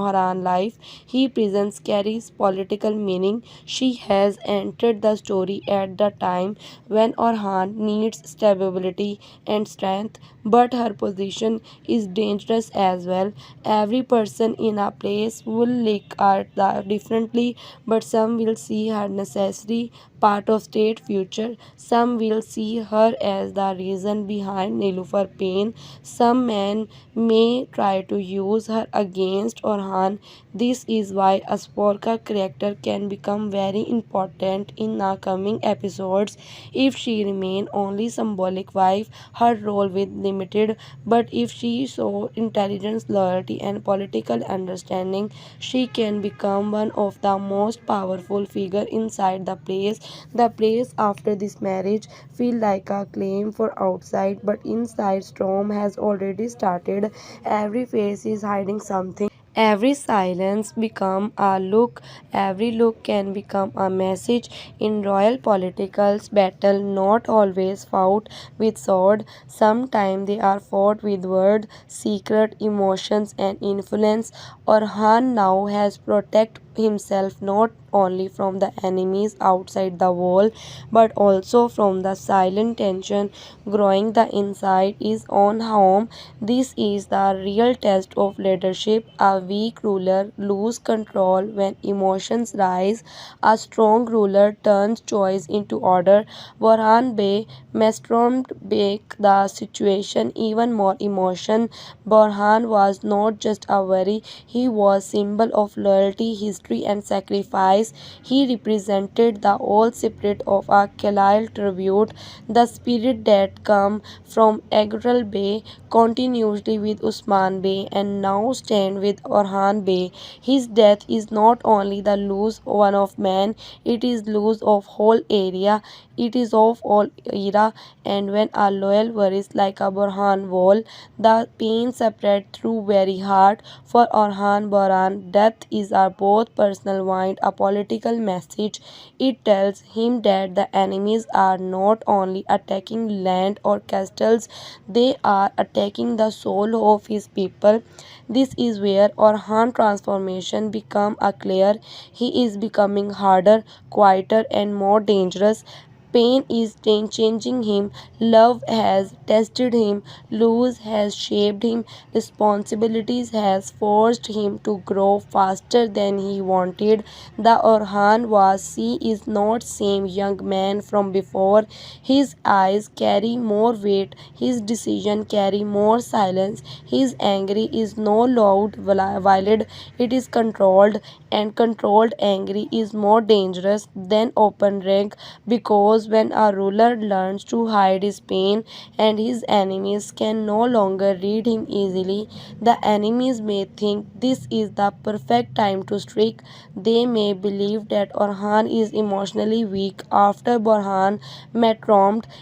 Orhan life he presents carries political meaning. She has entered the story at the time when Orhan needs stability and strength, but her position is dangerous as well. Every person in a place will look at that differently, but some will see her necessary part of state future. Some will see her as the reason behind Nilufar pain. Some men may try to use her against Orhan. This is why Asporca character can become very important in the coming episodes. If she remain only symbolic wife, her role will limited. But if she show intelligence, loyalty, and political understanding, she can become one of the most powerful figure inside the place. The place after this marriage feel like a claim for outside, but inside storm has already started. Every face is hiding something. Every silence become a look, every look can become a message. In royal politicals battle not always fought with sword, sometimes they are fought with word, secret emotions and influence. Orhan now has protect himself not only from the enemies outside the wall but also from the silent tension growing the inside his own home. This is the real test of leadership. A weak ruler loses control when emotions rise. A strong ruler turns choice into order. Borhan Bey mastered make the situation even more emotion. Borhan was not just a worry, he was symbol of loyalty, history and sacrifice. He represented the whole spirit of a Khalil tribute, the spirit that come from Agral Bey continuously with Usman Bey and now stand with Orhan Bey. His death is not only the loss one of man, it is loss of whole area, it is of all era. And when a loyal worries like a Borhan wall, the pain spread through very heart. For Orhan Borhan, death is a both personal wound, a political message. It tells him that the enemies are not only attacking land or castles, they are attacking the soul of his people. This is where Orhan transformation become a clear. He is becoming harder, quieter and more dangerous. Pain is changing him, love has tested him, loss has shaped him, responsibilities has forced him to grow faster than he wanted. The Orhan was see is not same young man from before. His eyes carry more weight, his decision carry more silence, his anger is no loud violent, it is controlled, and controlled anger is more dangerous than open rank, because when a ruler learns to hide his pain and his enemies can no longer read him easily, the enemies may think this is the perfect time to strike. They may believe that Orhan is emotionally weak after Borhan met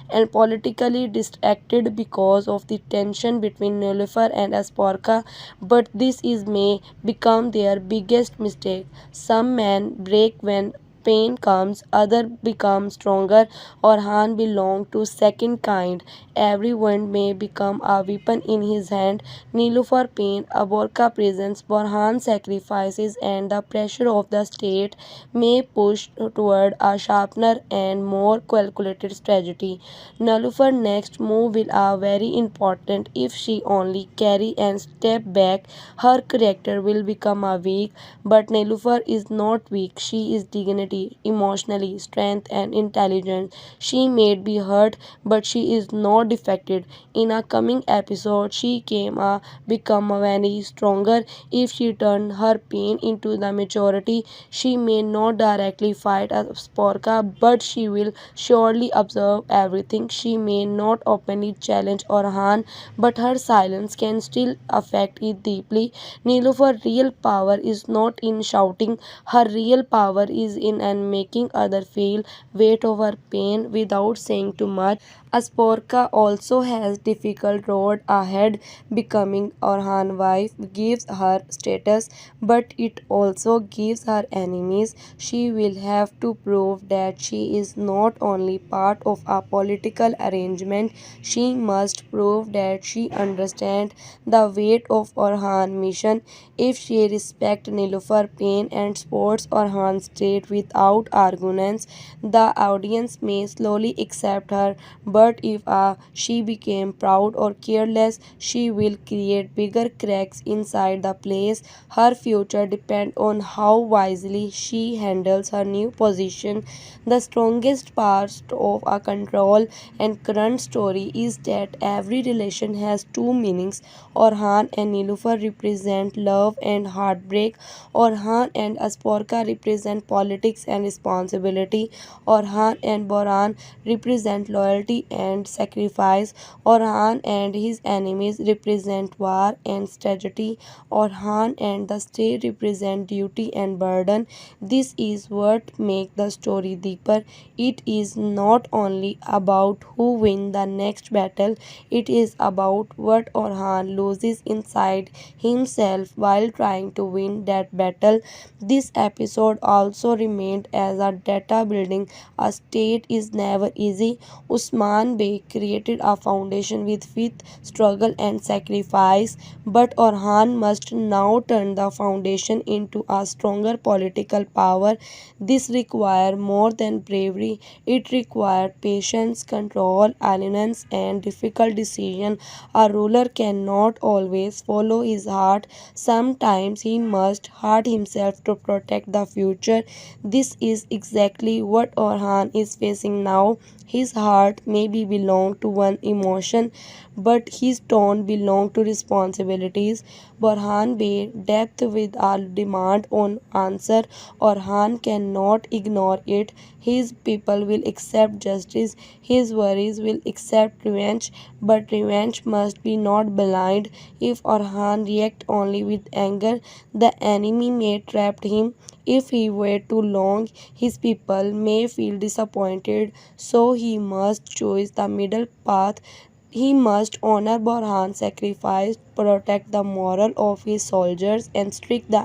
and politically distracted because of the tension between Nilufar and Asporca, but this is may become their biggest mistake. Some men break when pain comes, other become stronger. Orhan belonged to second kind. Every wound may become a weapon in his hand. Nilufar pain, Aborka presence, Borhan sacrifices, and the pressure of the state may push toward a sharpener and more calculated strategy. Nilufar next move will are very important. If she only carry and step back, her character will become a weak. But Nilufar is not weak. She is dignity, emotionally, strength and intelligence. She may be hurt, but she is not defected. In a coming episode, she came a become very stronger. If she turned her pain into the maturity, she may not directly fight a Sporka, but she will surely observe everything. She may not openly challenge Orhan, but her silence can still affect it deeply. Nilufar's real power is not in shouting, her real power is in and making others feel weight of her pain without saying too much. Asporca also has difficult road ahead. Becoming Orhan wife gives her status, but it also gives her enemies. She will have to prove that she is not only part of a political arrangement, she must prove that she understands the weight of Orhan mission. If she respects Nilufar pain and supports Orhan state without arguments, the audience may slowly accept her, but if she became proud or careless, she will create bigger cracks inside the place. Her future depends on how wisely she handles her new position. The strongest part of a control and current story is that every relation has two meanings. Orhan and Nilufar represent love and heartbreak. Orhan and Asporca represent politics and responsibility. Orhan and Borhan represent loyalty and sacrifice. Orhan and his enemies represent war and tragedy. Orhan and the state represent duty and burden. This is what makes the story deeper. It is not only about who wins the next battle, it is about what Orhan loses inside himself while trying to win that battle. This episode also remained as a data building. A state is never easy. Usman Bey created a foundation with faith, struggle, and sacrifice, but Orhan must now turn the foundation into a stronger political power. This requires more than bravery, it requires patience, control, alliance, and difficult decision. A ruler cannot always follow his heart. Sometimes he must hurt himself to protect the future. This is exactly what Orhan is facing now. His heart maybe belong to one emotion, but his tone belong to responsibilities. Borhan Bey depth with a demand on answer. Orhan cannot ignore it. His people will accept justice. His worries will accept revenge, but revenge must be not blind. If Orhan react only with anger, the enemy may trap him. If he wait too long, his people may feel disappointed, so he must choose the middle path. He must honor Borhan's sacrifice, protect the moral of his soldiers, and strike the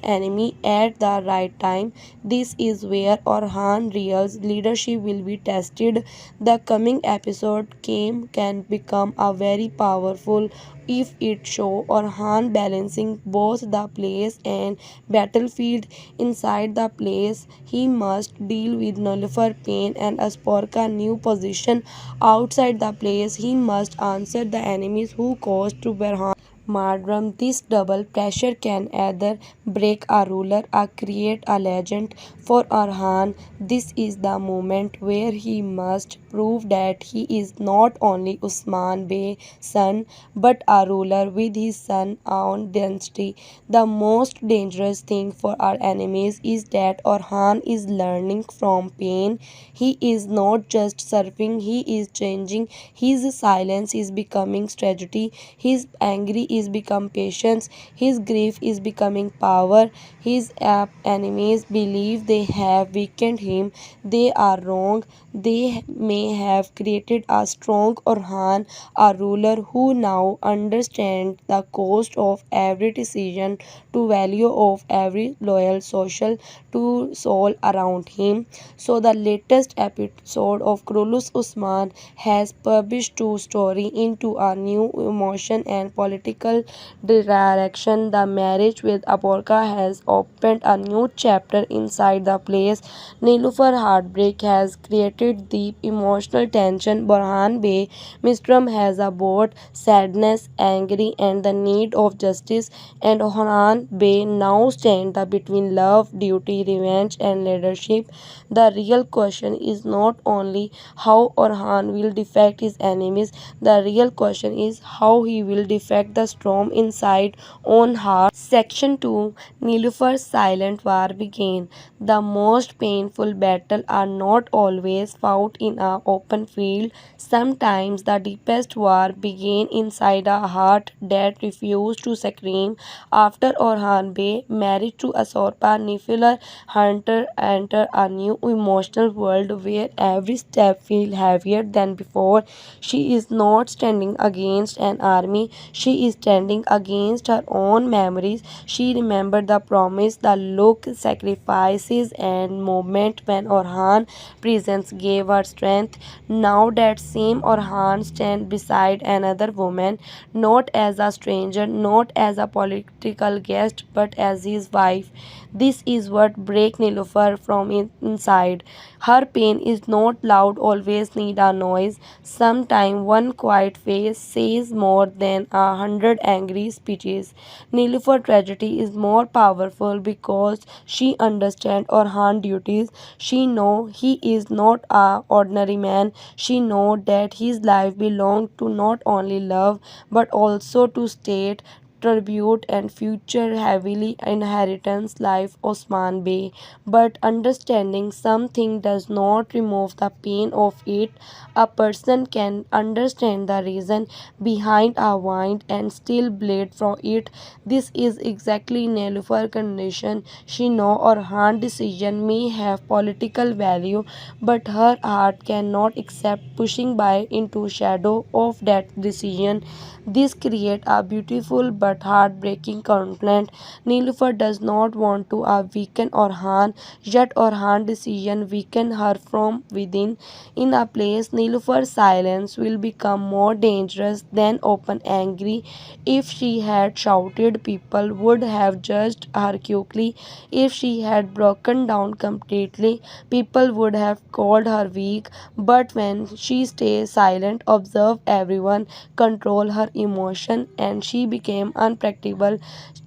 enemy at the right time. This is where Orhan Real's leadership will be tested. The coming episode can become a very powerful if it show Orhan balancing both the place and battlefield. Inside the place, he must deal with Nilufar pain and Asporca new position. Outside the place, he must answer the enemies who caused to Berhan martyrdom. This double pressure can either break a ruler or create a legend. For Orhan, this is the moment where he must prove that he is not only Usman Bey's son but a ruler with his son own dynasty. The most dangerous thing for our enemies is that Orhan is learning from pain. He is not just surfing, he is changing. His silence is becoming tragedy. His anger is become patience. His grief is becoming power. His enemies believe they have weakened him. They are wrong. They may have created a strong Orhan, a ruler who now understands the cost of every decision, to value of every loyal social to soul around him. So the latest episode of Krulus Usman has published two story into a new emotion and political direction. The marriage with Aporca has opened a new chapter inside the place. Nilufar Heartbreak has created deep emotional tension. Borhan Bey Mistram has a both sadness, angry, and the need of justice. And Orhan Bey now stand between love, duty, revenge, and leadership. The real question is not only how Orhan will defeat his enemies, the real question is how he will defeat the storm inside own heart. Section 2, Nilufar's silent war began. The most painful battles are not always fought in an open field. Sometimes the deepest war began inside a heart that refused to scream. After Orhan Bey married to Asorpa, Nifler Hunter entered a new emotional world where every step feels heavier than before. She is not standing against an army, she is standing against her own memories. She remembered the promise, the look, sacrifices, and moment when Orhan presence gave her strength. Now that same Orhan stands beside another woman, not as a stranger, not as a political guest, but as his wife. This is what breaks Nilufar from inside. Her pain is not loud, always need a noise. Sometimes one quiet face says more than 100 angry speeches. Nilufar tragedy is more powerful because she understands Orhan duties. She knows he is not a ordinary man. She knows that his life belongs to not only love but also to state, tribute, and future heavily inheritance life Osman Bey. But understanding something does not remove the pain of it. A person can understand the reason behind a wound and still bleed from it. This is exactly Nelufar's condition. She knows Orhan's decision may have political value, but her heart cannot accept pushing by into shadow of that decision. This creates a beautiful but heartbreaking conflict. Nilufar does not want to weaken Orhan, yet Orhan's decision weaken her from within. In a place, Nilufar's silence will become more dangerous than open angry. If she had shouted, people would have judged her quickly. If she had broken down completely, people would have called her weak. But when she stays silent, observe everyone, control her emotion, and she became unpractical.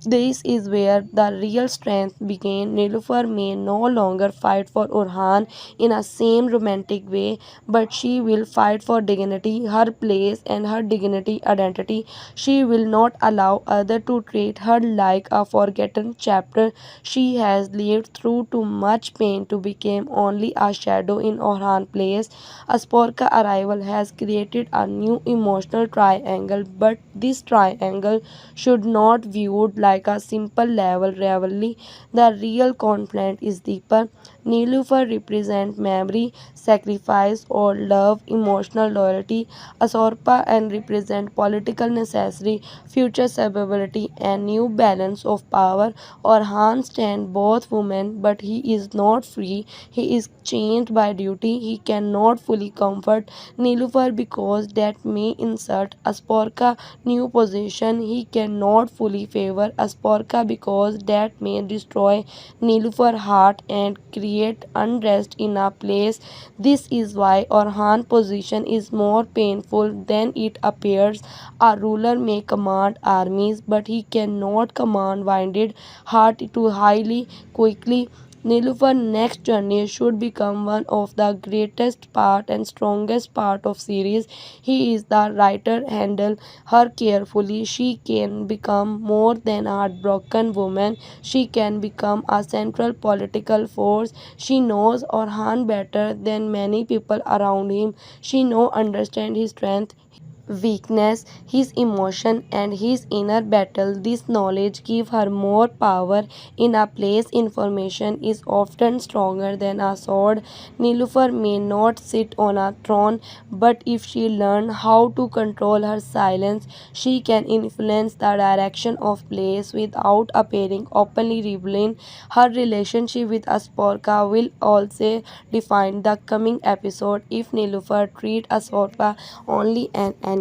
This is where the real strength began. Nilufar may no longer fight for Orhan in a same romantic way, but she will fight for dignity, her place, and her dignity identity. She will not allow others to treat her like a forgotten chapter. She has lived through too much pain to become only a shadow in Orhan's place. Asporca arrival has created a new emotional triangle, but this triangle should not viewed like a simple level rivalry. The real conflict is deeper. Nilufar represent memory, sacrifice, or love, emotional loyalty. Asorpa and represent political necessity, future stability, and new balance of power. Orhan stand both women, but he is not free. He is chained by duty. He cannot fully comfort Nilufar because that may insult Asporka new position. He cannot fully favor Asporka because that may destroy Nilufar heart and create unrest in a place. This is why Orhan position is more painful than it appears. A ruler may command armies, but he cannot command winded heart too highly quickly. Nilufar's next journey should become one of the greatest part and strongest part of series. He is the writer handle her carefully. She can become more than a heartbroken woman. She can become a central political force. She knows Orhan better than many people around him. She knows understand his strength, weakness, his emotion, and his inner battle. This knowledge gives her more power in a place information is often stronger than a sword. Nilufar may not sit on a throne, but if she learns how to control her silence, she can influence the direction of place without appearing openly rebelling. Her relationship with Asporka will also define the coming episode. If Nilufar treats Asporka only an enemy,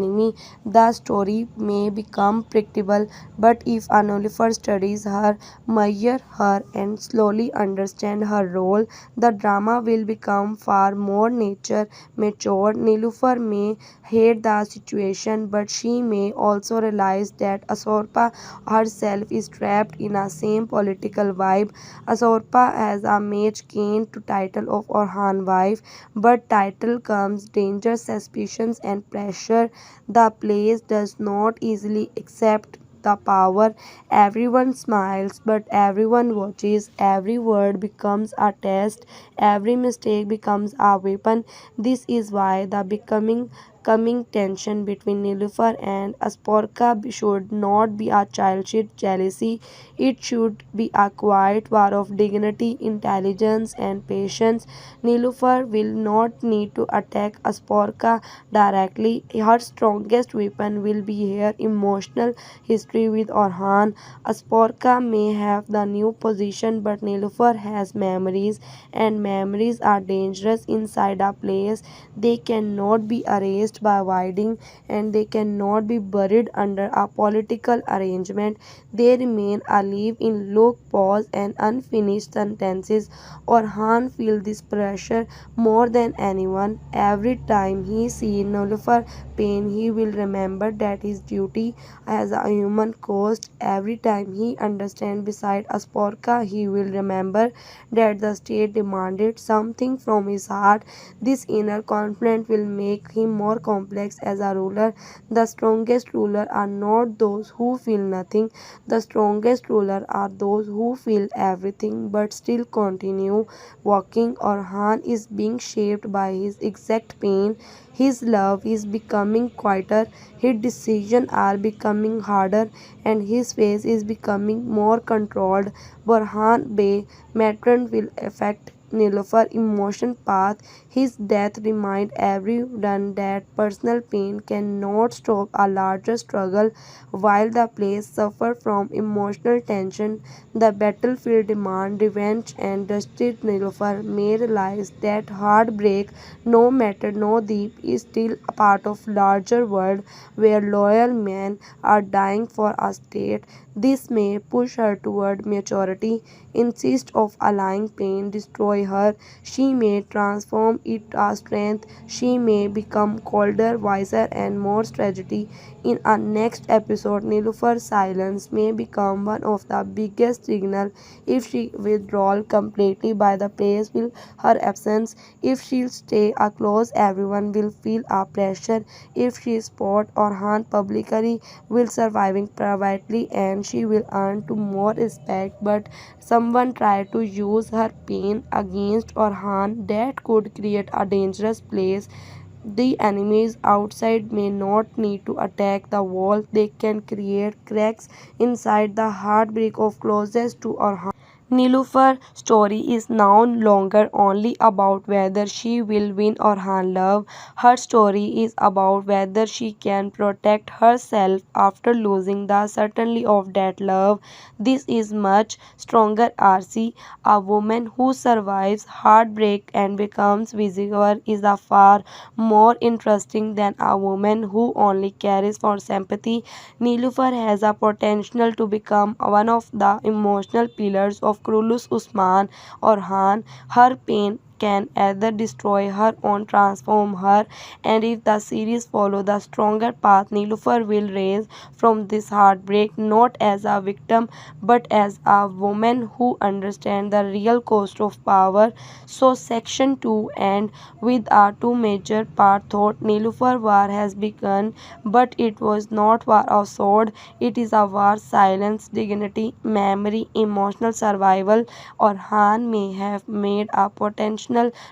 the story may become predictable. But if Nilufar studies her, measure her, and slowly understand her role, the drama will become far more nature mature. Nilufar may hate the situation, but she may also realize that Asorpa herself is trapped in a same political vibe. Asorpa has a match gain to title of Orhan wife, but title comes danger, suspicions, and pressure. The place does not easily accept the power. Everyone smiles, but everyone watches. Every word becomes a test. Every mistake becomes a weapon. This is why the becoming coming tension between Nilufar and Asporca should not be a childish jealousy. It should be a quiet war of dignity, intelligence, and patience. Nilufar will not need to attack Asporca directly. Her strongest weapon will be her emotional history with Orhan. Asporca may have the new position, but Nilufar has memories, and memories are dangerous inside a place. They cannot be erased by winding, and they cannot be buried under a political arrangement. They remain alive in low pause and unfinished sentences. Orhan feels this pressure more than anyone. Every time he sees Nilufar pain, he will remember that his duty has a human cost. Every time he understands beside Asporca, he will remember that the state demanded something from his heart. This inner conflict will make him more complex as a ruler. The strongest rulers are not those who feel nothing. The strongest rulers are those who feel everything but still continue walking. Orhan is being shaped by his exact pain. His love is becoming quieter, his decisions are becoming harder, and his face is becoming more controlled. Borhan Bey matron will affect Nilufar emotion path. His death reminds everyone that personal pain cannot stop a larger struggle. While the place suffers from emotional tension, the battlefield demands revenge, and Justice Nilufar may realize that heartbreak, no matter no deep, is still a part of larger world where loyal men are dying for a state. This may push her toward maturity. Instead of allowing pain destroy her, she may transform it as strength. She may become colder, wiser, and more strategic. In our next episode, Nilufar's silence may become one of the biggest signals. If she withdraws completely by the place will her absence. If she stay close, everyone will feel a pressure. If she spot or hunt publicly, will surviving privately, and she will earn to more respect. But someone try to use her pain against or harm, that could create a dangerous place. The enemies outside may not need to attack the wall, they can create cracks inside. The heartbreak of closest to or harm. Nilufar's story is now longer only about whether she will win or harm love. Her story is about whether she can protect herself after losing the certainty of that love. This is much stronger RC. A woman who survives heartbreak and becomes visible is a far more interesting than a woman who only cares for sympathy. Nilufar has a potential to become one of the emotional pillars of Krulus Usman Orhan. Her pain can either destroy her or transform her, and if the series follow the stronger path, Nilufar will rise from this heartbreak not as a victim but as a woman who understands the real cost of power. So section 2 and with our two major part thought. Nilufar war has begun, but it was not war of sword. It is a war silence, dignity, memory, emotional survival. Orhan may have made a potential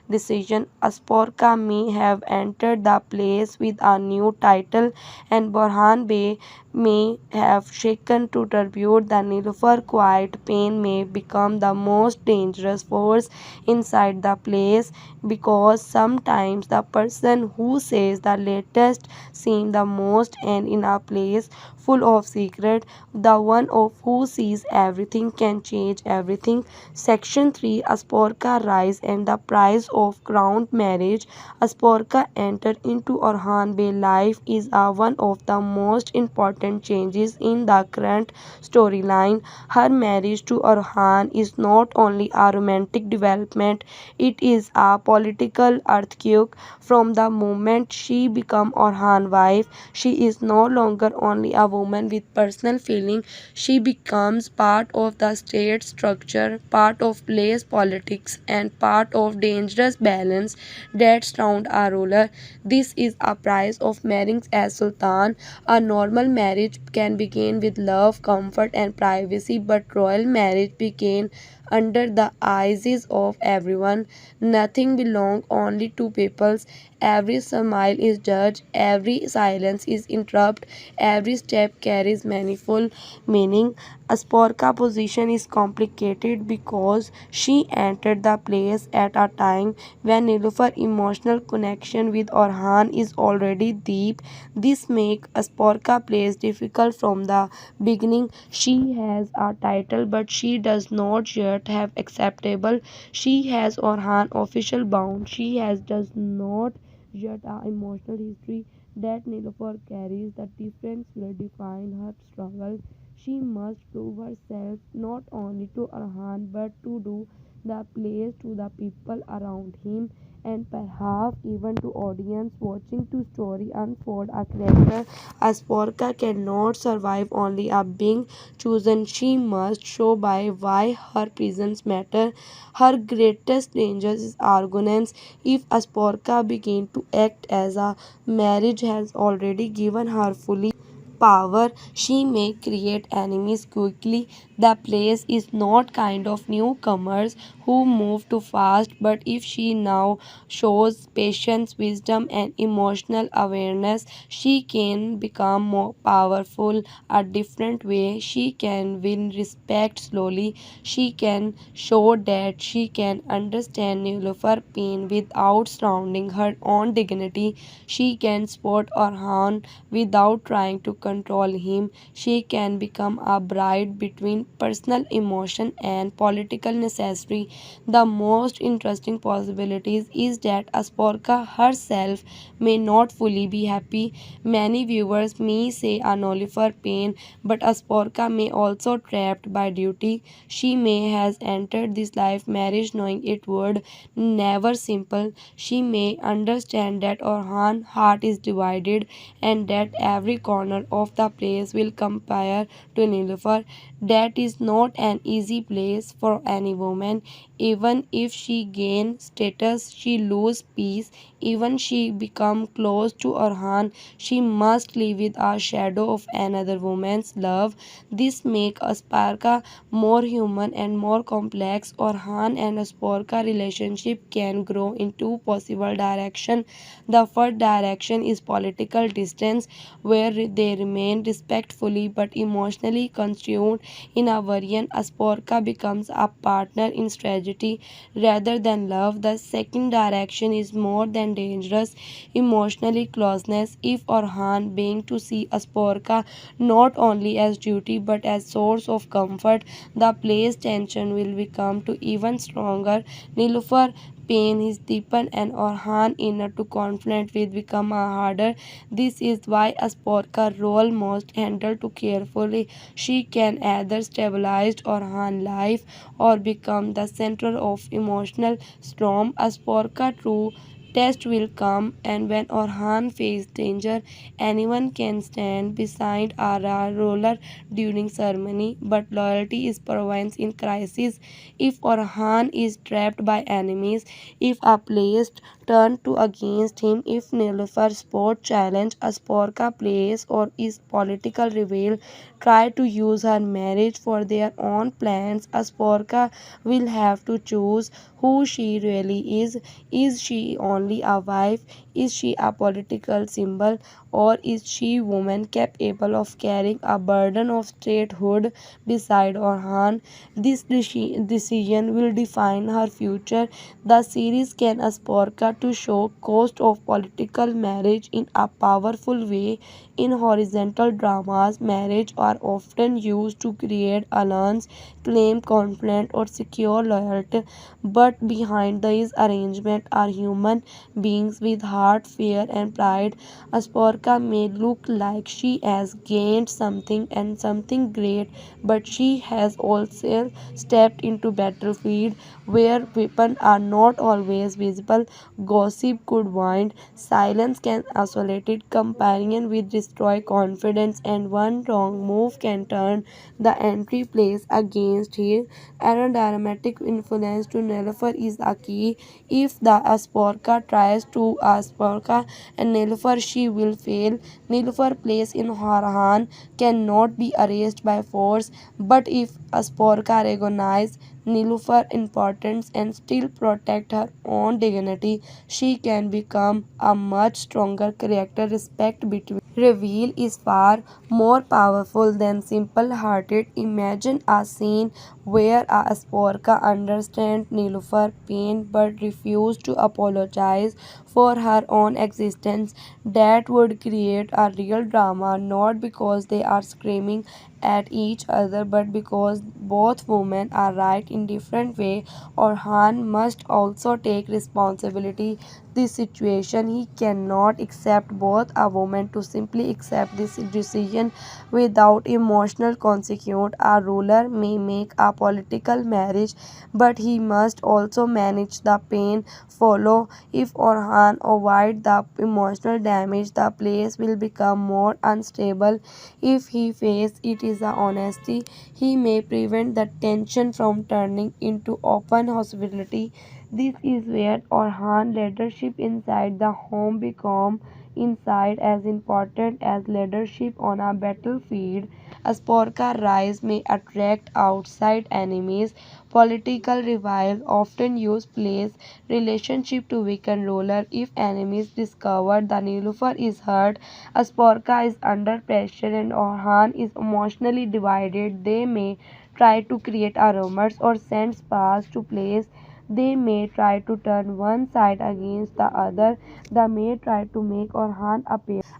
decision. Asporca may have entered the place with a new title, and Borhan Bey may have shaken to tribute. The Nilufar quiet pain may become the most dangerous force inside the place, because sometimes the person who says the latest seem the most, and in a place full of secret, the one of who sees everything can change everything. Section 3, Asporca rise and the price of crowned marriage. Asporca entered into Orhan Bey life is one of the most important changes in the current storyline. Her marriage to Orhan is not only a romantic development, it is a political earthquake. From the moment she became Orhan's wife, she is no longer only a woman with personal feeling. She becomes part of the state structure, part of place politics, and part of dangerous balance that surround a ruler. This is a price of marrying as sultan. A normal marriage marriage can begin with love, comfort, and privacy, but royal marriage began under the eyes of everyone. Nothing belongs only to peoples. Every smile is judged, every silence is interrupted, every step carries manifold meaning. Asporca position is complicated because she entered the place at a time when Nilufar emotional connection with Orhan is already deep. This makes Asporca place difficult from the beginning. She has a title but she does not yet have acceptable. She has Orhan official bound. She has does not yet a emotional history that Nilufar carries. The difference will define her struggle. She must prove herself not only to Orhan but to do the plays to the people around him and perhaps even to audience watching to story unfold. A character as Porca cannot survive only a being chosen. She must show by why her presence matter. Her greatest danger is arrogance. If Asporca begin to act as a marriage has already given her fully power, she may create enemies quickly. The place is not kind of newcomers who move too fast, but if she now shows patience, wisdom, and emotional awareness, she can become more powerful a different way. She can win respect slowly. She can show that she can understand Nilufar pain without surrounding her own dignity. She can support Orhan without trying to control him. She can become a bride between personal emotion and political necessity. The most interesting possibilities is that Asporca herself may not fully be happy. Many viewers may say a Nollifer pain, but Asporca may also trapped by duty. She may has entered this life marriage knowing it would never simple. She may understand that Orhan heart is divided and that every corner of the place will compare to Nilufar. That is not an easy place for any woman. Even if she gain status, she lose peace. Even she become close to Orhan, she must live with a shadow of another woman's love. This make Asparka more human and more complex. Orhan and Asporca relationship can grow in two possible directions. The first direction is political distance, where they remain respectfully but emotionally consumed. In a variant, Asporca becomes a partner in strategy rather than love. The second direction is more than dangerous, emotionally closeness. If Orhan being to see Asporca not only as duty but as source of comfort, the place tension will become to even stronger. Nilufar pain is deepened and Orhan inner to conflict will become a harder. This is why a Sporka role must handle too carefully. She can either stabilize Orhan life or become the center of emotional storm. A Sporka true test will come, and when Orhan faces danger, anyone can stand beside a ruler during ceremony, but loyalty is proven in crisis. If Orhan is trapped by enemies, if a place turned to against him, if Nilufar sport challenge Asporca place or is political rebel try to use her marriage for their own plans, Asporca will have to choose who she really is. Is she only a wife? Is she a political symbol? Or is she woman capable of carrying a burden of statehood beside Orhan? This decision will define her future. The series can Asporca to show cost of political marriage in a powerful way. In horizontal dramas, marriage are often used to create alliance, claim conflict, or secure loyalty. But behind these arrangements are human beings with heart, fear, and pride. Asporca may look like she has gained something and something great, but she has also stepped into battlefield where weapons are not always visible. Gossip could wind, silence can isolate it, companion with destroy confidence, and one wrong move can turn the entry place against his aerodynamic influence to Nilufur is a key. If the Asporca tries to Asporca and Nilufur, she will fail. Nilufur place in Orhan cannot be erased by force, but if Asporca recognizes Nilufar importance and still protect her own dignity, she can become a much stronger character. Respect between reveal is far more powerful than simple hearted. Imagine a scene where a Asporca understands Nilufar pain but refuses to apologize for her own existence. That would create a real drama, not because they are screaming at each other but because both women are right in different way. Orhan must also take responsibility this situation. He cannot accept both a woman to simply accept this decision without emotional consequence. A ruler may make a political marriage, but he must also manage the pain follow. If Orhan avoid the emotional damage, the place will become more unstable. If he faces it is a honesty, he may prevent the tension from turning into open hostility. This is where Orhan leadership inside the home become inside as important as leadership on a battlefield. Asporca rise may attract outside enemies. Political rivals often use place relationship to weaken ruler. If enemies discover the Nilufar is hurt, Asporca is under pressure, and Orhan is emotionally divided, they may try to create a rumors or send spies to place. They may try to turn one side against the other. They may try to make Orhan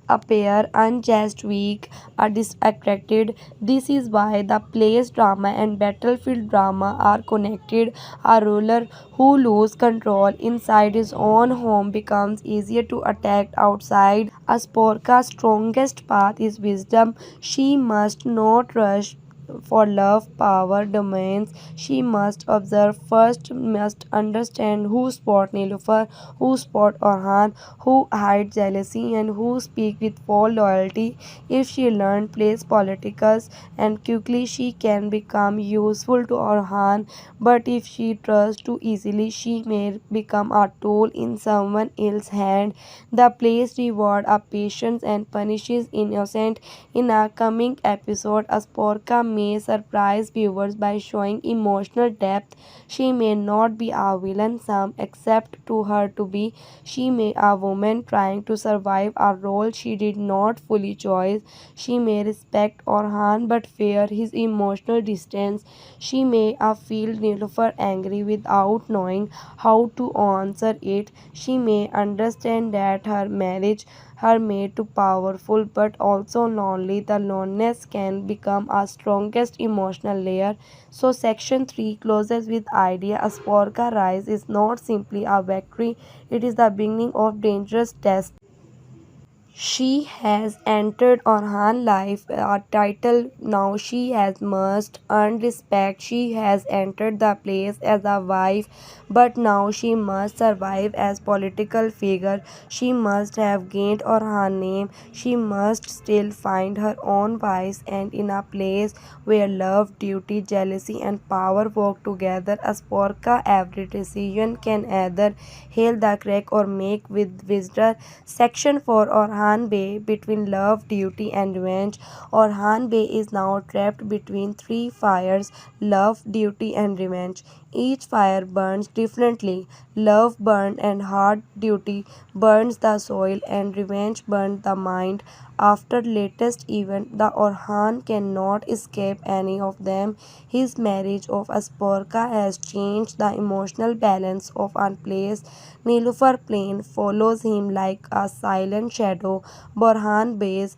appear unjust, weak, or distracted. This is why the play's drama and battlefield drama are connected. A ruler who loses control inside his own home becomes easier to attack outside. Asporka's strongest path is wisdom. She must not rush for love, power, domains. She must observe first, must understand who spot Nilufar, who spot Orhan, who hide jealousy, and who speak with full loyalty. If she learn place politicals and quickly, she can become useful to Orhan. But if she trusts too easily, she may become a tool in someone else's hand. The place reward a patience and punishes innocent. In a coming episode, Asporca may surprise viewers by showing emotional depth. She may not be a villain some accept to her to be. She may a woman trying to survive a role she did not fully choose. She may respect Orhan but fear his emotional distance. She may feel Nilufar angry without knowing how to answer it. She may understand that her marriage her made too powerful but also lonely. The loneliness can become our strongest emotional layer. So section 3 closes with idea Asporca rise is not simply a victory, it is the beginning of dangerous test. She has entered Orhan life a title now she has must earn respect. She has entered the place as a wife but now she must survive as political figure. She must have gained Orhan name. She must still find her own voice and in a place where love, duty, jealousy and power work together. Asporca every decision can either hail the crack or make with wisdom. Section 4 Orhan Bey between love, duty, and revenge. Orhan Bey is now trapped between three fires love, duty, and revenge. Each fire burns differently. Love burns and hard duty burns the soil, and revenge burns the mind. After latest event, the Orhan cannot escape any of them. His marriage of Asporca has changed the emotional balance of our place. Nilufar Plain follows him like a silent shadow. Borhan Bey's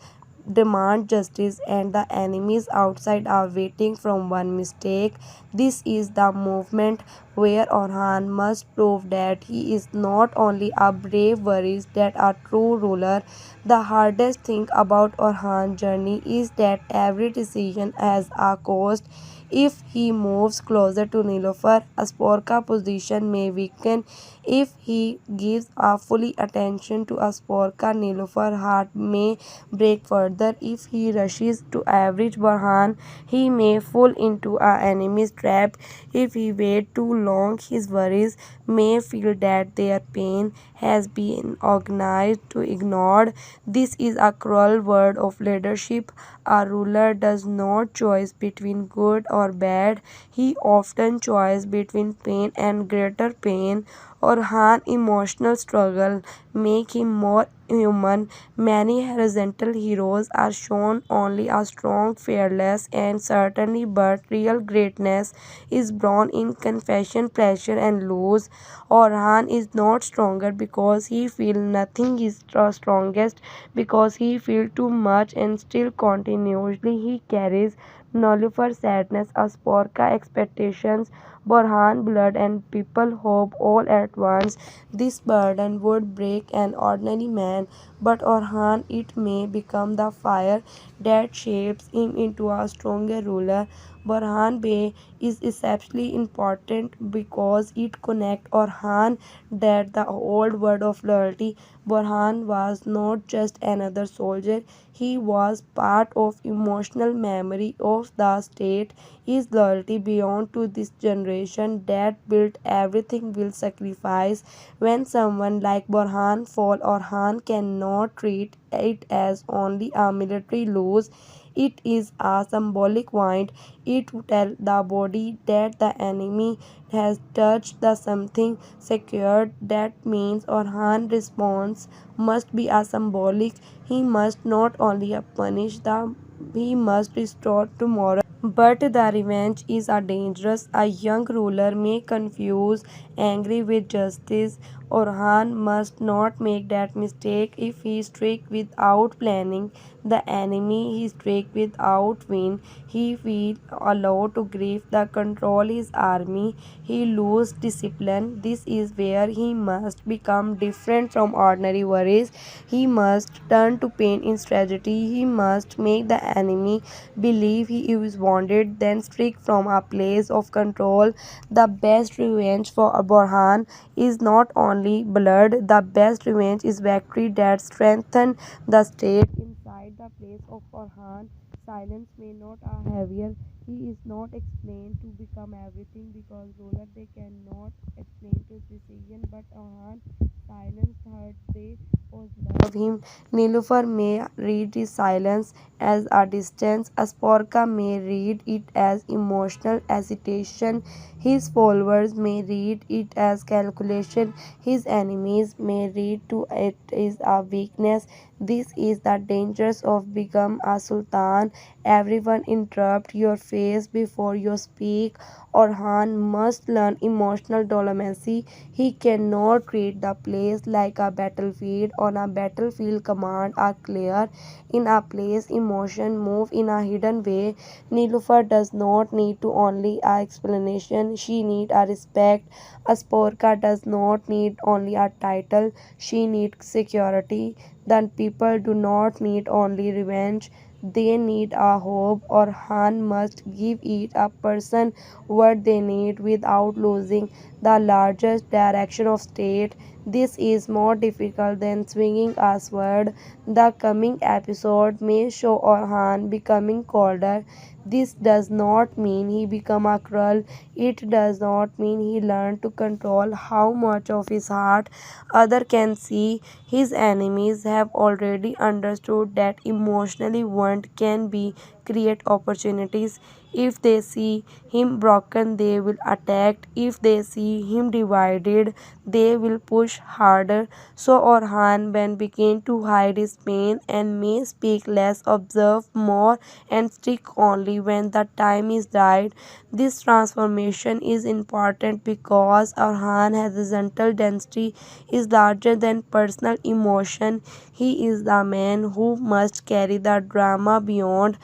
demand justice and the enemies outside are waiting from one mistake. This is the movement where Orhan must prove that he is not only a brave warrior but a true ruler. The hardest thing about Orhan's journey is that every decision has a cost. If he moves closer to Nilufur, Asporca position may weaken. If he gives a fully attention to Asporca, Nilufur heart may break further. If he rushes to average Borhan, he may fall into an enemy's trap. If he waits too long, his worries may feel that their pain has been organized to ignored. This is a cruel word of leadership. A ruler does not choose between good or bad. He often chooses between pain and greater pain. Orhan emotional struggle make him more human. Many horizontal heroes are shown only as strong, fearless, and certainly, but real greatness is born in confession, pressure, and lose. Orhan is not stronger because he feels nothing is strongest because he feels too much and still continuously he carries Nolufar sadness, Asporca expectations, Borhan blood and people hope all at once. This burden would break an ordinary man, but Orhan it may become the fire that shapes him into a stronger ruler. Borhan Bey is especially important because it connects Orhan that the old word of loyalty. Borhan was not just another soldier, he was part of emotional memory of the state. His loyalty beyond to this generation that built everything will sacrifice. When someone like Borhan fall, Orhan cannot treat it as only a military loss. It is a symbolic wound. It tells the body that the enemy has touched the something secured. That means Orhan response must be a symbolic. He must not only punish the he must restore tomorrow. But the revenge is a dangerous. A young ruler may confuse angry with justice. Orhan must not make that mistake. If he strike without planning the enemy, he strike without win. He will allow to grieve the control his army. He lose discipline. This is where he must become different from ordinary worries. He must turn to pain in strategy. He must make the enemy believe he is wounded, then strike from a place of control. The best revenge for Borhan is not only blood, the best revenge is victory that strengthens the state. Inside the place of Orhan, silence may not a heavier. He is not explained to become everything because ruler they cannot explain his decision, but Orhan silence hurt they was love him. Nilufar may read his silence as a distance. Asporca may read it as emotional hesitation. His followers may read it as calculation. His enemies may read to it as a weakness. This is the dangers of become a sultan. Everyone interrupt your face before you speak. Orhan must learn emotional diplomacy. He cannot treat the place like a battlefield. On a battlefield, command are clear. In a place, emotion move in a hidden way. Nilufar does not need to only a explanation. She need a respect. Asporka does not need only a title. She needs security. Then people do not need only revenge. They need a hope. Or Han must give each a person what they need without losing the largest direction of state. This is more difficult than swinging a sword. The coming episode may show Orhan becoming colder. This does not mean he become a cruel. It does not mean he learned to control how much of his heart other can see. His enemies have already understood that emotionally wound can be create opportunities. If they see him broken, they will attack. If they see him divided, they will push harder. So Orhan Ben began to hide his pain and may speak less, observe more, and speak only when the time is right. This transformation is important because Orhan has a gentle density is larger than personal emotion. He is the man who must carry the drama beyond.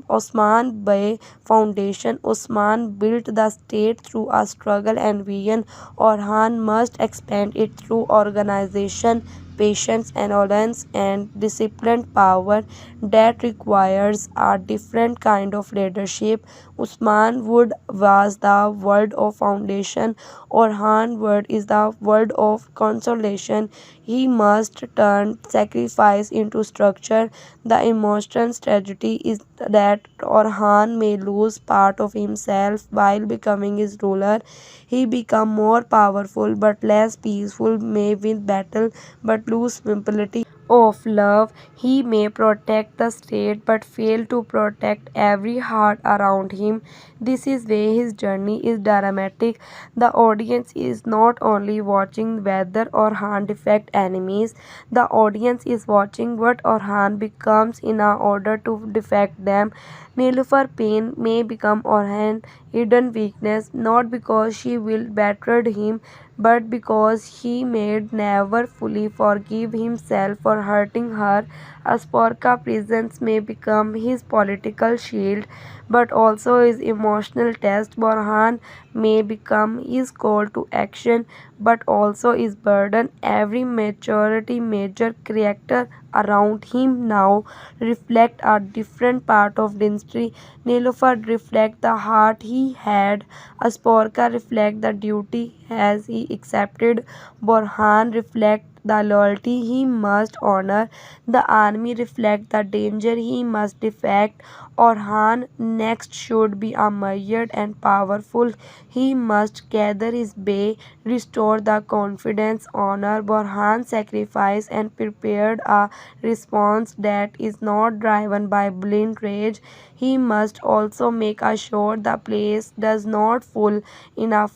Osman Bey Foundation. Usman built the state through a struggle and vision. Orhan must expand it through organization, patience, endurance, and disciplined power that requires a different kind of leadership. Usman Wood was the word of foundation, Orhan word is the word of consolation. He must turn sacrifice into structure. The emotional tragedy is that Orhan may lose part of himself while becoming his ruler. He become more powerful but less peaceful, may win battle but lose simplicity of love. He may protect the state but fail to protect every heart around him. This is why his journey is dramatic. The audience is not only watching whether Orhan defeat enemies, the audience is watching what Orhan becomes in order to defeat them. Nilufar pain may become Orhan's hidden weakness, not because she will betray him, but because he may never fully forgive himself for hurting her. Asporca presence may become his political shield, but also his emotional test. Borhan may become his call to action, but also his burden. Every maturity major character around him now reflect a different part of dynasty. Nilufar reflect the heart he had. Asporca reflect the duty as he accepted. Borhan reflect the loyalty he must honor. The army reflect the danger he must defect. Orhan next should be a measured and powerful. He must gather his bay, restore the confidence, honor Borhan's sacrifice, and prepared a response that is not driven by blind rage. He must also make sure the place does not fall in a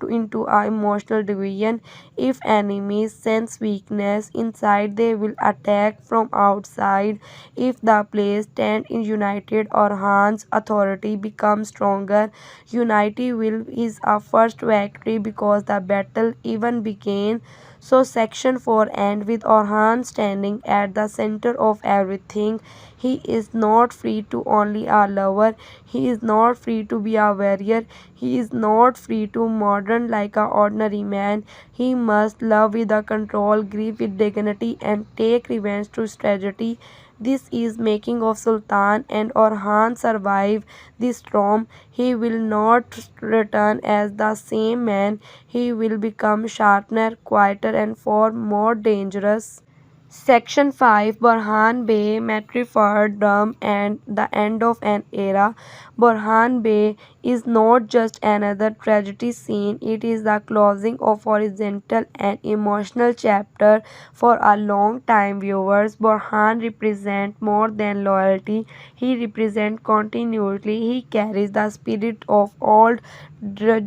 into a emotional division. If enemies sense weakness inside, they will attack from outside. If the place stand in united, Orhan's authority becomes stronger. Unity will is a first victory because the battle even began. So section 4 ends with Orhan standing at the center of everything. He is not free to only a lover. He is not free to be a warrior. He is not free to modern like a ordinary man. He must love with a control, grieve with dignity, and take revenge through tragedy. This is making of Sultan, and Orhan survive this storm. He will not return as the same man. He will become sharper, quieter, and far more dangerous. Section 5 Borhan Bey Martyrdom and the End of an Era. Borhan Bey is not just another tragedy scene, it is the closing of horizontal and emotional chapter for a long time viewers. Borhan represents more than loyalty, he represents continuity. He carries the spirit of old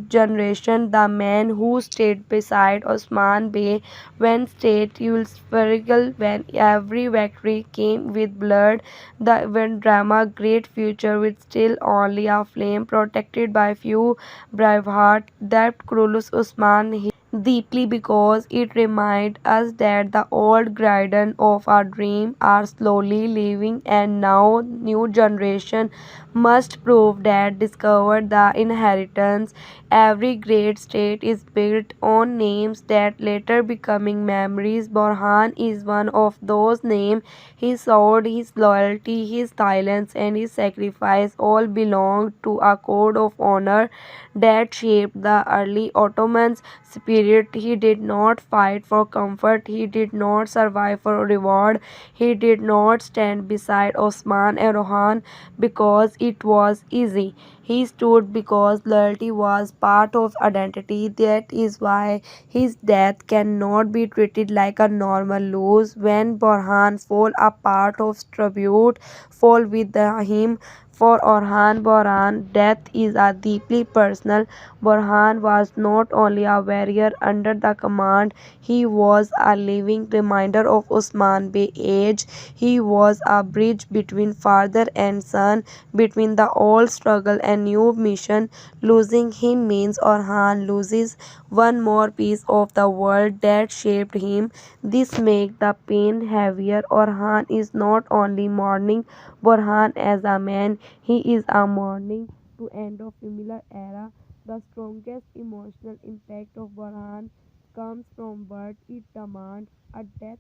generation, the man who stayed beside Osman Bey when state useful, when every victory came with blood, the event drama great future with still only a flame protected by few brave heart. That Krulus Usman deeply because it reminds us that the old garden of our dream are slowly leaving, and now new generation must prove that discovered the inheritance. Every great state is built on names that later becoming memories. Borhan is one of those names. His sword, his loyalty, his silence, and his sacrifice all belong to a code of honor that shaped the early Ottomans' spirit. He did not fight for comfort, he did not survive for reward, he did not stand beside Osman and Rohan because it was easy. He stood because loyalty was part of identity. That is why his death cannot be treated like a normal loss. When Borhan fall, a part of tribute fall with him. For Orhan Borhan, death is a deeply personal. Borhan was not only a warrior under the command, he was a living reminder of Usman Bey's age. He was a bridge between father and son, between the old struggle and new mission. Losing him means Orhan loses one more piece of the world that shaped him. This makes the pain heavier. Orhan is not only mourning Borhan as a man, he is a mourning to end of familiar era. The strongest emotional impact of Borhan comes from birth. It demands a death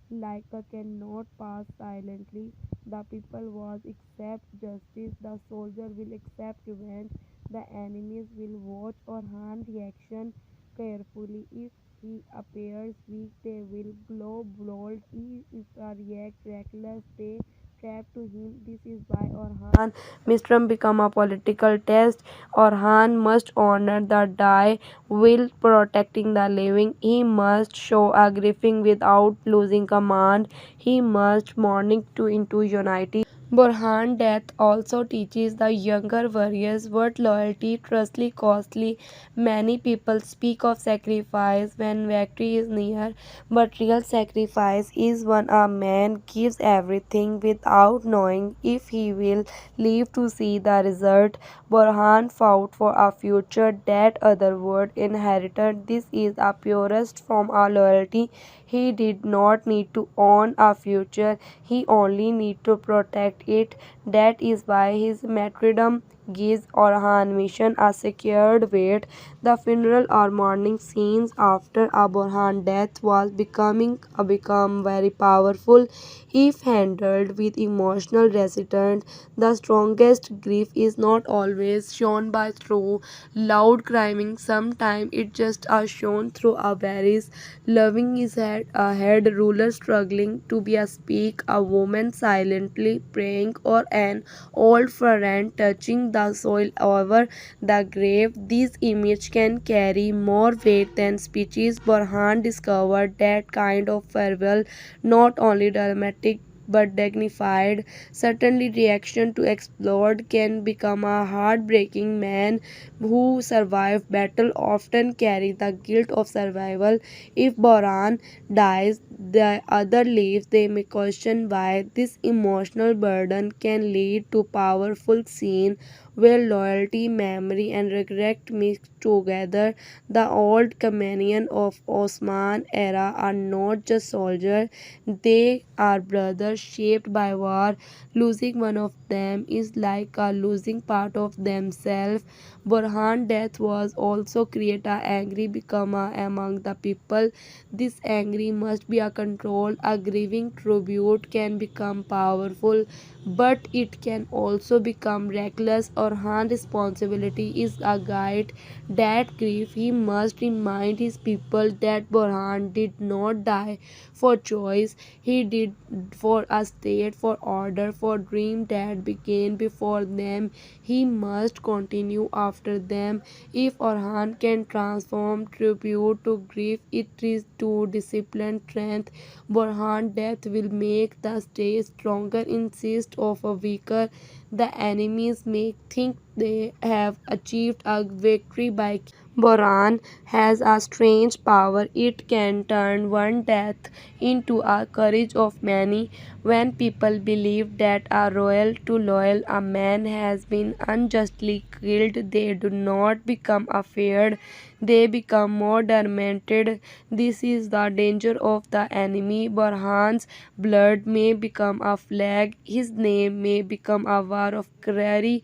like a cannot pass silently. The people was accept justice. The soldier will accept revenge. The enemies will watch Orhan reaction carefully. If he appears weak, they will glow bold. If he react reckless, they trap to him. This is why Orhan Mistram become a political test. Orhan must honor the die while protecting the living. He must show a grieving without losing command. He must mourning to into unity. Borhan death also teaches the younger warriors what loyalty truly costly. Many people speak of sacrifice when victory is near, but real sacrifice is when a man gives everything without knowing if he will live to see the result. Borhan fought for a future that other would inherit. This is a purest form of loyalty. He did not need to own a future, he only need to protect it. That is why his martyrdom gives Orhan mission a secured weight. The funeral or mourning scenes after Borhan's death was become very powerful if handled with emotional restraint. The strongest grief is not always shown by through loud crying. Sometimes it just are shown through a very loving his head, a head ruler struggling to be a speak, a woman silently praying, or an old friend touching the soil over the grave. These images can carry more weight than speeches. Borhan discovered that kind of farewell not only dramatic but dignified. Certainly, reaction to explode can become a heartbreaking. Man who survive battle often carry the guilt of survival. If Boran dies, the other lives, they may question why. This emotional burden can lead to powerful scene where loyalty, memory, and regret mix together. The old companion of Osman era are not just soldiers, they are brothers shaped by war. Losing one of them is like a losing part of themselves. Borhan death was also create a angry become among the people. This angry must be a controlled. A grieving tribute can become powerful, but it can also become reckless. Orhan's responsibility is a guide that grief. He must remind his people that Borhan did not die for choice. He did for a state, for order, for dream that began before them. He must continue after them. If Orhan can transform tribute to grief, it is to discipline strength. Borhan death will make the state stronger instead of a weaker. The enemies may think they have achieved a victory by Boran has a strange power. It can turn one death into a courage of many. When people believe that a royal to loyal a man has been unjustly killed, they do not become afraid. They become more determined. This is the danger of the enemy. Borhan's blood may become a flag. His name may become a war of cry.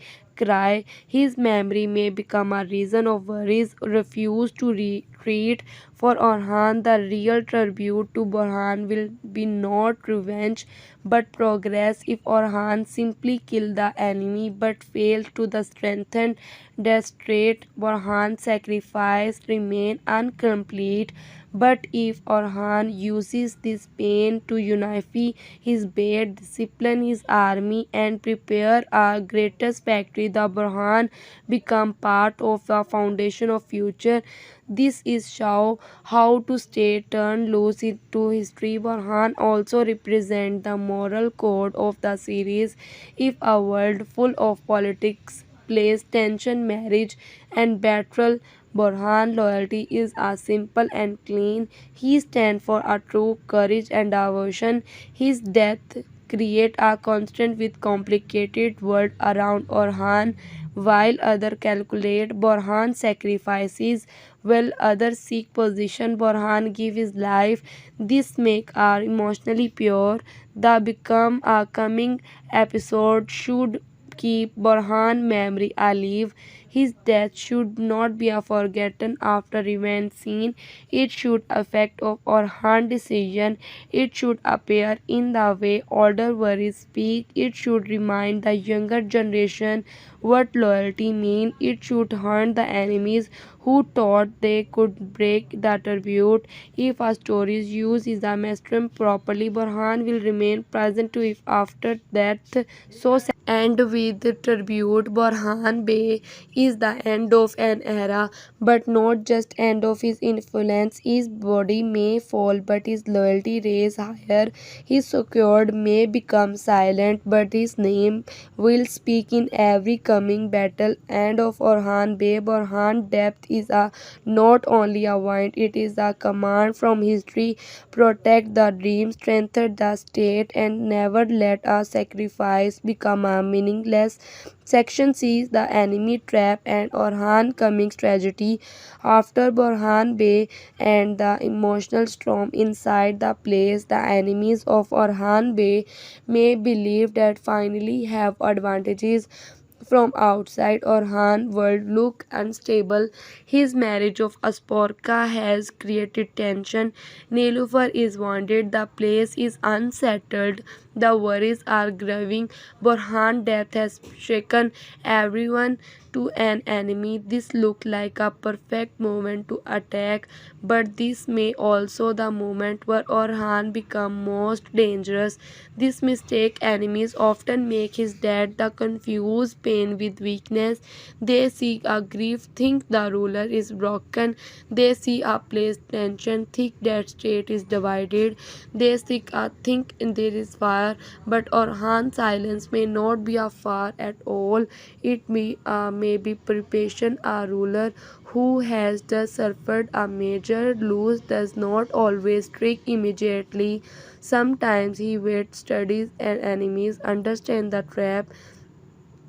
His memory may become a reason of worries. Refuse to retreat. For Orhan, the real tribute to Borhan will be not revenge but progress. If Orhan simply killed the enemy but failed to the strengthen the state, Borhan's sacrifice remain incomplete. But if Orhan uses this pain to unify his bed, discipline his army, and prepare a greatest victory, the Borhan become part of the foundation of future. This is how to stay turned loose into history. Borhan also represent the moral code of the series. If a world full of politics, place, tension, marriage, and battle, Borhan loyalty is as simple and clean. He stands for a true courage and devotion. His death create a constant with complicated world around Orhan, while others calculate Borhan sacrifices, while others seek position. Borhan give his life. This make our emotionally pure. The become a coming episode should keep Borhan memory alive. His death should not be a forgotten after event scene. It should affect of Orhan decision. It should appear in the way older worries speak. It should remind the younger generation what loyalty means. It should haunt the enemies who thought they could break the tribute. If a story's use is a mainstream properly, Borhan will remain present to if after death. So and with tribute, Borhan Bey is the end of an era, but not just end of his influence. His body may fall, but his loyalty raise higher. His secured may become silent, but his name will speak in every coming battle. And of Orhan Bey, Borhan depth is a not only a point, it is a command from history. Protect the dream, strengthen the state, and never let a sacrifice become a meaningless. Section sees the enemy trap and Orhan coming tragedy. After Borhan Bey and the emotional storm inside the place, the enemies of Orhan Bey may believe that finally have advantages from outside. Orhan world look unstable. His marriage of Asporca has created tension. Nilufur is wounded. The place is unsettled. The worries are growing. Borhan death has shaken everyone to an enemy. This looked like a perfect moment to attack, but this may also the moment where Orhan become most dangerous. This mistake enemies often make his death the confuse pain with weakness. They seek a grief, think the ruler is broken. They see a place tension, think that state is divided. They seek a think there is fire, but Orhan's silence may not be a fire at all. It may be preparation. A ruler who has just suffered a major loss does not always strike immediately. Sometimes he waits, studies, and enemies understand the trap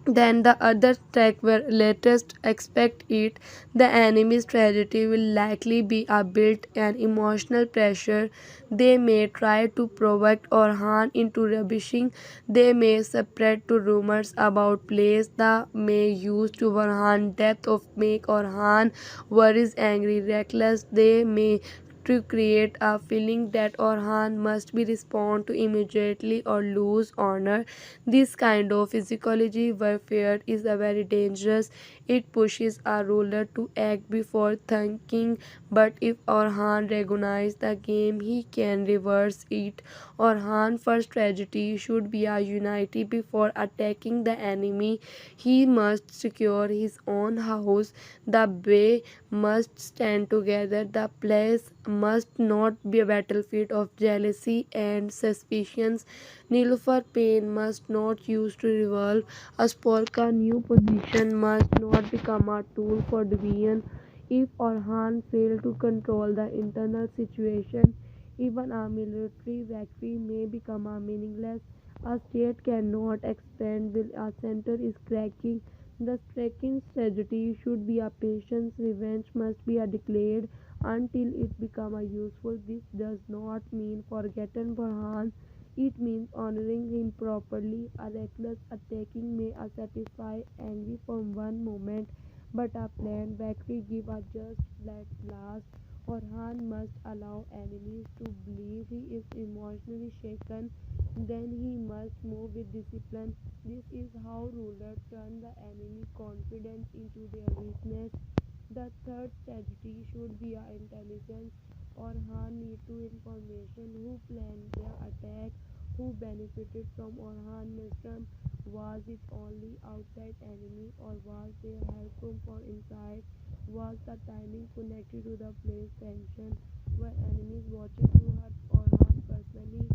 then the other track where latest expect it. The enemy's tragedy will likely be a built and emotional pressure. They may try to provoke Orhan into rubbishing. They may spread to rumors about place. The may use to Orhan death of make Orhan worries angry reckless. They may to create a feeling that Orhan must be respond to immediately or lose honor. This kind of physiology warfare is a very dangerous. It pushes a ruler to act before thinking, but if Orhan recognizes the game, he can reverse it. Orhan's first tragedy should be a unity before attacking the enemy. He must secure his own house. The bay must stand together. The place must not be a battlefield of jealousy and suspicions. Nilufar pain must not use to revolve. Asporca new position must not become a tool for division. If Orhan failed to control the internal situation, even a military victory may become a meaningless. A state cannot expand while a center is cracking. The second strategy should be a patience. Revenge must be a declared until it become a useful. This does not mean forgotten Burhan. It means honoring him properly. A reckless attacking may satisfy envy for one moment, but a planned victory give a just let last. Orhan must allow enemies to believe he is emotionally shaken. Then he must move with discipline. This is how rulers turn the enemy confidence into their weakness. The third strategy should be a intelligence. Orhan need to information who planned the attack, who benefited from Orhan mission. Was it only outside enemy or was there help from inside? Was the timing connected to the place tension? Were enemies watching to hurt Orhan personally?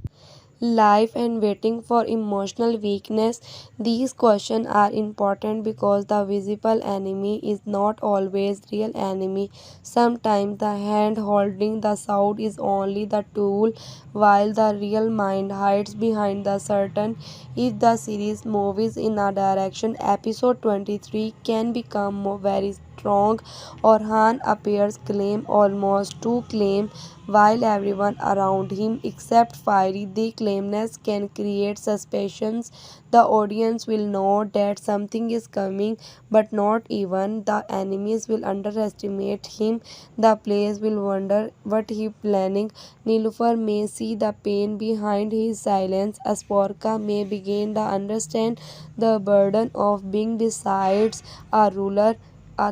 Life and waiting for emotional weakness. These questions are important because the visible enemy is not always real enemy. Sometimes the hand holding the sword is only the tool while the real mind hides behind the curtain. If the series moves in a direction, episode 23 can become very strong. Orhan appears claim almost to claim while everyone around him except fiery the claimness can create suspicions. The audience will know that something is coming, but not even the enemies will underestimate him. The players will wonder what he planning. Nilufar may see the pain behind his silence. Asporca may begin to understand the burden of being besides a ruler.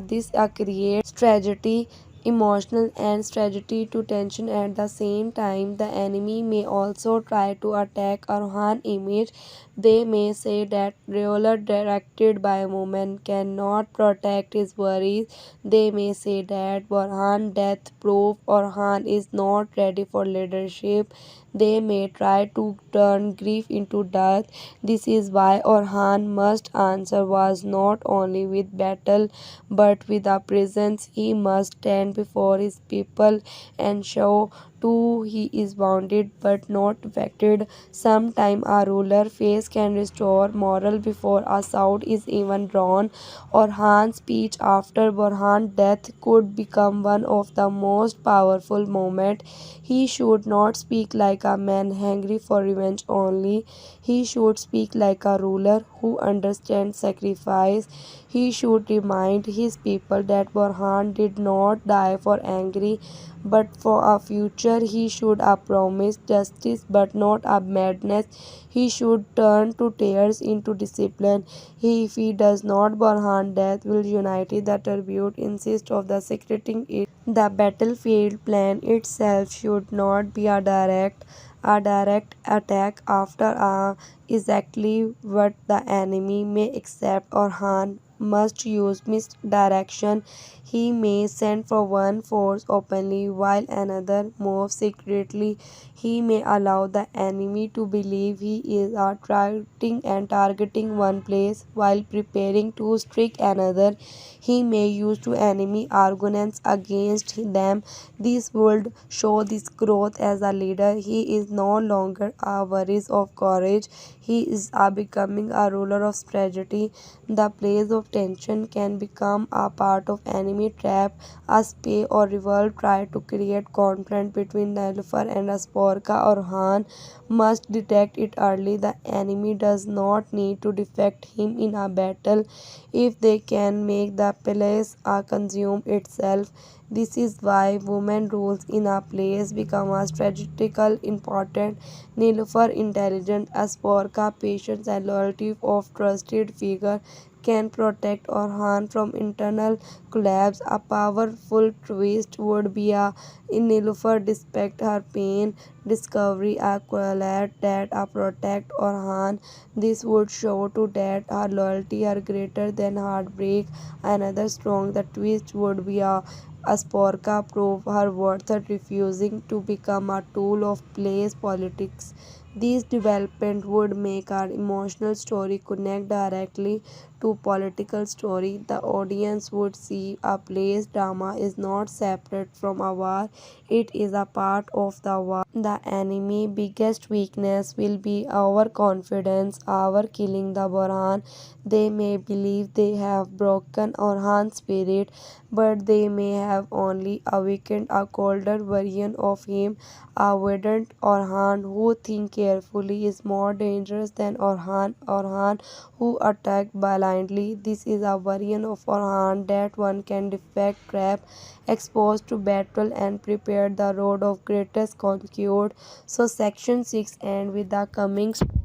This creates tragedy, emotional and tragedy to tension at the same time. The enemy may also try to attack Orhan image. They may say that ruler directed by a woman cannot protect his worries. They may say that Borhan death proof Orhan is not ready for leadership. They may try to turn grief into death. This is why Orhan must answer was not only with battle but with a presence. He must stand before his people and show too he is wounded but not affected. Sometime a ruler face can restore moral before a sword is even drawn. Orhan's speech after Borhan's death could become one of the most powerful moments. He should not speak like a man hungry for revenge only. He should speak like a ruler who understands sacrifice. He should remind his people that Borhan did not die for anger but for a future. He should promise justice but not a madness. He should turn to tears into discipline. If he does not, Borhan death will unite the tribute insist of the secreting it. The battlefield plan itself should not be a direct attack after exactly what the enemy may accept. Orhan must use misdirection. He may send for one force openly while another moves secretly. He may allow the enemy to believe he is targeting one place while preparing to strike another. He may use two enemy arguments against them. This would show this growth as a leader. He is no longer a worries of courage. He is becoming a ruler of strategy. The place of tension can become a part of enemy trap. A spy or revolt try to create conflict between Nilufar and Asporca or Han must detect it early. The enemy does not need to defect him in a battle if they can make the place consume itself. This is why women rules in a place become a strategical important. Nilufar intelligent, Asporca patience and loyalty of trusted figure can protect or harm from internal collapse. A powerful twist would be a in Nilufar despite her pain, discovery a quality that a protect or harm. This would show to that her loyalty are greater than heartbreak. Another strong the twist would be a Asporca prove her worth at refusing to become a tool of place politics. This development would make our emotional story connect directly to political story. The audience would see a place drama is not separate from a war. It is a part of the war. The enemy biggest weakness will be our confidence, our killing the Borhan. They may believe they have broken Orhan's spirit, but they may have only awakened a colder version of him. A verdant Orhan who think carefully is more dangerous than Orhan who attack blindly. This is a version of Orhan that one can defect, trap, exposed to battle and prepare the road of greatest conquest. So section 6 and with the coming storm.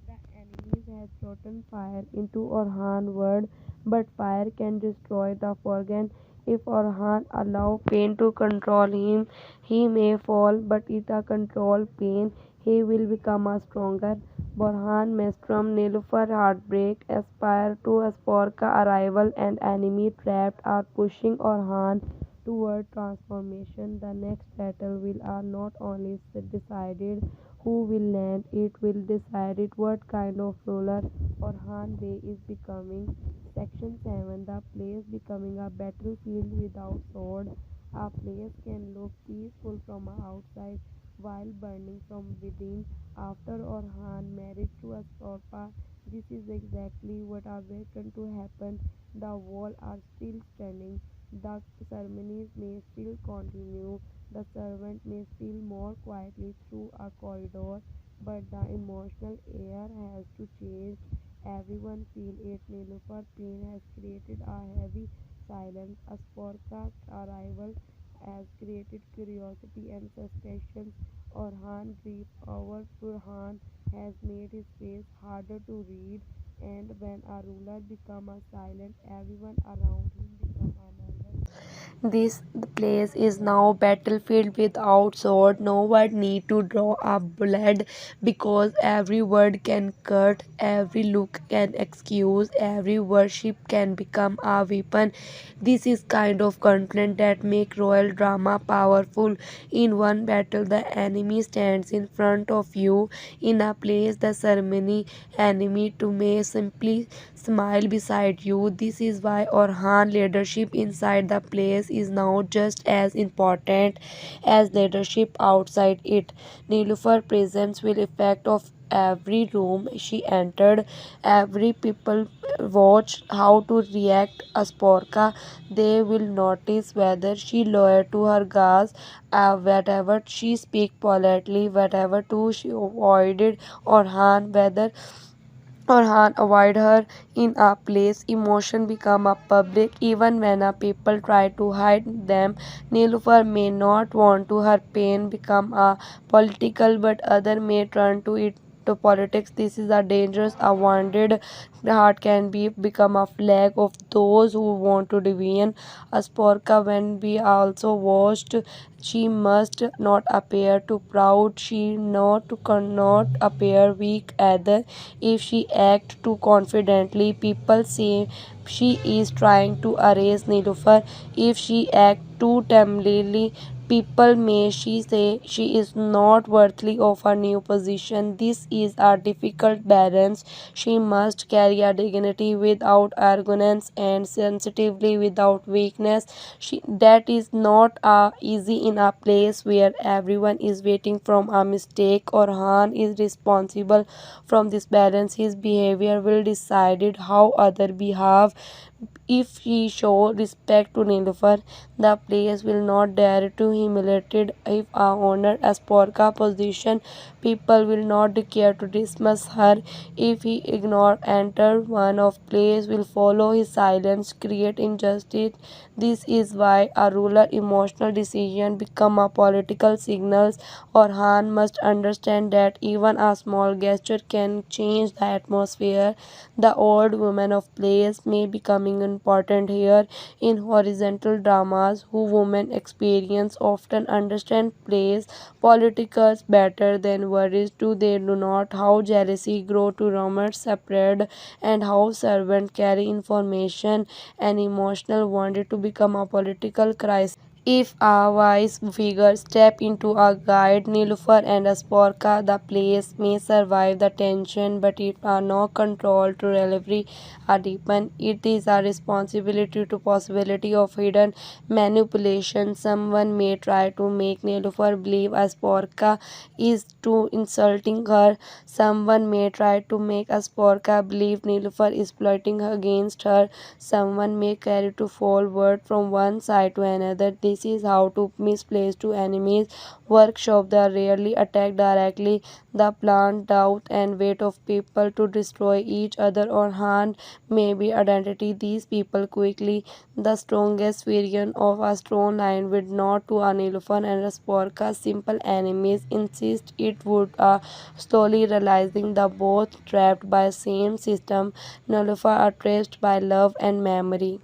The enemies has thrown fire into Orhan world, but fire can destroy the forgan. If Orhan allow pain to control him, he may fall, but if a control pain, he will become a stronger. Borhan Mestrum Nilufar Heartbreak aspire to Asporca arrival and enemy trapped are pushing Orhan toward transformation. The next battle will are not only decided who will land, it will decide it what kind of ruler Orhan Bey is becoming. Section 7 the place becoming a battlefield without sword. A place can look peaceful from outside while burning from within. After Orhan married to Asporpa, this is exactly what awakened to happen. The walls are still standing. The ceremonies may still continue. The servant may still more quietly through a corridor. but the emotional air has to change. Everyone feel it. Nilufar pain has created a heavy silence. Asporca's arrival has created curiosity and suspicion. Orhan grief over Borhan has made his face harder to read, and when a ruler becomes a silent, everyone around him becomes a nervous. This place is now battlefield without sword. No one need to draw a blood because every word can cut, every look can excuse, every worship can become a weapon. This is kind of content that make royal drama powerful. In one battle, the enemy stands in front of you. In a place, the ceremony enemy to may simply smile beside you. This is why Orhan leadership inside the place is now just as important as leadership outside it. Nilufar presence will effect of every room she entered. Every people watch how to react Asporca. They will notice whether she loyal to her guards, whatever she speak politely, whatever to she avoided Orhan, whether Orhan avoid her in a place. Emotion become a public even when a people try to hide them. Nilufar may not want to her pain become a political, but other may turn to it to politics. This is a dangerous. A wounded heart can be become a flag of those who want to division. Asporca when we also watched, she must not appear too proud. She not cannot appear weak either. If she acts too confidently, people say she is trying to erase Nilufar. If she acts too timidly, people may she say she is not worthy of her new position. This is a difficult balance. She must carry a dignity without arrogance and sensitively without weakness. That is not easy in a place where everyone is waiting from a mistake. Orhan is responsible from this balance. His behavior will decide how other behave. If he show respect to Nilufar, the place will not dare to humiliate it. If a honor Asporca position, people will not care to dismiss her. If he ignore enter, one of place will follow his silence, create injustice. This is why a ruler emotional decision become a political signals. Orhan must understand that even a small gesture can change the atmosphere. The old woman of place may becoming important here. In horizontal dramas, who women experience often understand place politicals better than worries do. They do not how jealousy grow to rumors separate and how servant carry information and emotional wanted to become a political crisis. If a wise figure step into a guide, Nilufar and Asporca, the place may survive the tension, but if are no control to delivery are deepen, it is a responsibility to possibility of hidden manipulation. Someone may try to make Nilufar believe Asporca is too insulting her. Someone may try to make Asporca believe Nilufar is plotting against her. Someone may carry to forward from one side to another. This is how to misplace to enemies. Workshop they rarely attack directly. The plant doubt and weight of people to destroy each other or hand may be identity these people quickly. The strongest variant of a strong line would not to a Nilufar and a Sporka simple enemies insist it would slowly realizing the both trapped by same system. Nilufar are traced by love and memory.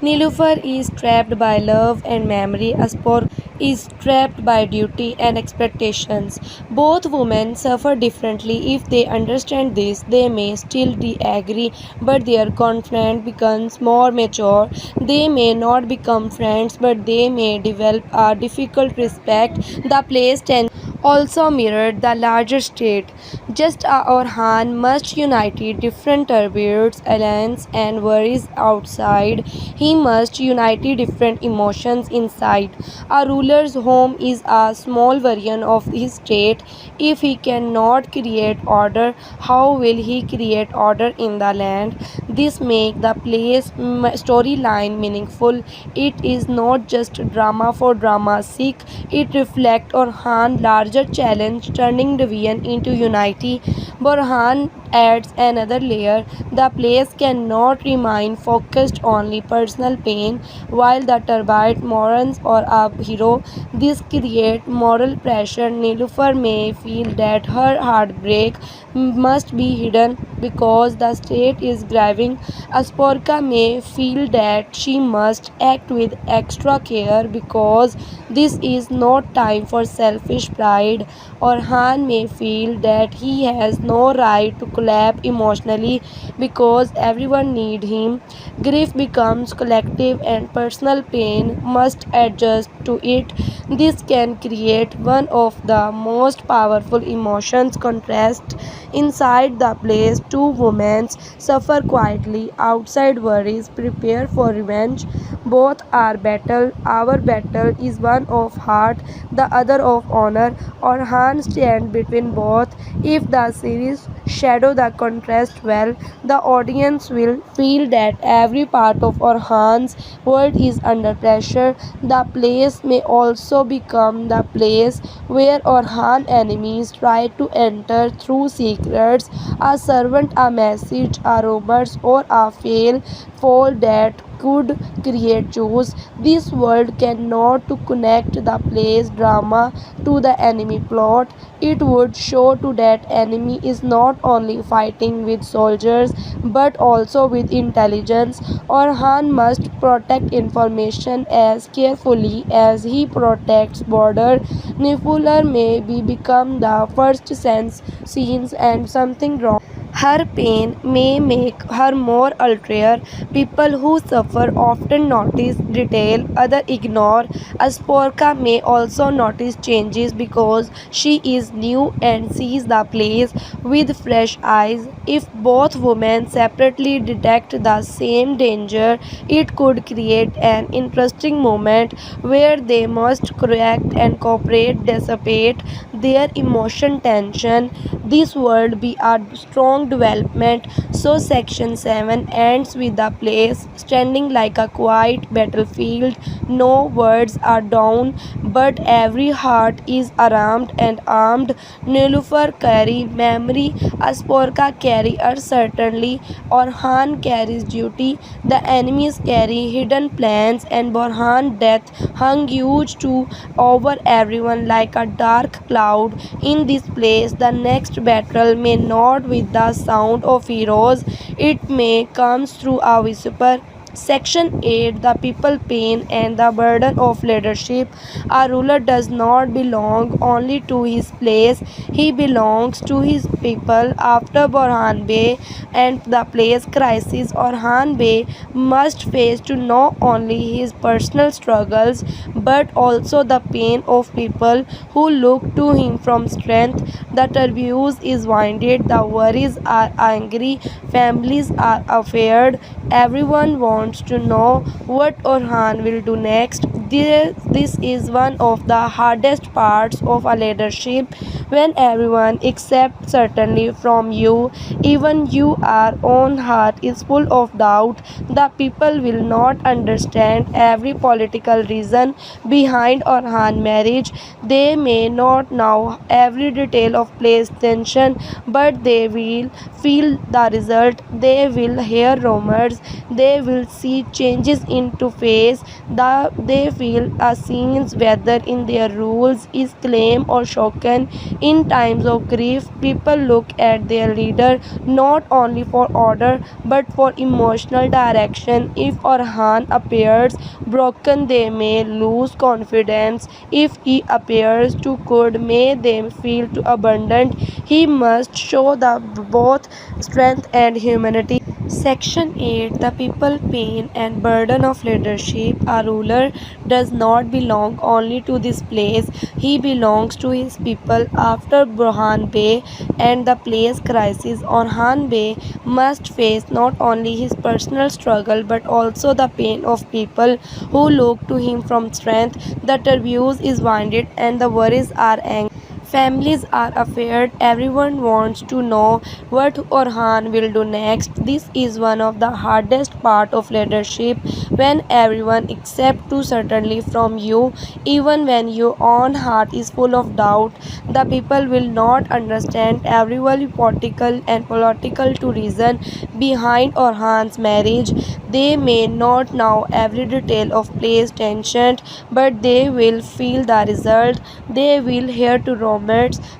Nilufar is trapped by love and memory. Aspor is trapped by duty and expectations. Both women suffer differently. If they understand this, they may still agree, but their conflict becomes more mature. They may not become friends, but they may develop a difficult respect. The place tension also mirrored the larger state. Just Orhan must unite different turbulence, alliance, and worries outside. He must unite different emotions inside. A ruler's home is a small version of his state. If he cannot create order, how will he create order in the land? This makes the play's storyline meaningful. It is not just drama for drama's sake. It reflects on Han's larger larger challenge, turning division into unity. Borhan adds another layer. The place cannot remain focused only personal pain while the turbine mourns or a hero. This creates moral pressure. Nilufur may feel that her heartbreak must be hidden because the state is grieving. Asporca may feel that she must act with extra care because this is not time for selfish pride. Orhan may feel that he has no right to collapse emotionally because everyone needs him. Grief becomes collective and personal pain must adjust to it. This can create one of the most powerful emotions contrast. Inside the place, two women suffer quietly. Outside worries prepare for revenge. Both are battle. Our battle is one of heart, the other of honor. Orhan stand between both. If the series shadow the contrast well, the audience will feel that every part of Orhan's world is under pressure. The place may also become the place where Orhan enemies try to enter through secrets, a servant, a message, a rumors, or a fail fall that could create choose. This world cannot to connect the play's drama to the enemy plot. It would show to that enemy is not only fighting with soldiers but also with intelligence. Orhan must protect information as carefully as he protects border. Nifulur may be become the first sense scenes and something wrong. Her pain may make her more ulterior. People who suffer often notice detail, others ignore. Asporca may also notice changes because she is new and sees the place with fresh eyes. If both women separately detect the same danger, it could create an interesting moment where they must correct and cooperate, dissipate their emotion tension. This would be a strong development. So section 7 ends with the place standing like a quiet battlefield. No words are down, but every heart is alarmed and armed. Nilufar carry memory, Asporca carry uncertainty, Orhan carries duty, the enemies carry hidden plans, and Borhan death hung huge to over everyone like a dark cloud. In this place, the next battle may not with the sound of heroes, it may come through a whisper. Section 8, the people pain and the burden of leadership. A ruler does not belong only to his place, he belongs to his people. After Borhan Bey and the place crisis, Orhan Bey must face to not only his personal struggles but also the pain of people who look to him from strength. The abuse is winded, the worries are angry, families are afraid. Everyone wants to know what Orhan will do next. This is one of the hardest parts of a leadership when everyone except certainly from you, even your own heart is full of doubt. The people will not understand every political reason behind Orhan marriage. They may not know every detail of place tension, but they will feel the result. They will hear rumors. They will see changes into face. They feel a scenes whether in their rules is claim or shaken. In times of grief, people look at their leader not only for order but for emotional direction. If Orhan appears broken, they may lose confidence. If he appears too good, may they feel too abundant. He must show the both strength and humanity. Section 8, the people pain and burden of leadership. A ruler does not belong only to this place, he belongs to his people. After Borhan Bey and the place crisis, Orhan Bey must face not only his personal struggle but also the pain of people who look to him from strength. The abuse is winded and the worries are angry. Families are afraid. Everyone wants to know what Orhan will do next. This is one of the hardest part of leadership when everyone accepts to certainly from you, even when your own heart is full of doubt. The people will not understand every political to reason behind Orhan's marriage. They may not know every detail of place tension, but they will feel the result. They will hear to romance.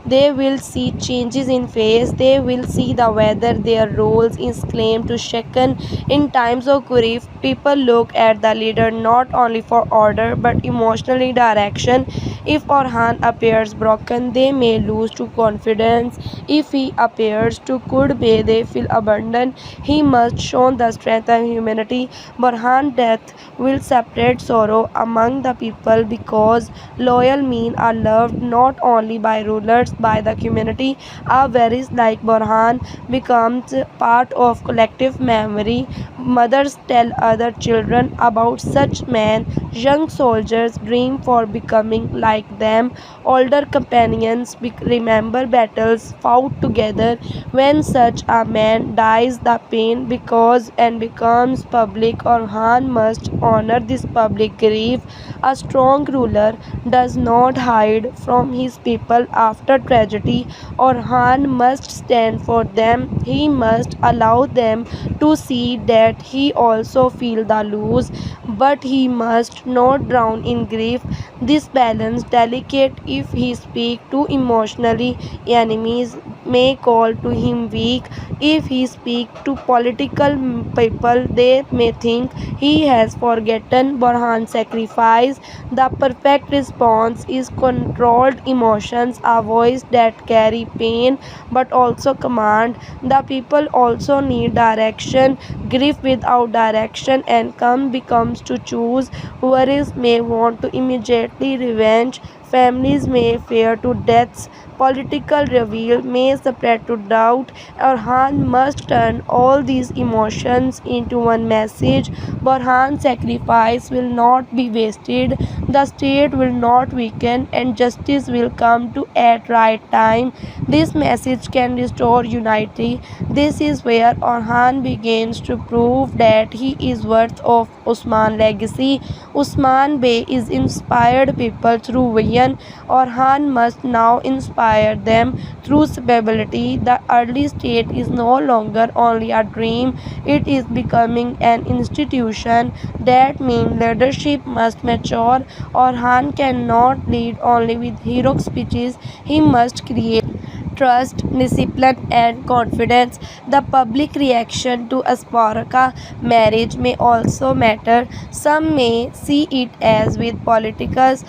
They will see changes in face. They will see the whether their roles is claimed to shaken. In times of grief, people look at the leader not only for order but emotionally direction. If Orhan appears broken, they may lose to confidence. If he appears too good, may they feel abandoned. He must show the strength and humanity. Borhan death will separate sorrow among the people because loyal men are loved not only by rulers, by the community. A varies like Borhan becomes part of collective memory. Mothers tell other children about such men. Young soldiers dream for becoming like them. Older companions remember battles fought together. When such a man dies, the pain because and becomes public. Orhan must honor this public grief. A strong ruler does not hide from his people after tragedy. Orhan must stand for them. He must allow them to see that he also feels the loss, but he must not drown in grief. This balance delicate. If he speak too emotionally, enemies may call to him weak. If he speak to political people, they may think he has forgotten Borhan's sacrifice. The perfect response is controlled emotions, a voice that carry pain but also command. The people also need direction. Grief without direction and come becomes to choose. Worries may want to immediately revenge. Families may fear to deaths. Political reveal may spread to doubt. Orhan must turn all these emotions into one message. Borhan's sacrifice will not be wasted. The state will not weaken and justice will come to at right time. This message can restore unity. This is where Orhan begins to prove that he is worth of Usman legacy. Usman Bey is inspired people through vision. Orhan must now inspire them through stability. The early state is no longer only a dream, it is becoming an institution. That means leadership must mature. Orhan cannot lead only with heroic speeches, he must create trust, discipline, and confidence. The public reaction to Asporca marriage may also matter. Some may see it as with politicals,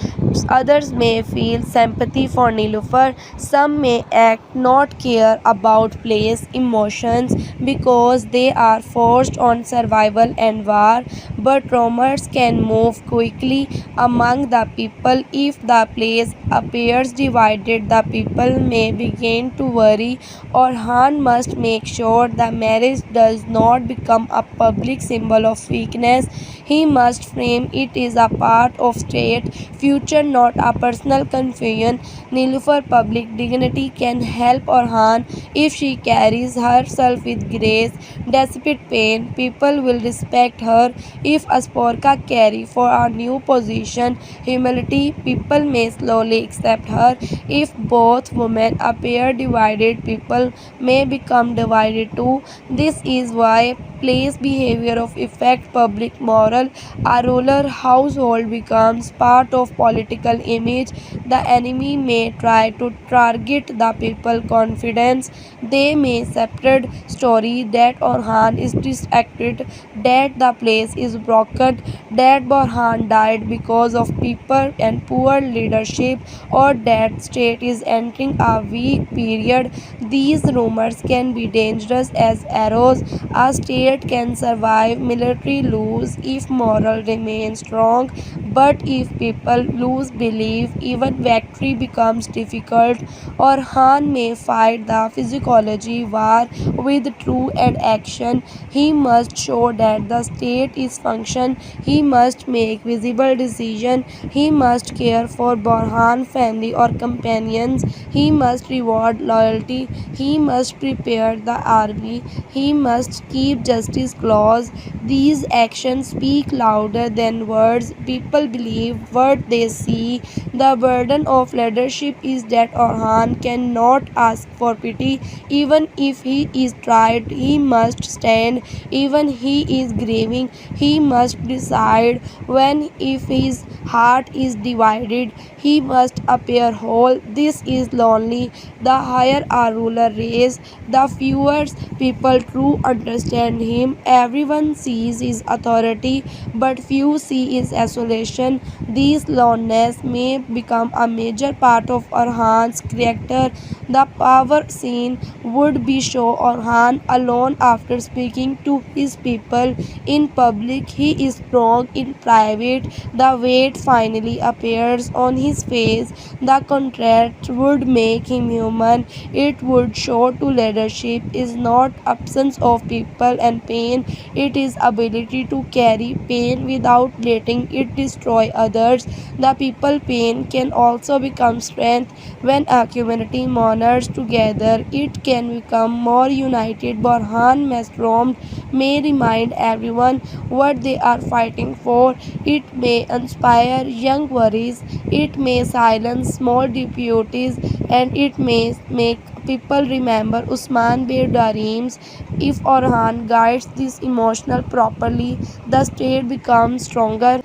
others may feel sympathy for Nilufur, some may act not care about place emotions because they are forced on survival and war. But rumors can move quickly among the people. If the place appears divided, the people may begin to worry. Orhan must make sure the marriage does not become a public symbol of weakness. He must frame it as a part of state future, not a personal confusion. Nilufar public dignity can help Orhan if she carries herself with grace. Despite pain, people will respect her. If Asporca carry for a new position humility, people may slowly accept her. If both women appear divided, people may become divided too. This is why place behavior of effect public moral. A ruler household becomes part of political image. The enemy may try to target the people confidence. They may separate story that Orhan is distracted, that the place is broken, that Borhan died because of people and poor leadership, or that state is entering a weak period. These rumors can be dangerous as arrows. A state can survive military lose if moral remains strong, But if people lose belief, even victory becomes difficult. Orhan may fight the physiology war with truth and action. He must show that the state is function. He must make visible decision. He must care for Borhan family or companions. He must reward loyalty. He must prepare the army. He must keep justice close. These actions speak louder than words. People believe what they see. The burden of leadership is that Orhan cannot ask for pity. Even if he is tried, he must stand. Even he is grieving, he must decide. When if his heart is divided, he must appear whole. This is lonely. The higher a ruler is, the fewer people truly understand him. Everyone sees his authority, but few see his isolation. This loneliness may become a major part of Orhan's character. The power scene would be show Orhan alone after speaking to his people in public. He is strong in private. The weight finally appears on his face. The contrast would make him human. It would show to leadership is not absence of people and pain. It is ability to carry pain without letting it destroy others. The people pain can also become strength when a community mourners together. It can become more united. Borhan Mesrom may remind everyone what they are fighting for. It may inspire young worries. It may silence small deputies, and it may make people remember Usman dreams. If Orhan guides this emotional properly, the state becomes stronger.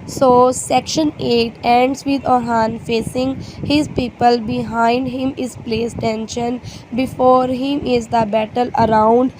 So, section 8 ends with Orhan facing his people. Behind him is placed tension. Before him is the battle around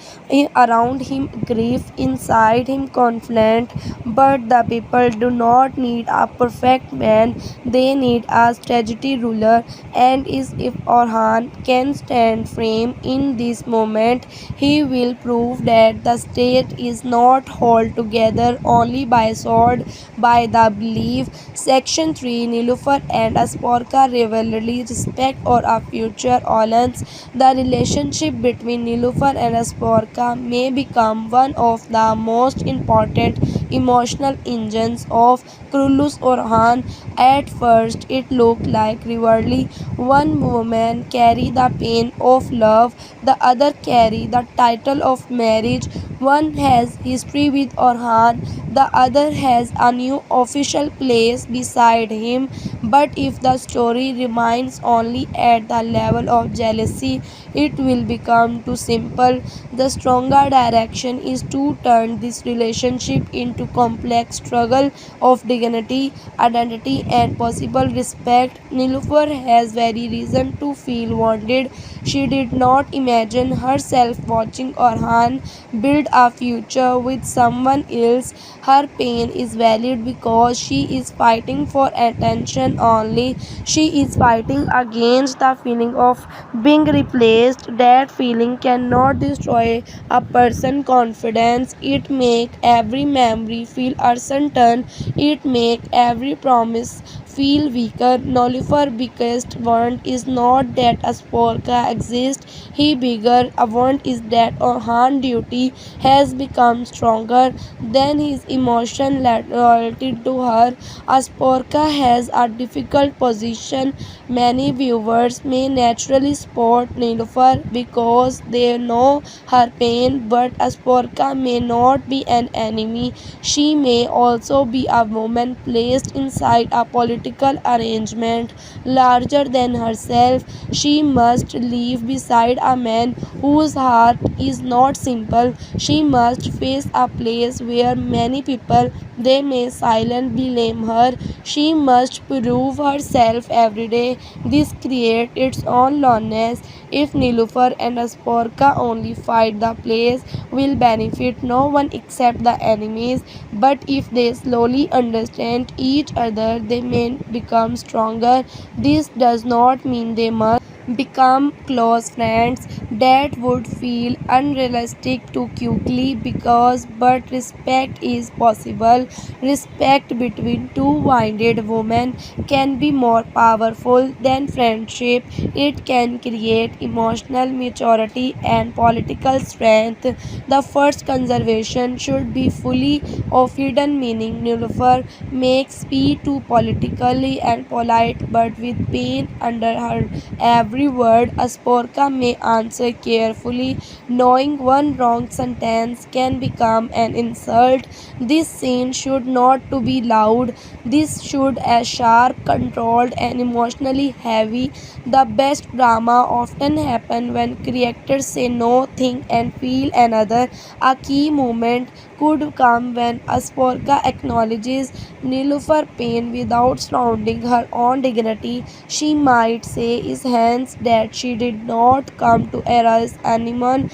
him grief, inside him conflict. But the people do not need a perfect man, they need a strategy ruler. And is if Orhan can stand firm in this moment, he will prove that the state is not held together only by sword, by the belief. Section 3 Nilufur and Asporca rivalry, respect or a future alliance. The relationship between Nilufur and Asporca may become one of the most important emotional engines of Kurulus Orhan. At first, it looked like rivalry. One woman carried the pain of love, the other carried the title of marriage. One has history with Orhan, the other has a new official place beside him. But if the story remains only at the level of jealousy, it will become too simple. The stronger direction is to turn this relationship into complex struggle of dignity, identity, and possible respect. Nilufar has very reason to feel wounded. She did not imagine herself watching Orhan build a future with someone else. Her pain is valid because she is fighting for attention only. She is fighting against the feeling of being replaced. That feeling cannot destroy a person's confidence. It makes every memory feel uncertain. It makes every promise feel weaker. Nollifer's biggest want is not that Asporca exists. His bigger want is that Orhan's duty has become stronger than his emotional loyalty to her. Asporca has a difficult position. Many viewers may naturally support Nilufar because they know her pain, but Asporca may not be an enemy. She may also be a woman placed inside a political arrangement larger than herself. She must live beside a man whose heart is not simple. She must face a place where many people they may silently blame her. She must prove herself every day. This creates its own loneliness. If Nilufar and Asporca only fight, the place will benefit no one except the enemies. But if they slowly understand each other, they may become stronger. This does not mean they must become close friends. That would feel unrealistic too quickly because but respect is possible. Respect between two-minded women can be more powerful than friendship. It can create emotional maturity and political strength. The first conservation should be fully of hidden meaning. Nilufar makes speech too politically and polite but with pain under her every word. Asporca may answer carefully, knowing one wrong sentence can become an insult. This scene should not to be loud. This should be sharp, controlled, and emotionally heavy. The best drama often happen when characters say no, think, and feel another. A key moment could come when Asporca acknowledges Nilufar pain without surrounding her own dignity. She might say is hence that she did not come to erase anyone,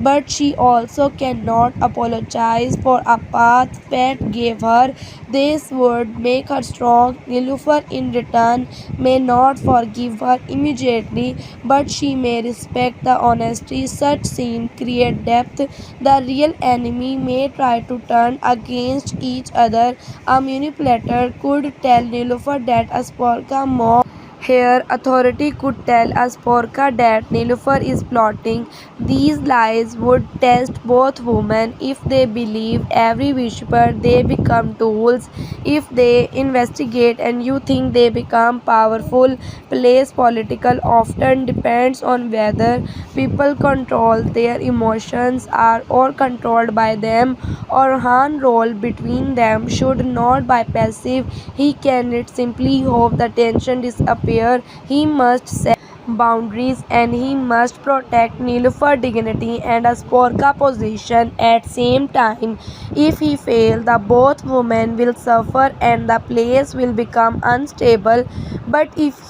but she also cannot apologize for a path fate gave her. This would make her strong. Nilufar in return may not forgive her immediately, but she may respect the honesty. Such scenes create depth. The real enemy may try to turn against each other. A manipulator could tell Nilufar that Asporca mocked here, authority could tell Asporca that Nilufar is plotting. These lies would test both women. If they believe every whisper, they become tools. If they investigate and you think they become powerful, place political often depends on whether people control their emotions are or controlled by them. Orhan role between them should not be passive. He cannot simply hope the tension disappear. He must set boundaries and he must protect Nilufar dignity and Asporca position at same time. If he fails, the both women will suffer and the place will become unstable. But if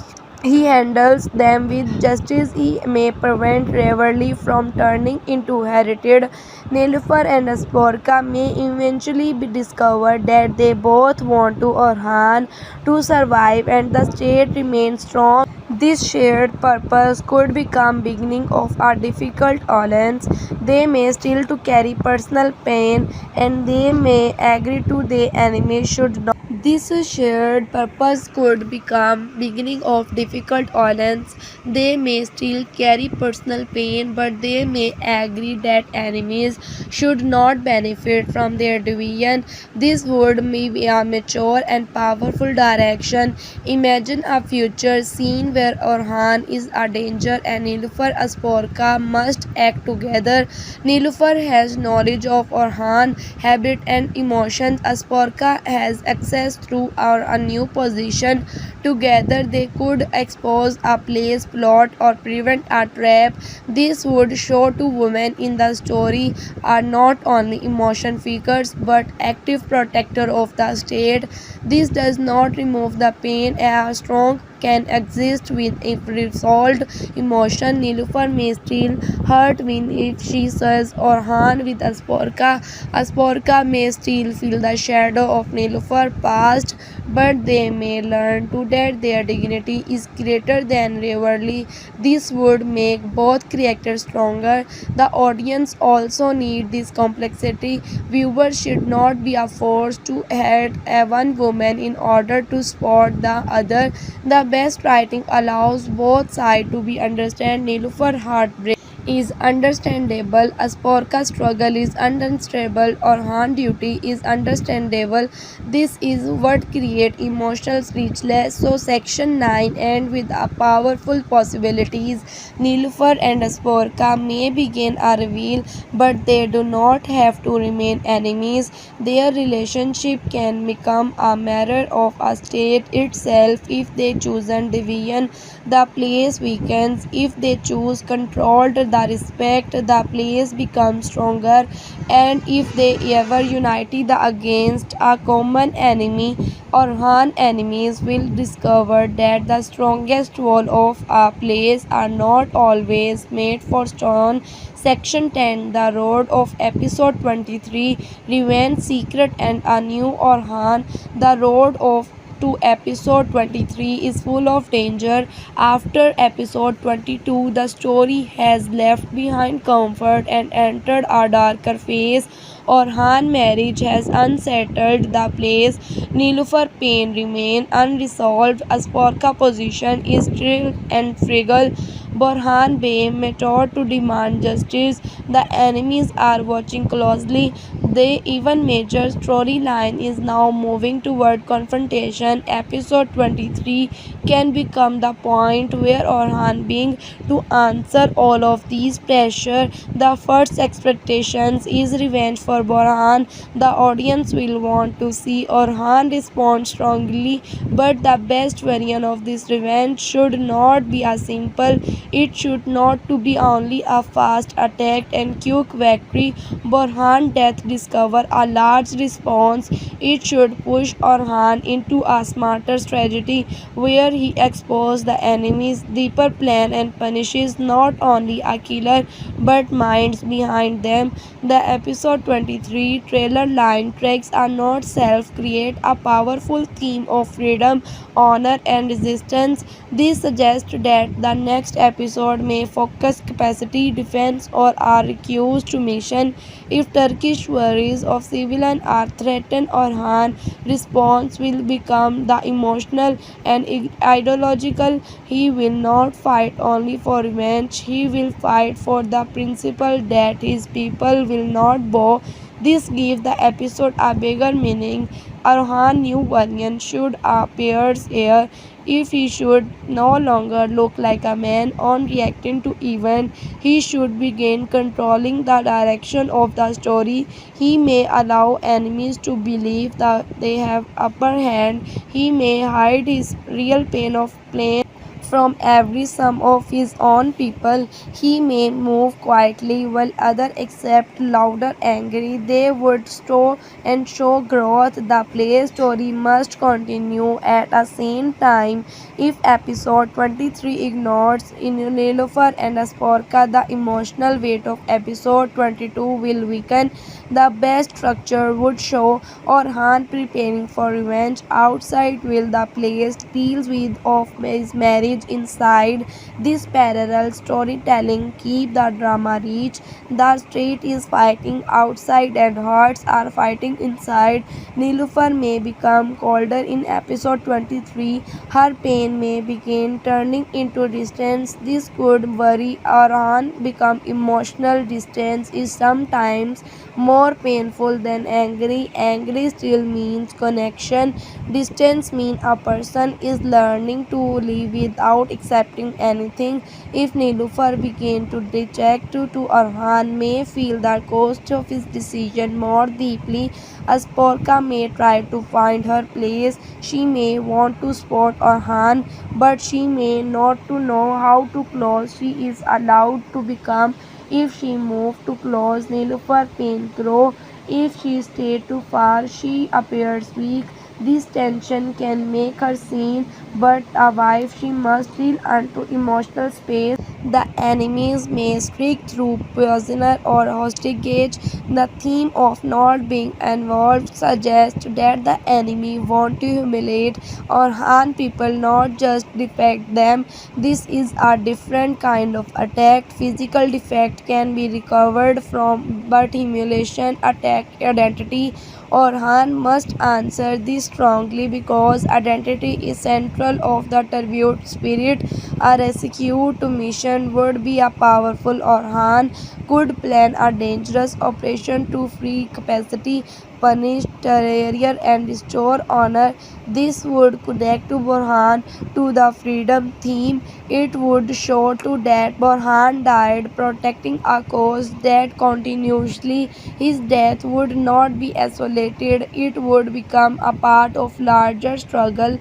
he handles them with justice, he may prevent Rivalry from turning into heritage. Nilufar and Asporca may eventually be discovered that they both want to Orhan to survive and the state remains strong. This shared purpose could become beginning of a difficult alliance. They may still to carry personal pain and they may agree to the enemy should not. This shared purpose could become beginning of difficult alliance. They may still carry personal pain, but they may agree that enemies should not benefit from their division. This would be a mature and powerful direction. Imagine a future scene where Orhan is a danger and Nilufar Asporca must act together. Nilufar has knowledge of Orhan, habit and emotions. Asporca has access through a new position. Together they could expose a place plot or prevent a trap. This would show to women in the story are not only emotion figures but active protector of the state. This does not remove the pain. A strong can exist with a resolved emotion. Nilufar may still hurt when if she says Orhan with Asporca. Asporca may still feel the shadow of Nilufar past, but they may learn to that their dignity is greater than Rivalry. This would make both characters stronger. The audience also need this complexity. Viewers should not be forced to hate one woman in order to support the other. The best writing allows both sides to be understand. Nilufar heartbreak is understandable. Asporca's struggle is understandable. Orhan duty is understandable. This is what create emotional speechless. So section 9 end with a powerful possibilities. Nilufar and Asporca may begin a reveal, but they do not have to remain enemies. Their relationship can become a mirror of a state itself. If they choose division, the place weakens. If they choose controlled the respect, the place becomes stronger. And if they ever unite the against a common enemy, Orhan enemies will discover that the strongest wall of a place are not always made for stone. Section 10 The Road of Episode 23 Revenge Secret and a New Orhan. The Road of to episode 23 is full of danger. After episode 22, the story has left behind comfort and entered a darker phase. Orhan marriage has unsettled the place. Nilufur pain remain unresolved. Asporca position is still and fragile. Borhan Bey matured to demand justice. The enemies are watching closely. The even major storyline is now moving toward confrontation. Episode 23 can become the point where Orhan being to answer all of these pressure. The first expectations is revenge for Borhan. The audience will want to see Orhan respond strongly, but the best version of this revenge should not be a simple. It should not to be only a fast attack and quick victory. Borhan death discover a large response. It should push Orhan into a smarter strategy where he exposes the enemy's deeper plan and punishes not only a killer but minds behind them. The episode 23 trailer line tracks are not self create a powerful theme of freedom, honor, and resistance. This suggests that the next episode may focus capacity, defense, or are reduced to mission. If Turkish worries of civilian are threatened or harm, response will become the emotional and ideological. He will not fight only for revenge, he will fight for the principle that his people will not bow. This gives the episode a bigger meaning. Arhan new version should appear here if he should no longer look like a man on reacting to event. He should begin controlling the direction of the story. He may allow enemies to believe that they have upper hand. He may hide his real pain of pain from every some of his own people. He may move quietly while others accept louder angry. They would store and show growth. The play story must continue at the same time. If episode 23 ignores in Nilufur and Asporca, the emotional weight of episode 22 will weaken. The best structure would show Orhan preparing for revenge outside while the place deals with of his marriage inside. This parallel storytelling keep the drama rich. The street is fighting outside and hearts are fighting inside. Nilufar may become colder in episode 23. Her pain may begin turning into distance. This could worry Orhan become emotional. Distance is sometimes more painful than angry. Angry still means connection. Distance means a person is learning to live without accepting anything. If Nilufar begin to reject to Orhan may feel the cost of his decision more deeply. Asporca may try to find her place. She may want to support Orhan, but she may not to know how to close she is allowed to become. If she moves too close, Nilufar pain grow. If she stays too far, she appears weak. This tension can make her seen, but a wife she must feel onto emotional space. The enemies may strike through prisoner or hostage. The theme of not being involved suggests that the enemy want to humiliate or harm people, not just defect them. This is a different kind of attack. Physical defect can be recovered from, but humiliation attack identity. Orhan must answer this strongly because identity is central of the tribute spirit. A rescue to mission would be a powerful. Orhan could plan a dangerous operation to free capacity, punish terror and restore honor. This would connect to Borhan to the freedom theme. It would show to that Borhan died protecting a cause that continuously. His death would not be isolated, it would become a part of larger struggle.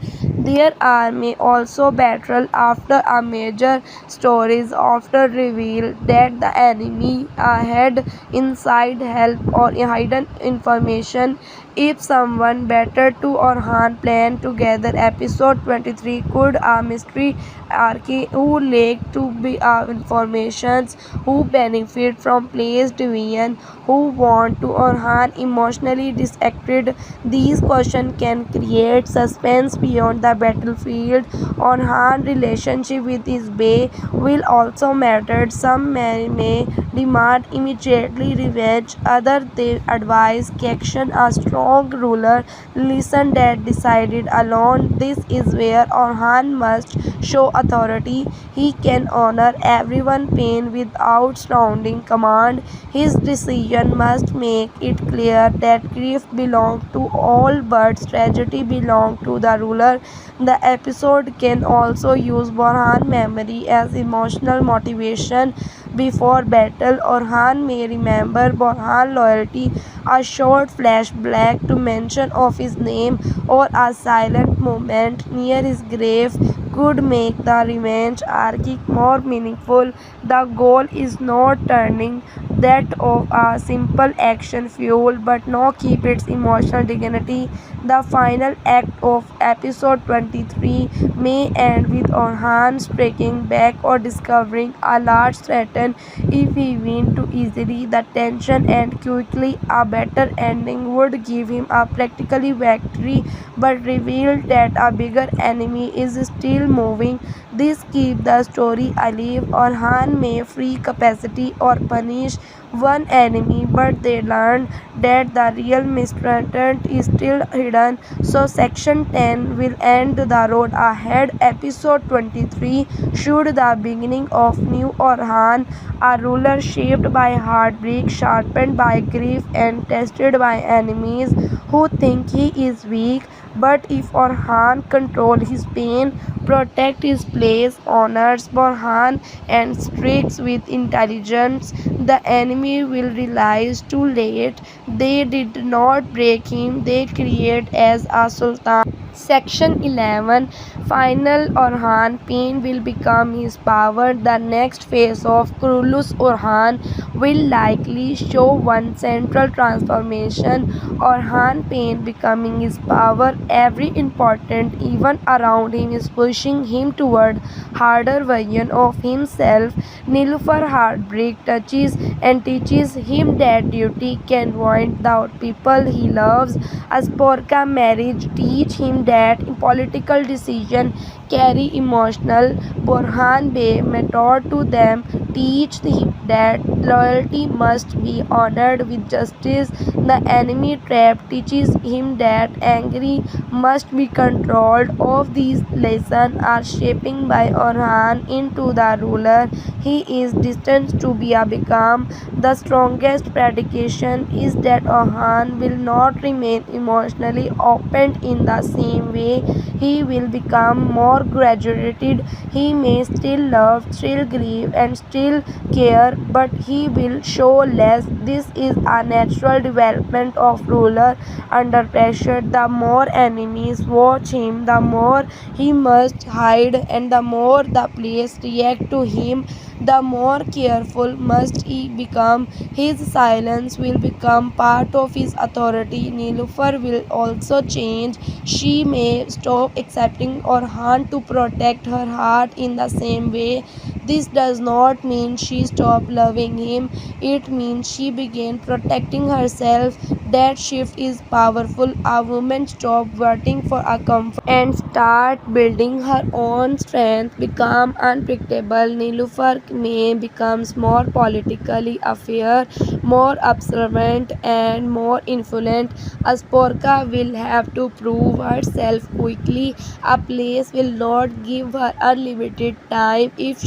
Their army also battle after a major stories often reveal that the enemy had inside help or hidden information. If someone better to Orhan plan together, episode 23 could a mystery archie who lack to be informations, who benefit from place division, who want to Orhan emotionally distracted. These questions can create suspense beyond the battlefield. Orhan relationship with his bay will also matter. Some may demand immediately revenge, others they advise action a strong ruler listen that decided alone. This is where Orhan must show authority. He can honor everyone pain without sounding command. His decision must make it clear that grief belongs to all but tragedy belongs to the ruler. The episode can also use Borhan memory as emotional motivation. Before battle, Orhan may remember Borhan loyalty, a short flashback to mention of his name, or a silent moment near his grave could make the revenge arc more meaningful. The goal is not turning that of a simple action fuel but no keep its emotional dignity. The final act of episode 23 may end with Orhan striking back or discovering a large threat. If he wins too easily, the tension and quickly, a better ending would give him a practically victory but reveal that a bigger enemy is still moving. This keeps the story alive. Orhan may free capacity or punish one enemy, but they learn that the real mistrust is still hidden. So, section 10 will end the road ahead. Episode 23 should the beginning of new Orhan, a ruler shaped by heartbreak, sharpened by grief, and tested by enemies who think he is weak. But if Orhan control his pain, protect his place, honors Borhan, and strikes with intelligence, the enemy will realize too late they did not break him, they create as a sultan. Section 11 Final Orhan pain will become his power. The next phase of Kurulus Orhan will likely show one central transformation. Orhan pain becoming his power. Every important event around him is pushing him toward harder version of himself. Nilufur heartbreak touches and teaches him that duty can wound the people he loves. Asporca marriage teach him that political decisions carry emotional. Borhan Bey mentor to them teach him that loyalty must be honored with justice. The enemy trap teaches him that anger must be controlled. All these lessons are shaping by Orhan into the ruler he is destined to be a become. The strongest predication is that Orhan will not remain emotionally open in the same way. He will become more graduated. He may still love, still grieve, and still care, but he will show less. This is a natural development of ruler under pressure. The more enemies watch him, the more he must hide, and the more the place react to him, the more careful must he become. His silence will become part of his authority. Nilufar will also change. She may stop accepting Orhan to protect her heart in the same way. This does not mean she stopped loving him, it means she began protecting herself. That shift is powerful. A woman stops waiting for a comfort and start building her own strength, become unpredictable. Nilufar may becomes more politically aware, more observant, and more influent. Asporca will have to prove herself quickly. A place will not give her unlimited time. If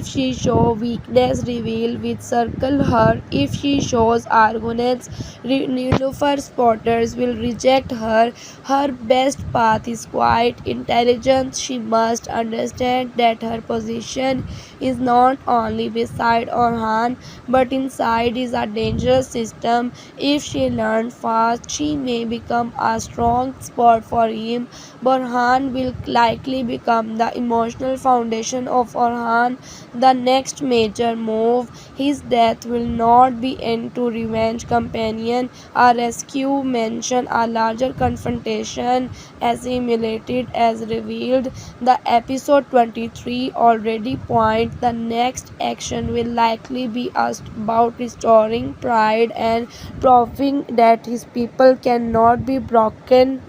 she show weakness, reveal with circle her. If she shows arguments, Nilufar spotters will reject her. Her best path is quiet intelligence. She must understand that her position is not only beside Orhan but inside is a dangerous system. If she learns fast, she may become a strong spot for him. Borhan will likely become the emotional foundation of Orhan. The next major move, his death will not be end to revenge companion, a rescue mention, a larger confrontation assimilated as revealed. The episode 23 already point the next action will likely be asked about restoring pride and proving that his people cannot be broken.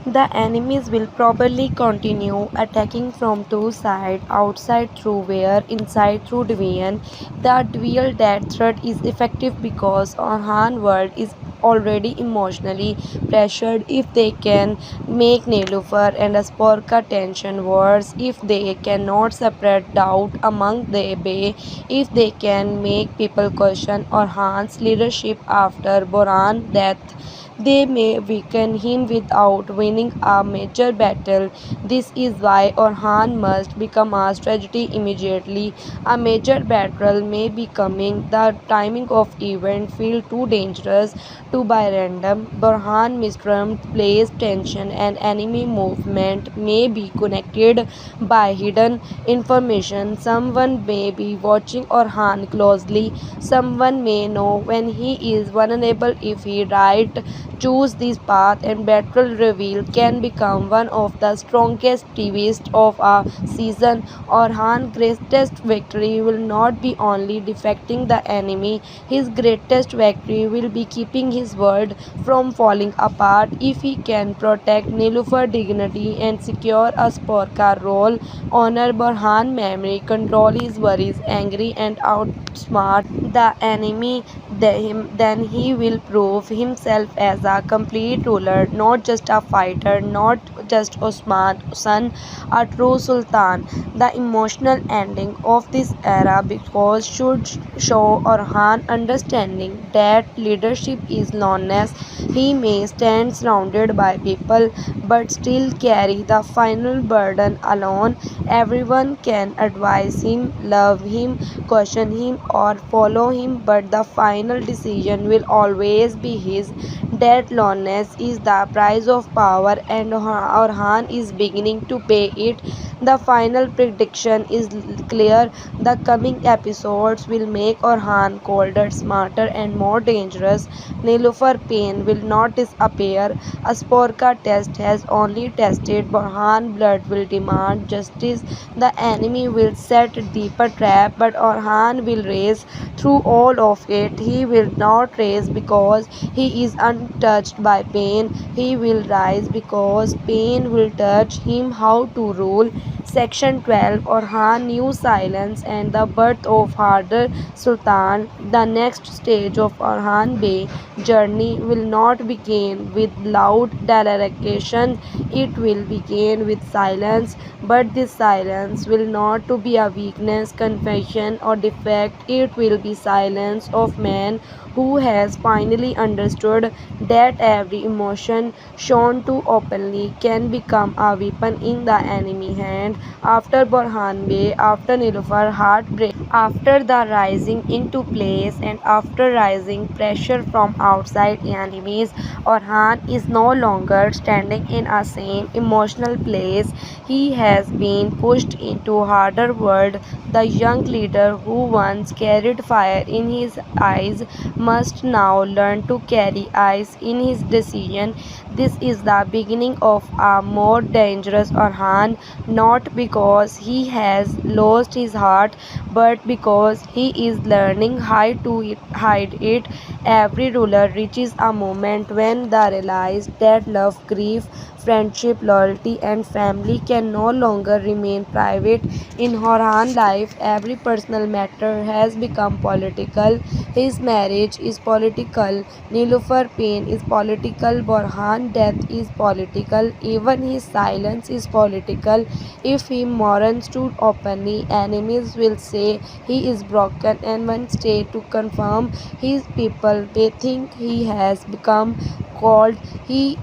The enemies will probably continue attacking from two sides, outside through Weir, inside through Divian. The dual death threat is effective because Orhan world is already emotionally pressured. If they can make Nilufur and Asporca tension worse, if they cannot separate doubt among the Bay, if they can make people question Orhan's leadership after Borhan's death, they may weaken him without winning a major battle. This is why Orhan must become a tragedy immediately. A major battle may be coming. The timing of event feel too dangerous to be random. Borhan mistimed place tension and enemy movement may be connected by hidden information. Someone may be watching Orhan closely. Someone may know when he is vulnerable if he right choose this path, and battle reveal can become one of the strongest twists of a season. Orhan's greatest victory will not be only defecting the enemy, his greatest victory will be keeping his world from falling apart. If he can protect Nilufar dignity and secure a Sporka role, honor Borhan memory, control his worries, angry and outsmart the enemy, then he will prove himself as a complete ruler, not just a fighter, not just Usman's son, a true sultan. The emotional ending of this era because should show Orhan understanding that leadership is loneliness. He may stand surrounded by people but still carry the final burden alone. Everyone can advise him, love him, question him, or follow him, but the final decision will always be his. That loneliness is the price of power, and Orhan is beginning to pay it. The final prediction is clear. The coming episodes will make Orhan colder, smarter, and more dangerous. Nilufar pain will not disappear. A Sporka test has only tested. Borhan blood will demand justice. The enemy will set a deeper trap, but Orhan will raise through all of it. He will not raise because he is untouched by pain. He will rise because pain will touch him. How to rule. Section 12, Orhan knew silence and the birth of harder Sultan. The next stage of Orhan Bey journey will not begin with loud declaration, it will begin with silence. But this silence will not to be a weakness, confession, or defect. It will be silence of man who has finally understood that every emotion shown too openly can become a weapon in the enemy hand. After Borhan Bey, after Nilufar heartbreak, after the rising into place, and after rising pressure from outside enemies, Orhan is no longer standing in a same emotional place. He has been pushed into harder world. The young leader who once carried fire in his eyes must now learn to carry ice in his decision. This is the beginning of a more dangerous Orhan, not because he has lost his heart, but because he is learning how to hide it. Every ruler reaches a moment when they realize that love, grief, friendship, loyalty, and family can no longer remain private. In Orhan's life, every personal matter has become political. His marriage is political, Nilufar pain is political, Borhan death is political, even his silence is political. If he mourns too openly, enemies will say he is broken, and one stay to confirm his people may think he has become cold. He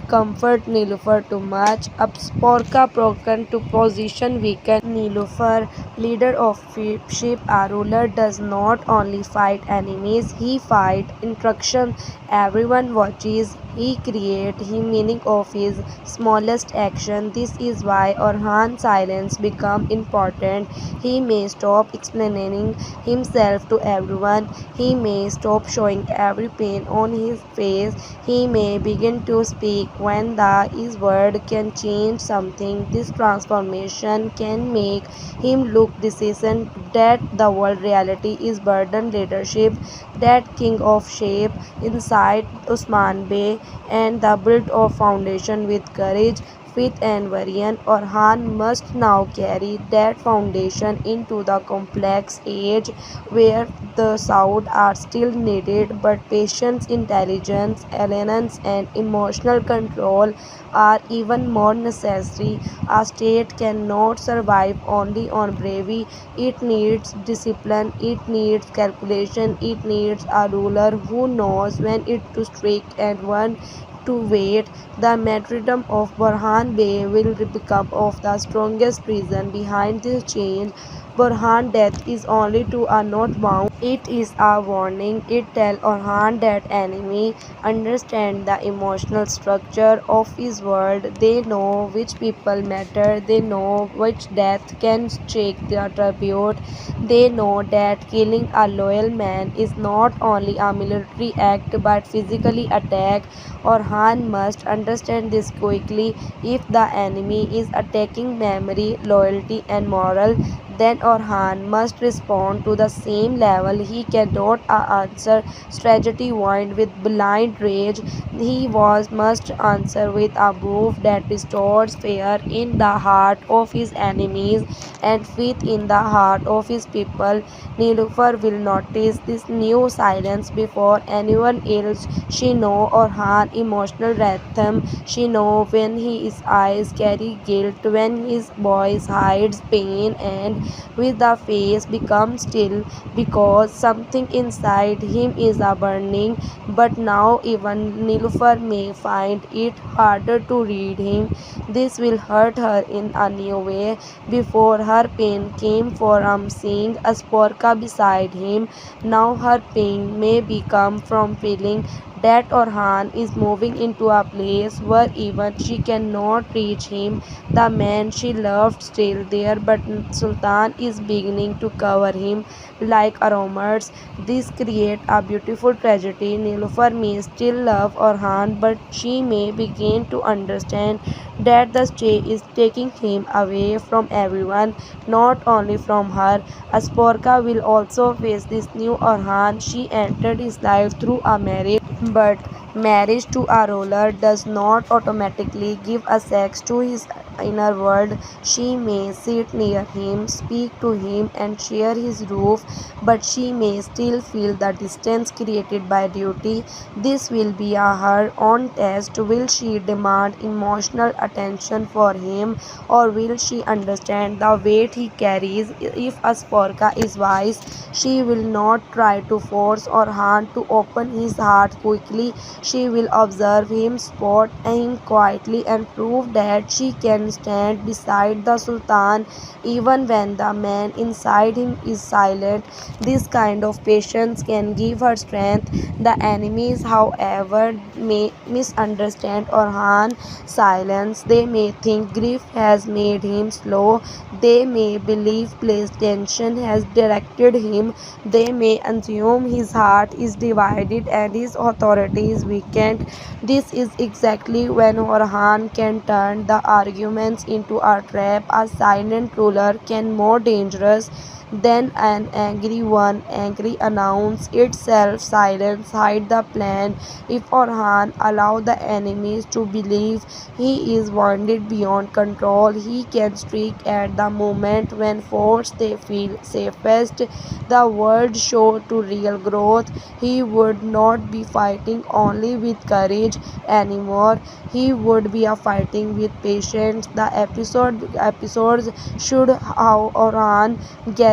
comfort Nilufur too much. Asporca broken to position weaken Nilufur, leader of ship, a ruler does not only fight enemies, he fight instruction. Everyone watches. He create the meaning of his smallest action. This is why Orhan's silence become important. He may stop explaining himself to everyone. He may stop showing every pain on his face. He may begin to speak when his word can change something. This transformation can make him look decisive that the world reality is burden leadership. That king of shape inside Usman Bey and the built of foundation with courage, faith and variant. Orhan must now carry that foundation into the complex age where the South are still needed, but patience, intelligence, alliance, and emotional control are even more necessary. A state cannot survive only on bravery. It needs discipline, it needs calculation, it needs a ruler who knows when it to strike and when to wait. The martyrdom of Borhan Bey will become of the strongest reason behind this change. Borhan's death is only to a not bound. It is a warning. It tells Orhan that enemy understand the emotional structure of his world. They know which people matter. They know which death can shake the tribute. They know that killing a loyal man is not only a military act but physically attack. Orhan must understand this quickly. If the enemy is attacking memory, loyalty, and moral, then Orhan must respond to the same level. He cannot answer tragedy wound with blind rage. He must answer with a move that restores fear in the heart of his enemies and faith in the heart of his people. Nilufar will notice this new silence before anyone else. She knows Orhan emotional rhythm. She knows when his eyes carry guilt, when his voice hides pain, and with the face becomes still because something inside him is a burning. But now even Nilufar may find it harder to read him. This will hurt her in a new way. Before her pain came from seeing Asporca beside him. Now her pain may become from feeling that Orhan is moving into a place where even she cannot reach him. The man she loved still there, but Sultan is beginning to cover him like aromas. This creates a beautiful tragedy. Nilufar may still love Orhan, but she may begin to understand that the stay is taking him away from everyone, not only from her. Asporca will also face this new Orhan. She entered his life through a marriage, but marriage to a ruler does not automatically give access to his inner world. She may sit near him, speak to him, and share his roof, but she may still feel the distance created by duty. This will be her own test. Will she demand emotional attention for him, or will she understand the weight he carries? If Asporca is wise, she will not try to force Orhan to open his heart quickly. She will observe him, spot him quietly, and prove that she can stand beside the Sultan even when the man inside him is silent. This kind of patience can give her strength. The enemies, however, may misunderstand Orhan's silence. They may think grief has made him slow. They may believe place tension has directed him. They may assume his heart is divided and his authority is weakened. This is exactly when Orhan can turn the arguments into a trap. A silent ruler can more dangerous than an angry one. Angry announce itself, silence hide the plan. If Orhan allow the enemies to believe he is wounded beyond control, he can strike at the moment when forced they feel safest. The world show to real growth. He would not be fighting only with courage anymore. He would be fighting with patience. The episodes should how Orhan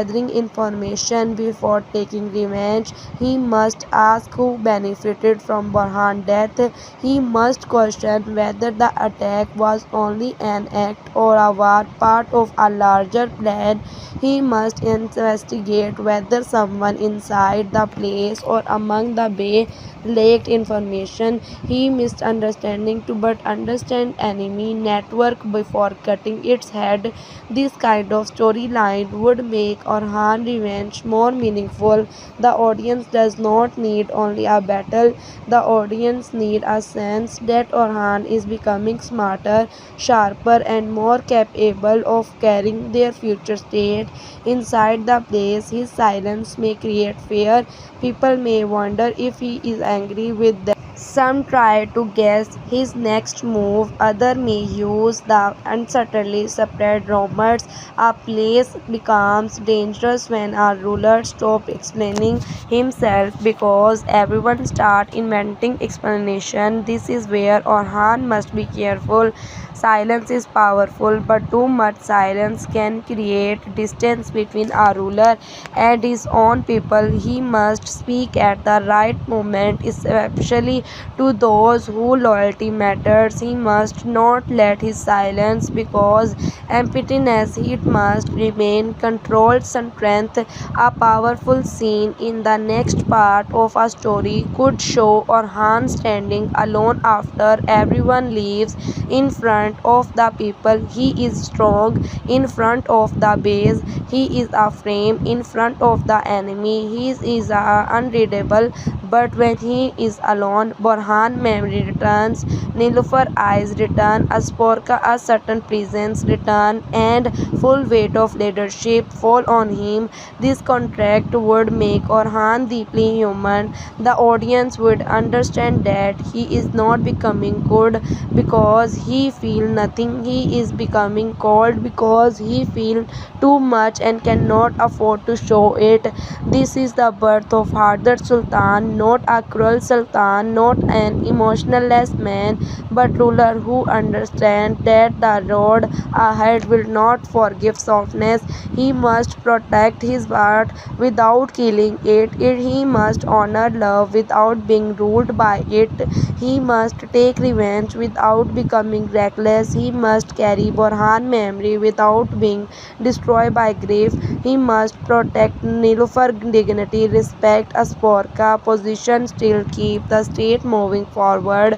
gathering information before taking revenge. He must ask who benefited from Borhan's death. He must question whether the attack was only an act or a war part of a larger plan. He must investigate whether someone inside the place or among the bay lacked information. He misunderstanding to but understand enemy network before cutting its head. This kind of storyline would make Orhan revenge more meaningful. The audience does not need only a battle. The audience need a sense that Orhan is becoming smarter, sharper, and more capable of carrying their future state. Inside the place, his silence may create fear. People may wonder if he is angry with them. Some try to guess his next move, others may use the uncertainly spread rumors. A place becomes dangerous when a ruler stops explaining himself because everyone starts inventing explanation. This is where Orhan must be careful. Silence is powerful, but too much silence can create distance between a ruler and his own people. He must speak at the right moment, especially to those whose loyalty matters. He must not let his silence because emptiness. It must remain controlled strength. A powerful scene in the next part of a story could show Orhan standing alone after everyone leaves. In front of the people, he is strong. In front of the base, he is a frame. In front of the enemy, he is unreadable. But when he is alone, Borhan memory returns, Nilufur eyes return, Asporca a certain presence return, and full weight of leadership fall on him. This contract would make Orhan deeply human. The audience would understand that he is not becoming good because he feels nothing. He is becoming cold because he feels too much and cannot afford to show it. This is the birth of Harder Sultan, not a cruel sultan, not an emotionless man, but ruler who understands that the road ahead will not forgive softness. He must protect his heart without killing it. He must honor love without being ruled by it. He must take revenge without becoming reckless. He must carry Borhan memory without being destroyed by grief. He must protect Nilufar dignity, respect Asporca position, still keep the state moving forward.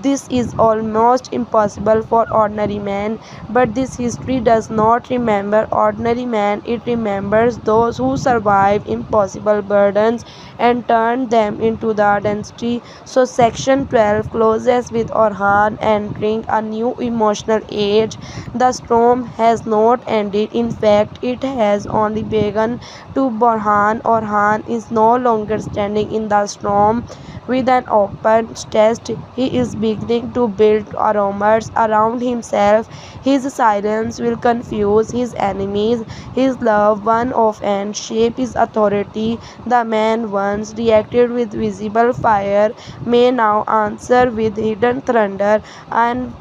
This is almost impossible for ordinary men, but this history does not remember ordinary men. It remembers those who survive impossible burdens and turn them into the density. So section 12 closes with Orhan entering a new emotional age. The storm has not ended. In fact, it has only begun. To Orhan is no longer standing in the storm with an open chest. He is beginning to build aromas around himself. His silence will confuse his enemies. His love, one of and shape his authority. The man once reacted with visible fire may now answer with hidden thunder, and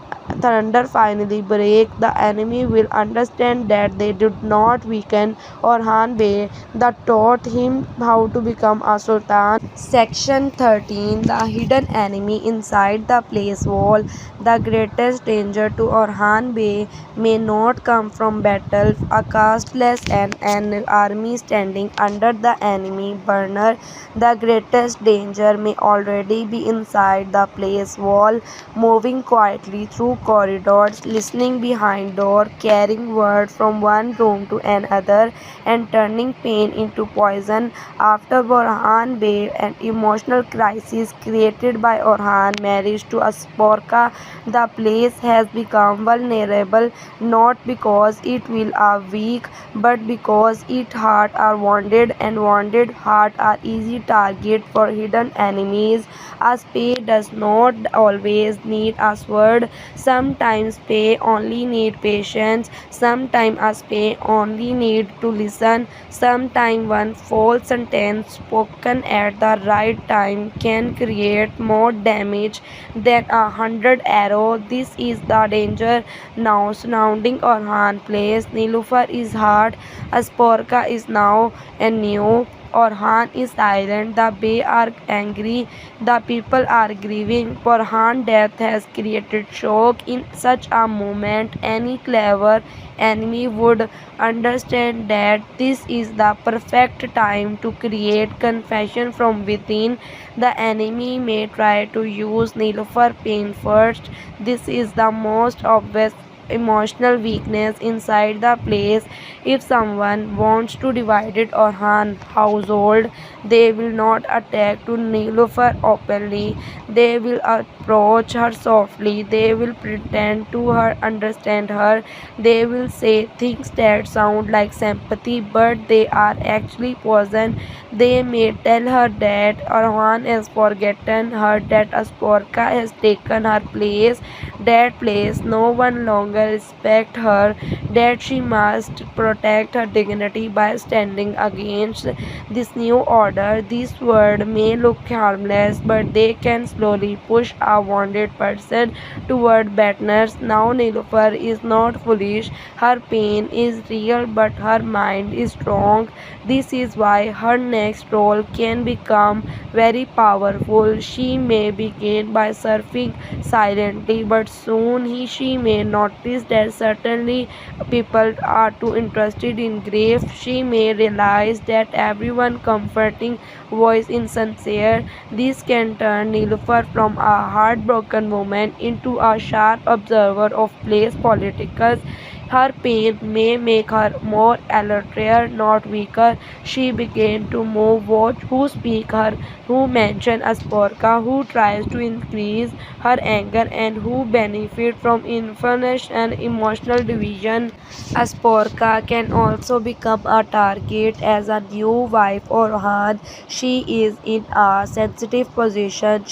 thunder finally break. The enemy will understand that they did not weaken Orhan Bey that taught him how to become a sultan. Section 13. The hidden enemy inside the place wall. The greatest danger to Orhan Bey may not come from battle, a castless and an army standing under the enemy burner. The greatest danger may already be inside the place wall, moving quietly through corridors, listening behind doors, carrying word from one room to another, and turning pain into poison. After Borhan Bey, an emotional crisis created by Orhan marriage to Asporca, the place has become vulnerable, not because it will are weak, but because its heart are wounded, and wounded heart are easy target for hidden enemies. A spade does not always need a sword. Sometimes pay only need patience, sometimes a pay only need to listen, sometimes one false sentence spoken at the right time can create more damage than 100 arrows. This is the danger now surrounding Orhan place. Nilufar is hard, Asporca is now and new. Orhan is silent, the Bay are angry, the people are grieving. Borhan death has created shock. In such a moment, any clever enemy would understand that this is the perfect time to create confession from within. The enemy may try to use Nilufar pain first. This is the most obvious emotional weakness inside the place. If someone wants to divide it or harm household, they will not attack to Nilufar openly. They will approach her softly. They will pretend to her understand her. They will say things that sound like sympathy, but they are actually poison. They may tell her that Orhan has forgotten her, that Asporca has taken her place, that place no one longer respect her, that she must protect her dignity by standing against this new order. This word may look harmless, but they can slowly push a wounded person toward betterness. Now Nilufar is not foolish. Her pain is real, but her mind is strong. This is why her next role can become very powerful. She may begin by surfing silently, but soon she may notice that certainly people are too interested in grief. She may realize that everyone comforting voice is sincere. This can turn Nilufar from a heartbroken woman into a sharp observer of place politics. Her pain may make her more alert, not weaker. She began to move, watch who speak her, who mention Asporca, who tries to increase her anger, and who benefit from information and emotional division. Asporca can also become a target as a new wife or Orhan. She is in a sensitive position.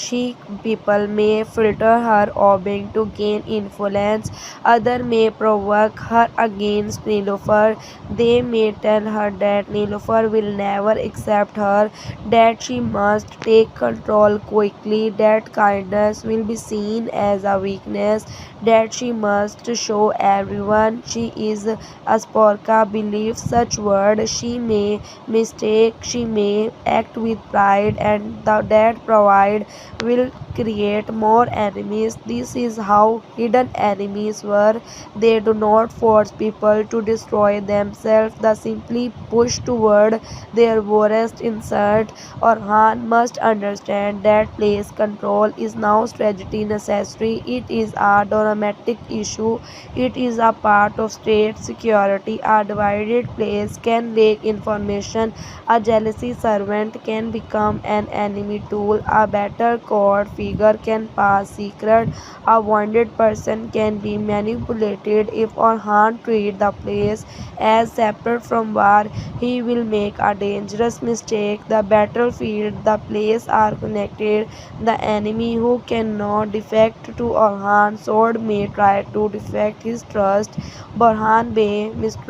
People may filter her obeying to gain influence. Others may provoke her against Nilufar. They may tell her that Nilufar will never accept her, that she must take control quickly, that kindness will be seen as a weakness, that she must show everyone she is. Asporca believes such words. She may mistake, she may act with pride, and that pride will create more enemies. This is how hidden enemies work. They do not force people to destroy themselves, they simply push toward their worst insult. Orhan must understand that place control is now strategy necessary. It is a diplomatic issue. It is a part of state security. A divided place can leak information. A jealousy servant can become an enemy tool. A better court figure can pass secret. A wounded person can be manipulated. If Orhan treats the place as separate from war, he will make a dangerous mistake. The battlefield, the place are connected. The enemy who cannot defect to Orhan's sword may try to defect his trust. Borhan Bey mistrust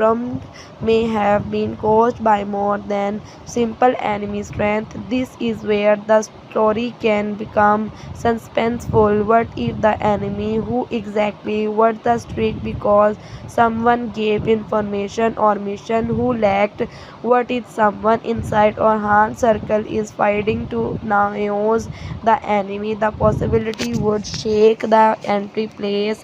may have been caused by more than simple enemy strength. This is where the story can become suspenseful. What if the enemy who exactly was the streak because someone gave information or mission who lacked? What if someone inside Orhan's circle is fighting to nails the enemy? The possibility would shake the entry place.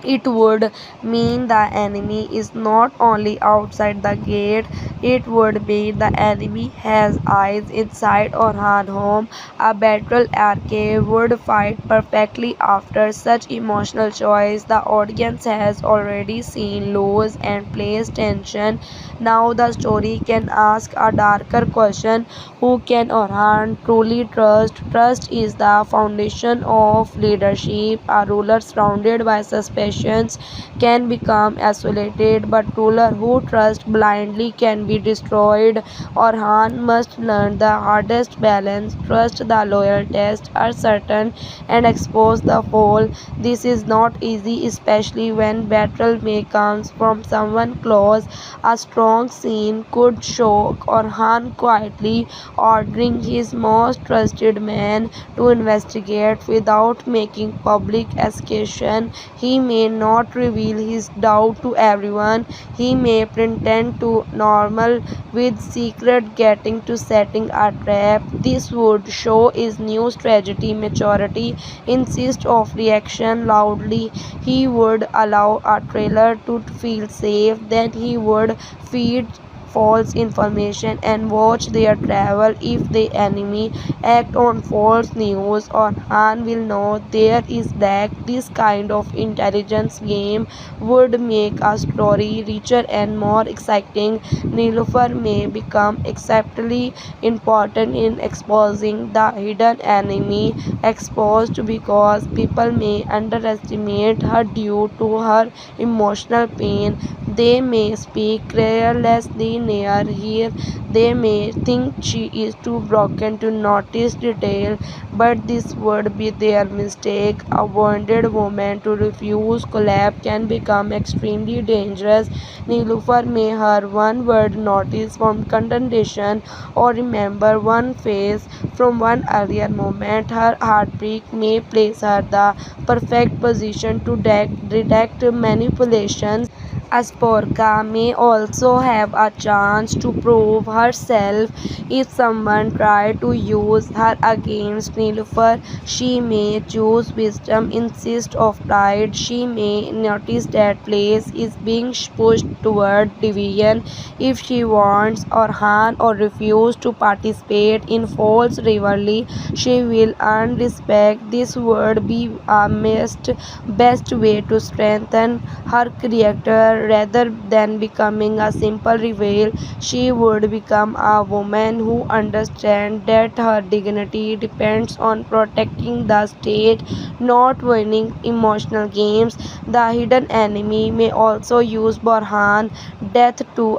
It would mean the enemy is not only outside the gate, it would mean the enemy has eyes inside Orhan home. A battle arcade would fight perfectly after such emotional choice. The audience has already seen lows and placed tension. Now the story can ask a darker question. Who can Orhan truly trust? Trust is the foundation of leadership. A ruler surrounded by suspicion possessions can become isolated, but ruler who trust blindly can be destroyed. Orhan must learn the hardest balance, trust the loyal test, are certain, and expose the fall. This is not easy, especially when battle may come from someone close. A strong scene could show Orhan quietly ordering his most trusted man to investigate without making public accusation. He may not reveal his doubt to everyone. He may pretend to normal with secret getting to setting a trap. This would show his new strategy maturity. Insist of reaction loudly. He would allow a trailer to feel safe. Then he would feed false information and watch their travel. If the enemy act on false news, Orhan will know there is lack. This kind of intelligence game would make a story richer and more exciting. Nilufur may become exceptionally important in exposing the hidden enemy, exposed because people may underestimate her due to her emotional pain. They may speak carelessly near her. They may think she is too broken to notice detail, but this would be their mistake. A wounded woman to refuse collab can become extremely dangerous. Nilufar may hear one word notice from condemnation or remember one face from one earlier moment. Her heartbreak may place her the perfect position to detect manipulations. Asporca may also have a chance to prove herself if someone tried to use her against Nilufar. She may choose wisdom instead of pride. She may notice that place is being pushed toward division. If she wants Orhan or refuse to participate in false rivalry, she will earn respect. This would be a best way to strengthen her character rather than becoming a simple rival. She would become a woman who understands that her dignity depends on protecting the state, not winning emotional games. The hidden enemy may also use Borhan death to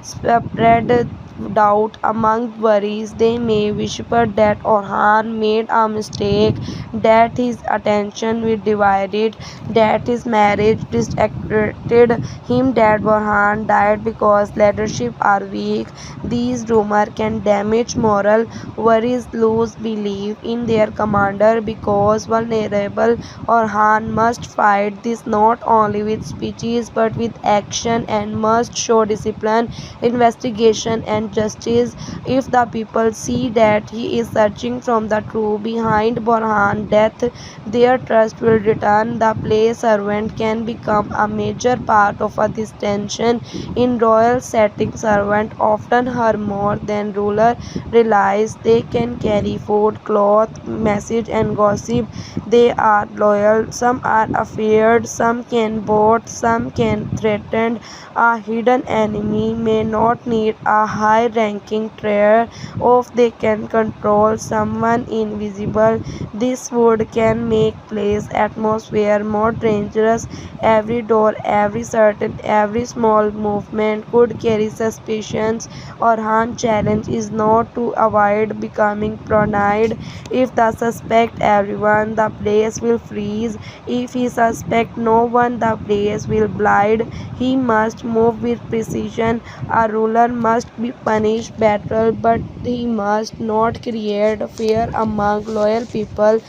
spread doubt among worries. They may whisper that Orhan made a mistake, that his attention was divided, that his marriage distracted him, that Borhan died because leadership are weak. These rumors can damage moral. Worries lose belief in their commander because vulnerable. Orhan must fight this not only with speeches but with action and must show discipline, investigation, and justice. If the people see that he is searching from the truth behind Borhan death, their trust will return. The play servant can become a major part of this tension. In royal settings, servants often harm more than ruler realize. They can carry food, cloth, message, and gossip. They are loyal, some are afraid, some can vote, some can threaten. A hidden enemy may not need a high-ranking trader, or they can control someone invisible. This wood can make place atmosphere more dangerous. Every door, every curtain, every small movement could carry suspicions. Orhan's challenge is not to avoid becoming paranoid. If the suspect everyone, the place will freeze. If he suspect no one, the place will blind. He must move with precision. A ruler must be punished better, but he must not create fear among loyal people.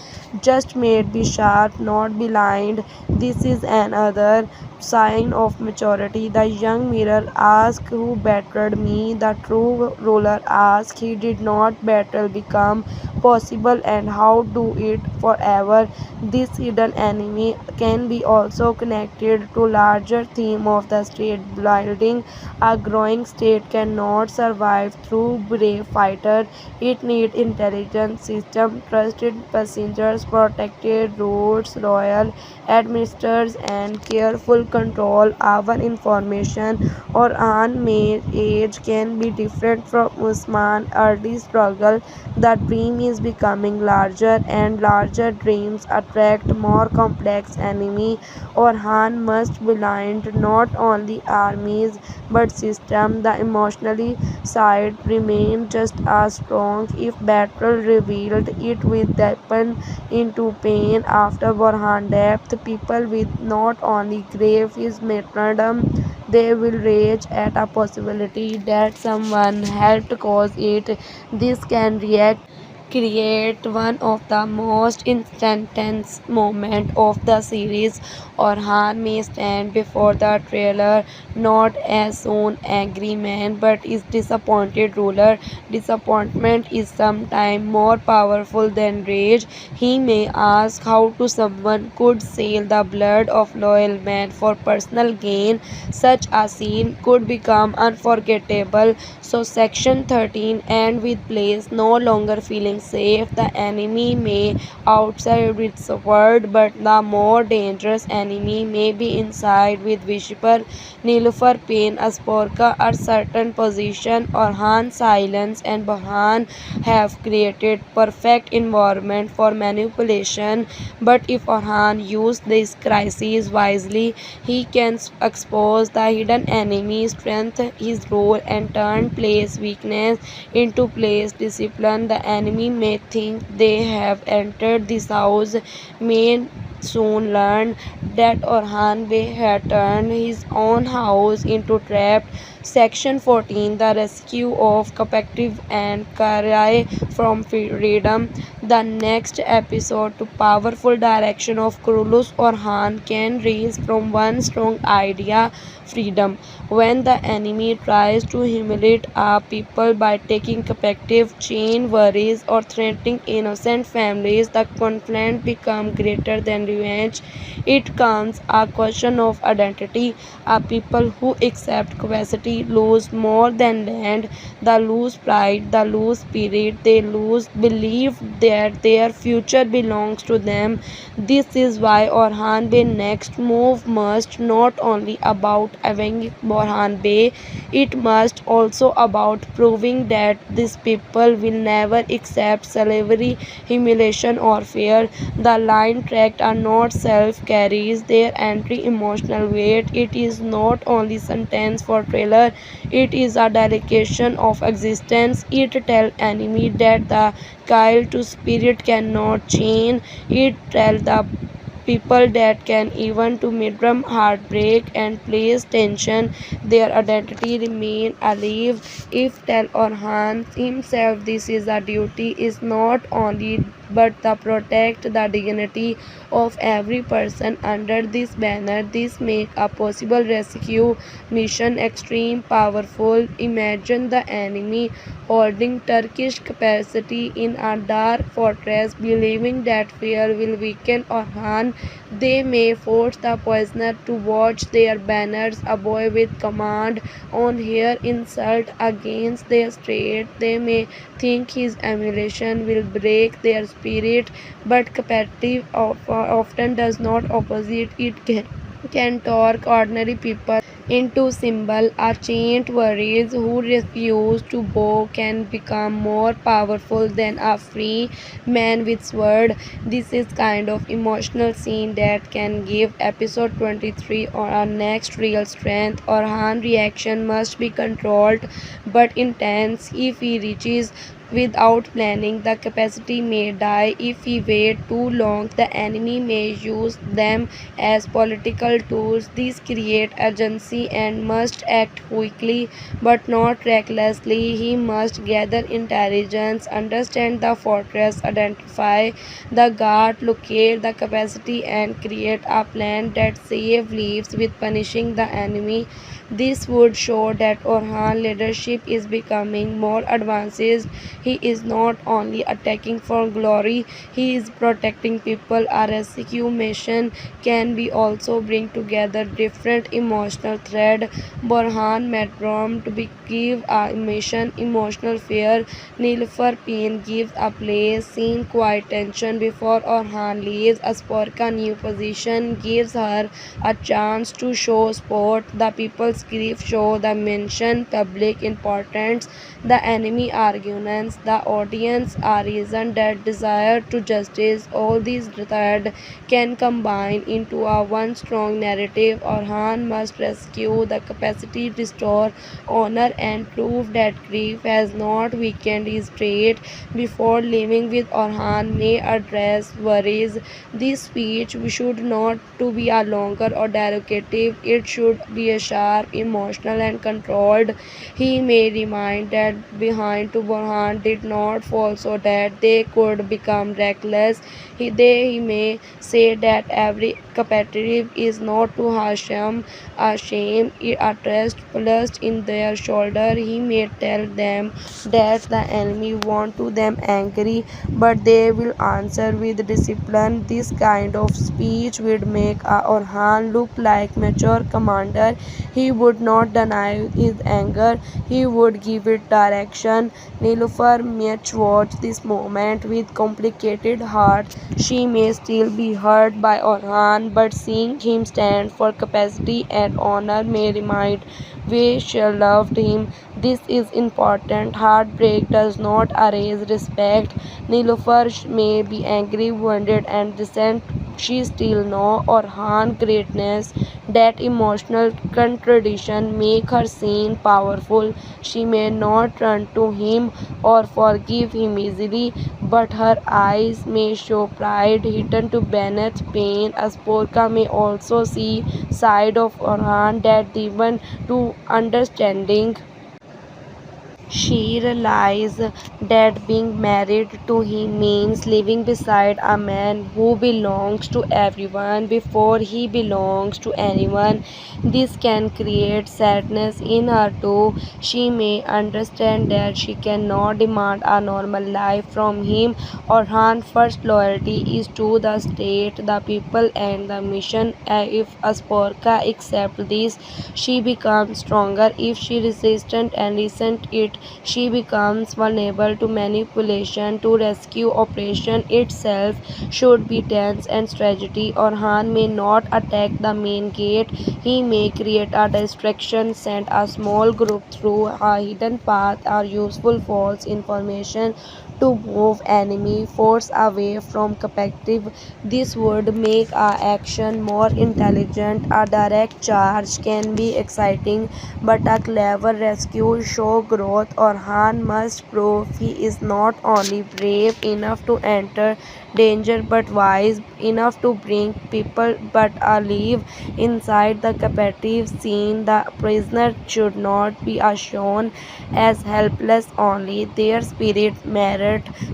Just made be sharp, not blind. This is another sign of maturity. The young mirror asked, "Who battered me?" The true ruler asked, "He did not battle become possible, and how do it forever?" This hidden enemy can be also connected to larger theme of the state building. A growing state cannot survive through brave fighters. It needs intelligent system, trusted passengers, protected roads, royal administrators, and careful control our information. Orhan's age can be different from Usman's early struggle. The dream is becoming larger, and larger dreams attract more complex enemy. Orhan must blind not only armies but system. The emotionally side remained just as strong. If battle revealed it will deepen into pain. After Borhan death, people will not only grave his martyrdom, they will rage at a possibility that someone helped cause it. This can react create one of the most intense moments of the series. Orhan may stand before the trailer not as soon angry man but is disappointed ruler. Disappointment is sometimes more powerful than rage. He may ask how to someone could sell the blood of loyal men for personal gain. Such a scene could become unforgettable. So section 13 end with place no longer feeling safe. The enemy may outside its word, but the more dangerous enemy may be inside with Whisper, Nilufur, Pain, Asporca, a certain position. Orhan, silence, and Borhan have created perfect environment for manipulation. But if Orhan used this crisis wisely, he can expose the hidden enemy, strengthen his role, and turn place weakness into place discipline. The enemy may think they have entered this house, may soon learn that Orhan Bey had turned his own house into trap. Section 14 The Rescue of Captive and Cry from Freedom. The next episode to powerful direction of Kurulus Orhan can raise from one strong idea freedom. When the enemy tries to humiliate our people by taking captive, chain worries, or threatening innocent families, the conflict becomes greater than revenge. It becomes a question of identity. A people who accept capacity lose more than land. They lose pride, they lose spirit, they lose belief that their future belongs to them. This is why Orhan Bey's next move must not only about avenging Borhan Bey, it must also about proving that these people will never accept slavery, humiliation, or fear. The line tracked are not self carries their entry emotional weight. It is not only sentence for trailer, it is a dedication of existence. It tell enemy that the Kyle to spirit cannot change. It tell the people that can even to midterm heartbreak and place tension their identity remain alive. If tell Orhan himself this is a duty is not only but to protect the dignity of every person under this banner. This make a possible rescue mission extreme powerful. Imagine the enemy holding Turkish capacity in a dark fortress, believing that fear will weaken Orhan. They may force the poisoner to watch their banners. A boy with command on here insult against their state. They may think his emulation will break their spirit, but capacity often does not opposite. It can torque ordinary people into symbol. A chant worries who refuse to bow can become more powerful than a free man with sword. This is kind of emotional scene that can give episode 23 or our next real strength. Orhan reaction must be controlled but intense. If he reaches without planning, the capacity may die. If we wait too long, the enemy may use them as political tools. These create urgency and must act quickly but not recklessly. He must gather intelligence, understand the fortress, identify the guard, locate the capacity, and create a plan that save lives with punishing the enemy. This would show that Orhan leadership is becoming more advanced. He is not only attacking for glory, he is protecting people. A rescue mission can be also bring together different emotional thread. Borhan Medrom to be give a mission emotional fear. Nilufur pain gives a place, scene quiet tension before Orhan leaves. Asporca new position gives her a chance to show sport. The people's grief show the mention public importance. The enemy arguments, the audience are reason that desire to justice. All these threads can combine into a one strong narrative. Orhan must rescue the capacity, restore honor, and prove that grief has not weakened his trait. Before leaving with Orhan may address worries. This speech should not to be a longer or derogative. It should be a sharp, emotional, and controlled. He may remind that behind to Borhan did not fall so that they could become reckless. He may say that every competitive is not to Hashem a shame, a trust in their shoulder. He may tell them that the enemy want to them angry, but they will answer with discipline. This kind of speech would make Orhan look like mature commander. He would not deny his anger, he would give it direction. Nilufar might watch this moment with complicated heart. She may still be hurt by Orhan, but seeing him stand for capacity and honor may remind why she loved him. This is important. Heartbreak does not erase respect. Nilufar may be angry, wounded, and resent. She still knows Orhan's greatness. That emotional contradiction make her seen powerful. She may not run to him or forgive him easily, but her eyes may show pride hidden to beneath pain. Asporca may also see side of Orhan that even to understanding. She realized that being married to him means living beside a man who belongs to everyone before he belongs to anyone. This can create sadness in her too. She may understand that she cannot demand a normal life from him. Orhan's first loyalty is to the state, the people, and the mission. If Asporca accepts this, she becomes stronger. If she resists and resents it, she becomes vulnerable to manipulation. To rescue operation itself should be tense and strategy. Orhan may not attack the main gate. He may create a distraction, send a small group through a hidden path, or useful false information to move enemy force away from captive. This would make our action more intelligent. A direct charge can be exciting, but a clever rescue show growth. Orhan must prove he is not only brave enough to enter danger but wise enough to bring people but live inside the captive scene. The prisoner should not be shown as helpless only. Their spirit merit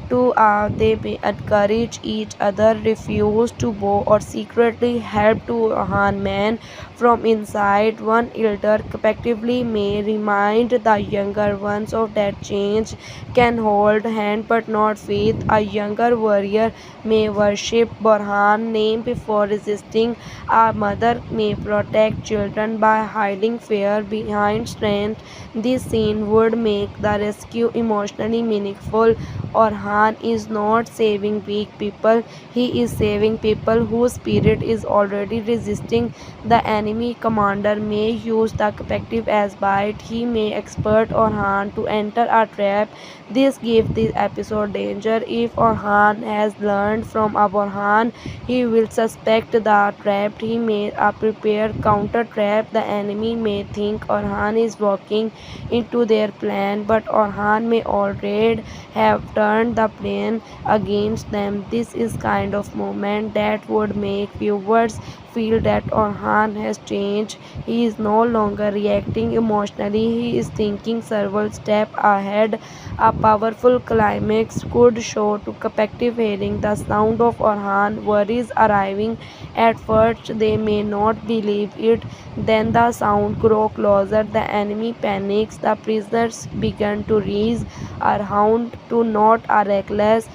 to they may encourage each other, refuse to bow, or secretly help to harm men from inside. One elder collectively may remind the younger ones of that change can hold hand but not faith. A younger warrior may worship Borhan name before resisting. A mother may protect children by hiding fear behind strength. This scene would make the rescue emotionally meaningful. Orhan is not saving weak people, he is saving people whose spirit is already resisting. The enemy commander may use the captive as bait. He may expert Orhan to enter a trap. This gives the episode danger. If Orhan has learned from Borhan, he will suspect the trap. He may prepare counter trap. The enemy may think Orhan is walking into their plan, but Orhan may already have turned the plan against them. This is kind of moment that would make viewers feel that Orhan has changed. He is no longer reacting emotionally, he is thinking several steps ahead. A powerful climax could show to captive hearing the sound of Orhan worries arriving. At first they may not believe it, then the sound grows closer, the enemy panics, the prisoners begin to raise. Orhan to not a reckless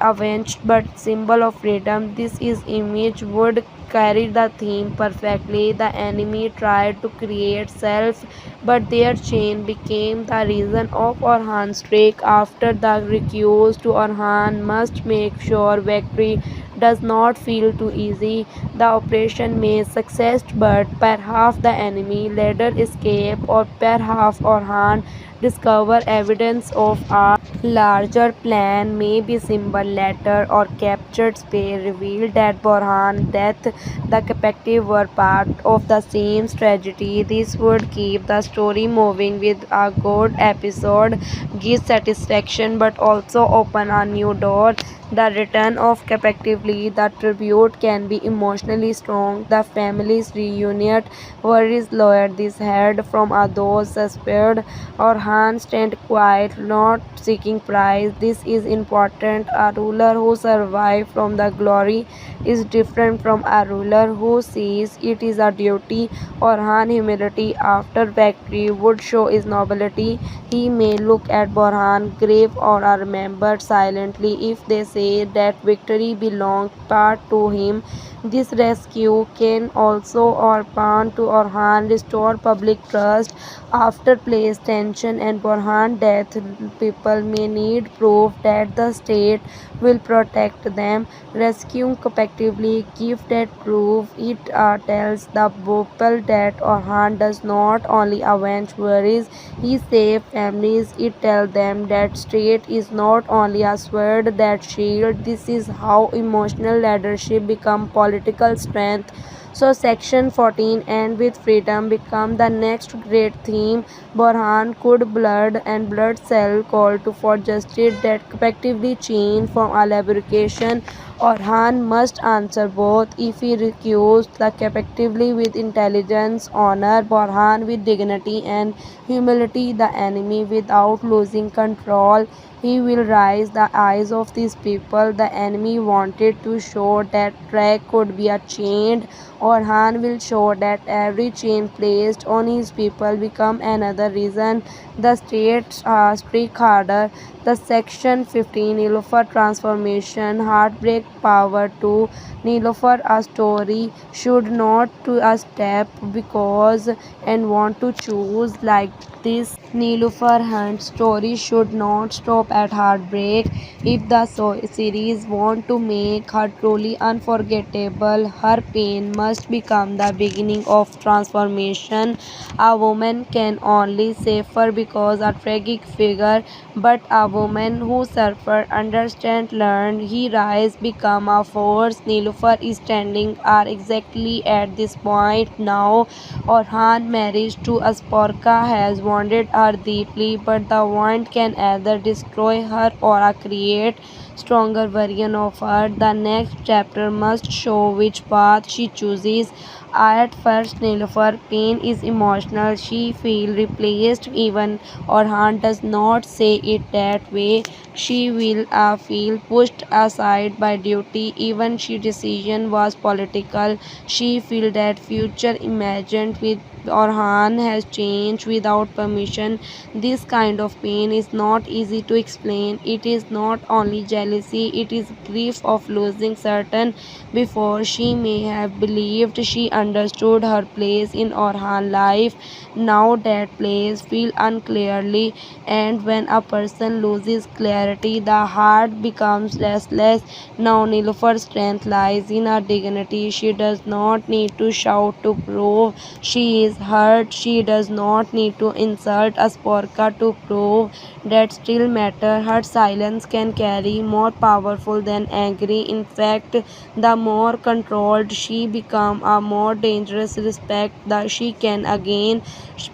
avenged but symbol of freedom. This is image would carry the theme perfectly. The enemy tried to create self, but their chain became the reason of Orhan's streak. After the recuse to Orhan must make sure victory does not feel too easy. The operation may success, but perhaps the enemy later escape, or perhaps Orhan discover evidence of a larger plan, maybe symbol letter or captured space revealed that Borhan death the captive were part of the same tragedy. This would keep the story moving with a good episode, give satisfaction but also open a new door. The return of captively, the tribute can be emotionally strong. The families reunite worries lowered this head from a those suspected. Orhan stand quiet, not seeking prize. This is important. A ruler who survives from the glory is different from a ruler who sees it is a duty. Orhan humility after victory would show his nobility. He may look at Borhan grave or are remembered silently if they say that victory belonged part to him. This rescue can also Orhan to Orhan restore public trust after place tension and Borhan death. People may need proof that the state will protect them. Rescuing collectively give that proof. It tells the people that Orhan does not only avenge worries, he saves families. It tells them that state is not only a sword that shield. This is how emotional leadership become political strength. So section 14 and with freedom become the next great theme. Borhan could blood and blood cell call to for justice that effectively change from a lubrication. Orhan must answer both. If he recused the captively with intelligence, honor Borhan with dignity and humility the enemy without losing control. He will raise the eyes of these people. The enemy wanted to show that track could be a chained. Orhan will show that every chain placed on his people become another reason the states strike harder. The section 15 Nilufur transformation heartbreak power to Nilufur a story should not to a step because and want to choose like this. Nilufur Hunt's story should not stop at heartbreak. If the series want to make her truly unforgettable, her pain must become the beginning of transformation. A woman can only suffer because a tragic figure, but a woman who suffered, understand, learned, he rise, become a force. Nilufur is standing are exactly at this point now. Orhan marriage to Asporca has wounded her deeply, but the wound can either destroy her or create stronger version of her. The next chapter must show which path she chooses. At first, Nilufar pain is emotional. She feels replaced even Orhan does not say it that way. She will feel pushed aside by duty. Even she decision was political. She feel that future imagined with Orhan has changed without permission. This kind of pain is not easy to explain. It is not only jealousy, it is grief of losing certain before she may have believed she understood her place in Orhan life. Now that place feels unclearly, and when a person loses clarity, the heart becomes restless. Now Nilufar's strength lies in her dignity. She does not need to shout to prove she is hurt. She does not need to insult Asporca to prove that still matter. Her silence can carry more powerful than angry. In fact, the more controlled she become, a more dangerous respect that she can again.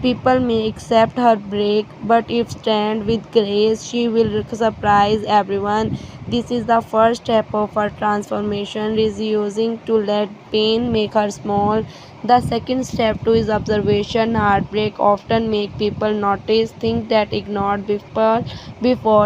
People may accept her break, but if stand with grace, she will surprise everyone. This is the first step of her transformation, refusing to let pain make her small. The second step to is observation. Heartbreak often make people notice things that ignored before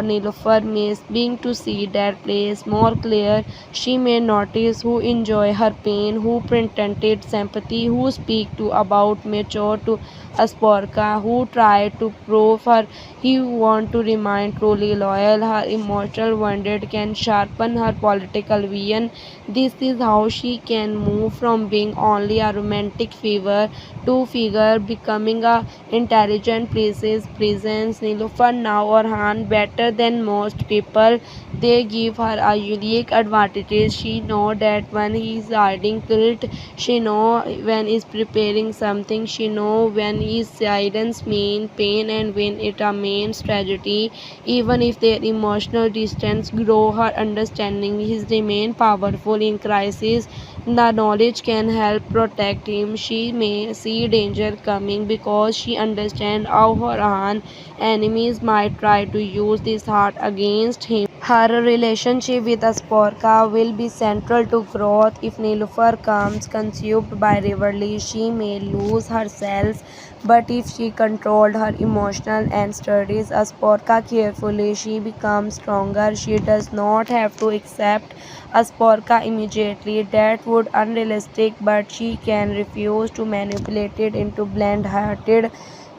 Nilufar may being to see that place more clear. She may notice who enjoy her pain, who pretended sympathy, who speak to about mature to Asporca, who try to prove her he want to remain truly loyal. Her emotional wounded can sharpen her political vision. This is how she can move from being only a romantic figure to figure becoming a intelligent presence. Nilufar now Orhan better than most people. They give her a unique advantage. She know that when he is hiding guilt, she know when is preparing something, she know when is silence mean pain and when it a means tragedy. Even if their emotional distance grow, her understanding is remain powerful in crisis. The knowledge can help protect him. She may see danger coming because she understands how her own enemies might try to use this heart against him. Her relationship with Asporca will be central to growth. If Nilufar comes consumed by Rivalry, she may lose herself. But if she controlled her emotional and studies Asporca carefully, she becomes stronger. She does not have to accept Asporca immediately. That would unrealistic, but she can refuse to manipulate it into blend-hearted.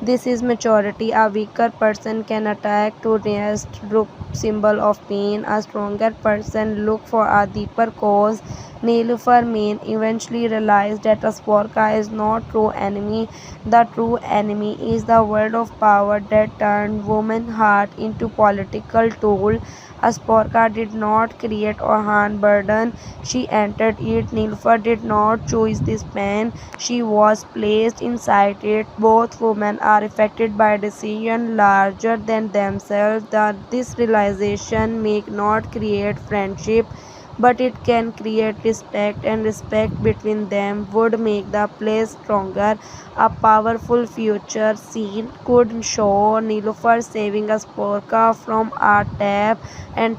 This is maturity. A weaker person can attack to rest look symbol of pain. A stronger person look for a deeper cause. Nilufar may eventually realize that Asporca is not true enemy. The true enemy is the world of power that turned woman's heart into political tool. Asporca did not create Orhan burden. She entered it. Nilufar did not choose this pain. She was placed inside it. Both women are affected by decisions larger than themselves. That this realization may not create friendship, but it can create respect, and respect between them would make the place stronger. A powerful future scene could show Nilufar saving Asporca from a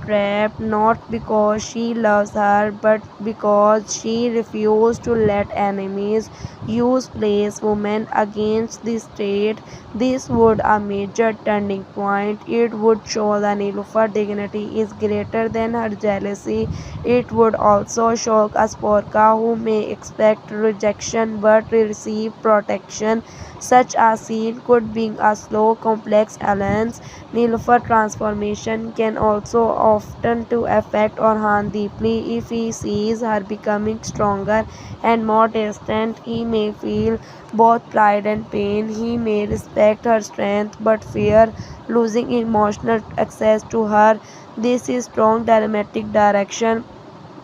trap, not because she loves her, but because she refused to let enemies use place women against the state. This would a major turning point. It would show that Nilufar dignity is greater than her jealousy. It would also shock Asporca, who may expect rejection but receive protection. Such a scene could bring a slow, complex alliance. Nilufar transformation can also often to affect Orhan deeply. If he sees her becoming stronger and more distant, he may feel both pride and pain. He may respect her strength but fear losing emotional access to her. This is strong dramatic direction.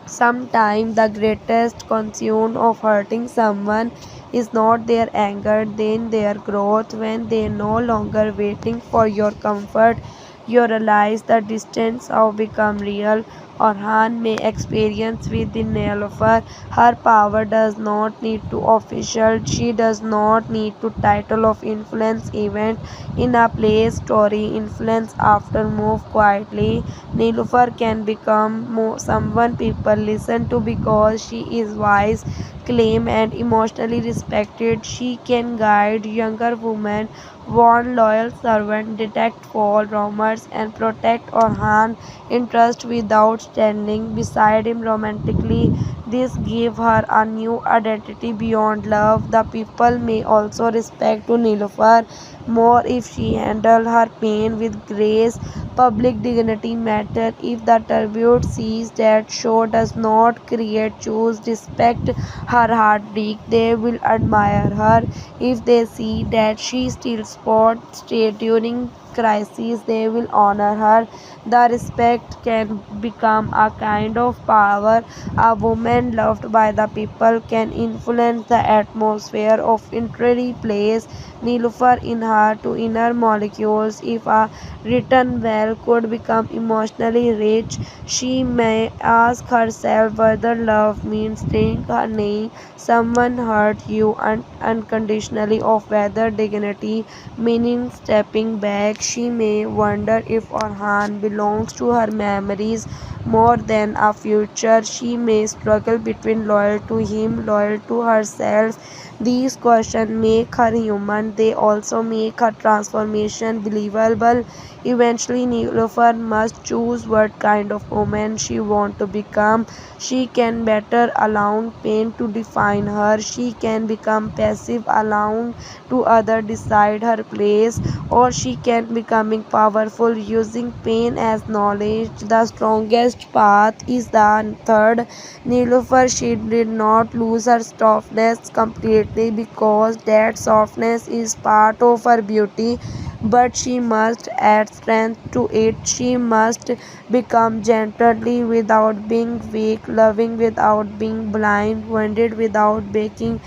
Sometimes the greatest concern of hurting someone is not their anger, then their growth. When they no longer waiting for your comfort, you realize the distance have become real. Orhan may experience within Nilufar. Her power does not need to official. She does not need to title of influence event in a place story. Influence after move quietly. Nilufar can become someone people listen to because she is wise, calm, and emotionally respected. She can guide younger women, warn loyal servants, detect false rumors, and protect Orhan interest without standing beside him romantically. This gives her a new identity beyond love. The people may also respect to Nilufar more if she handle her pain with grace. Public dignity matter. If the tribute sees that show does not create choose respect her heartbreak, they will admire her. If they see that she still sports stay during crises, they will honor her. The respect can become a kind of power. A woman loved by the people can influence the atmosphere of entire place. Nilufar in her to inner molecules, if a written well, could become emotionally rich. She may ask herself whether love means staying or nay. Someone hurt you unconditionally, of whether dignity meaning stepping back. She may wonder if Orhan belongs to her memories more than a future. She may struggle between loyal to him, loyal to herself. These questions make her human. They also make her transformation believable. Eventually, Nilufar must choose what kind of woman she wants to become. She can better allow pain to define her. She can become passive, allowing to others decide her place, or she can becoming powerful, using pain as knowledge. The strongest path is the third. Nilufar, she did not lose her softness completely because that softness is part of her beauty, but she must add strength to it. She must become gently without being weak, loving without being blind, wounded without being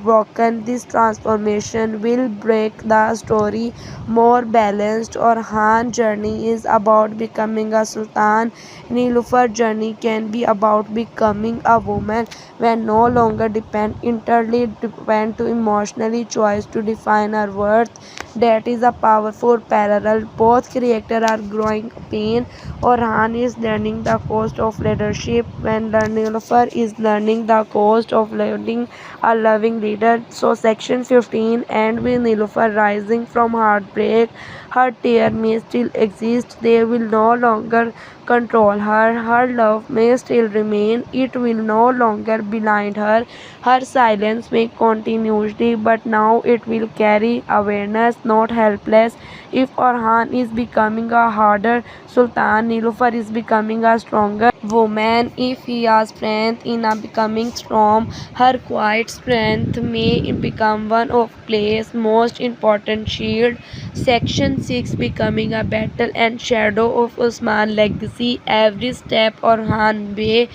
broken. This transformation will break the story more balanced. Orhan journey is about becoming a sultan. Nilufar journey can be about becoming a woman when no longer depend to emotionally choice to define her worth. That is a powerful parallel. Both characters are growing pain. Orhan is learning the cost of leadership when Nilufar is learning the cost of leading a loving leader. So section 15 and with Nilufar rising from heartbreak. Her tear may still exist. They will no longer control her. Her love may still remain. It will no longer blind her. Her silence may continuously, but now it will carry awareness, not helpless. If Orhan is becoming a harder sultan, Nilufar is becoming a stronger woman. If he has strength in a becoming strong, her quiet strength may become one of play's most important shield. Section 6 becoming a battle and shadow of Usman legacy. Every step Orhan Bey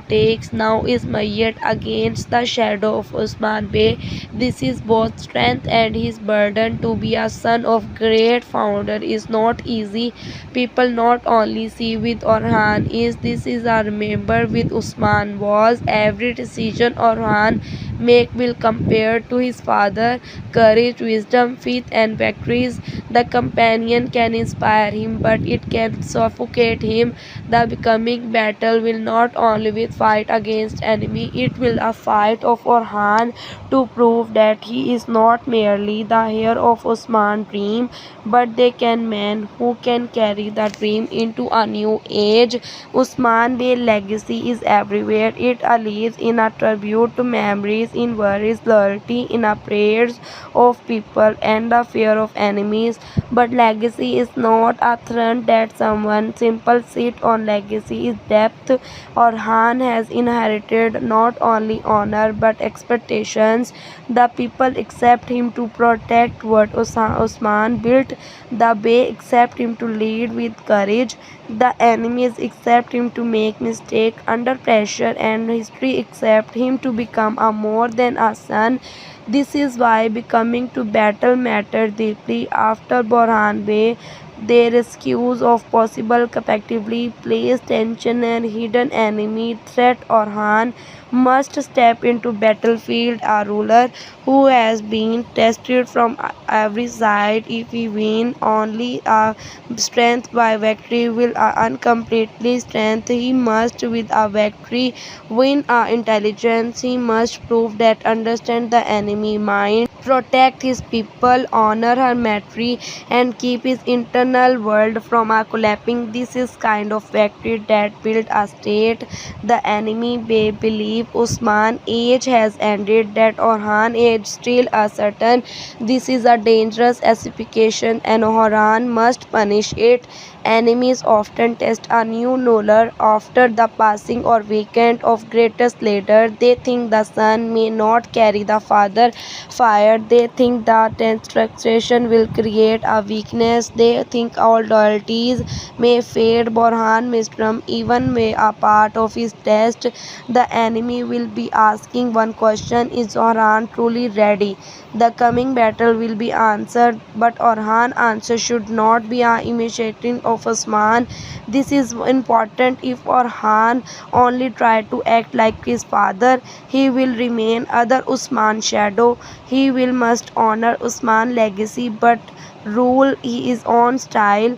takes now is measured against the shadow of Usman Bey. This is both strength and his burden. To be a son of great founder is not easy. People not only see with Orhan is this is a remember with Usman was. Every decision Orhan make will compare to his father. Courage, wisdom, faith and victories. The companion can inspire him, but it can suffocate him. The becoming battle will not only be fight against enemy, it will a fight of Orhan to prove that he is not merely the heir of Usman's dream, but they can man who can carry the dream into a new age. Usman Bey's legacy is everywhere. It lives in a tribute to memories, in worries, loyalty, in a prayers of people and the fear of enemies. But legacy is not a throne that someone simple sit on. Legacy is depth. Orhan has inherited not only honor but expectations. The people accept him to protect what Usman built. The Bey accept him to lead with courage. The enemies accept him to make mistake under pressure, and history accept him to become a more than a son. This is why becoming to battle matters deeply. After Borhan Bey, their rescues of possible captively placed tension and hidden enemy threat. Orhan must step into battlefield a ruler who has been tested from every side. If he win only a strength by victory will uncompletely strength, he must with a victory win a intelligence. He must prove that understand the enemy mind, protect his people, honor her memory, and keep his internal world from a collapsing. This is kind of victory that built a state. The enemy may believe Usman age has ended, that Orhan age still uncertain. This is a dangerous aspiration and Orhan must punish it. Enemies often test a new ruler after the passing or weekend of greatest leader. They think the son may not carry the father fire. They think that destruction will create a weakness. They think all loyalties may fade. Borhan Mistram even may a part of his test. The enemy will be asking one question: is Orhan truly ready? The coming battle will be answered, but Orhan answer should not be a imitating of Usman. This is important. If Orhan only try to act like his father, he will remain other Usman shadow. He will must honor Usman legacy but rule his own style.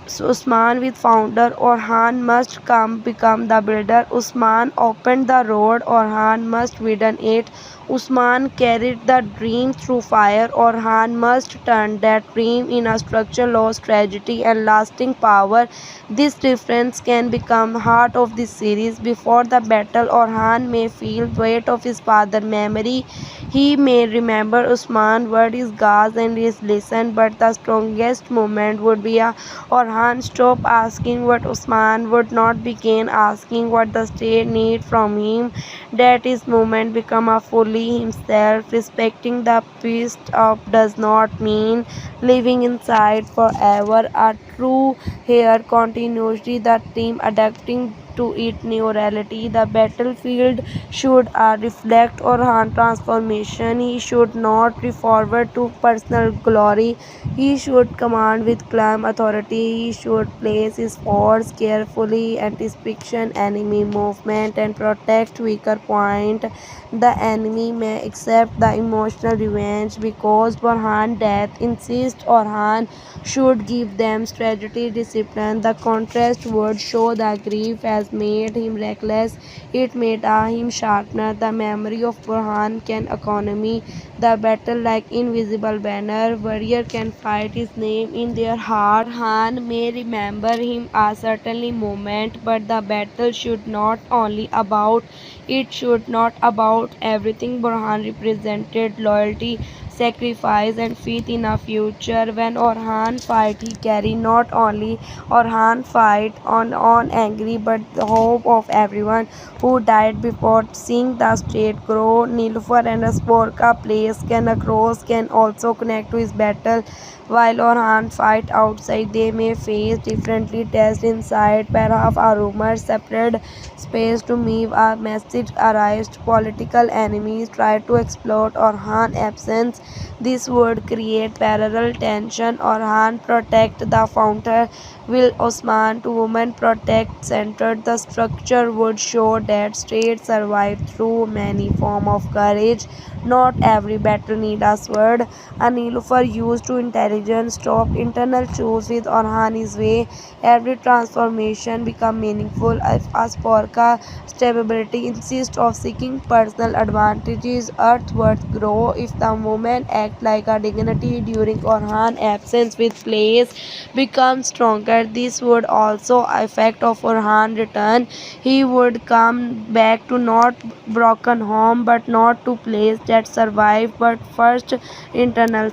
So Usman with founder Orhan must come become the builder. Usman opened the road, Orhan must widen it. Usman carried the dream through fire, Orhan must turn that dream in a structure, lost tragedy and lasting power. This difference can become heart of this series. Before the battle, Orhan may feel weight of his father's memory. He may remember Usman's word is gas and his listen, but the strongest moment would be a Orhan stopped asking what Usman would not begin asking what the state need from him. That his movement become a fully himself. Respecting the peace of does not mean living inside forever. A true here continuously the team adapting to its new reality. The battlefield should reflect Orhan transformation. He should not be forward to personal glory. He should command with calm authority. He should place his force carefully, anticipation enemy movement, and protect weaker point. The enemy may accept the emotional revenge because Borhan death insists Orhan should give them strategy discipline. The contrast would show the grief has made him reckless. It made him sharpener. The memory of Borhan can economy the battle like invisible banner. Warrior can fight his name in their heart. Orhan may remember him a certainly moment, but the battle should not only about it should not about everything. Borhan represented loyalty, sacrifice and faith in a future. When Orhan fight, he carry not only Orhan fight on angry but the hope of everyone who died before seeing the state grow. Nilufur and Asporca place can across can also connect to his battle. While Orhan fight outside, they may face differently test inside. Perhaps a rumor separate space to move a message arrives. Political enemies try to exploit Orhan absence. This would create parallel tension. Orhan protect the founder, will Osman to women protect center. The structure would show that state survived through many form of courage. Not every battle need a sword. A Nilufar used to intelligence stop internal choose with Orhan his way. Every transformation become meaningful. If Asporca stability insists of seeking personal advantages, earth would grow. If the movement act like a dignity during Orhan absence with place become stronger, this would also affect of Orhan return. He would come back to not broken home but not to place that survive but first internal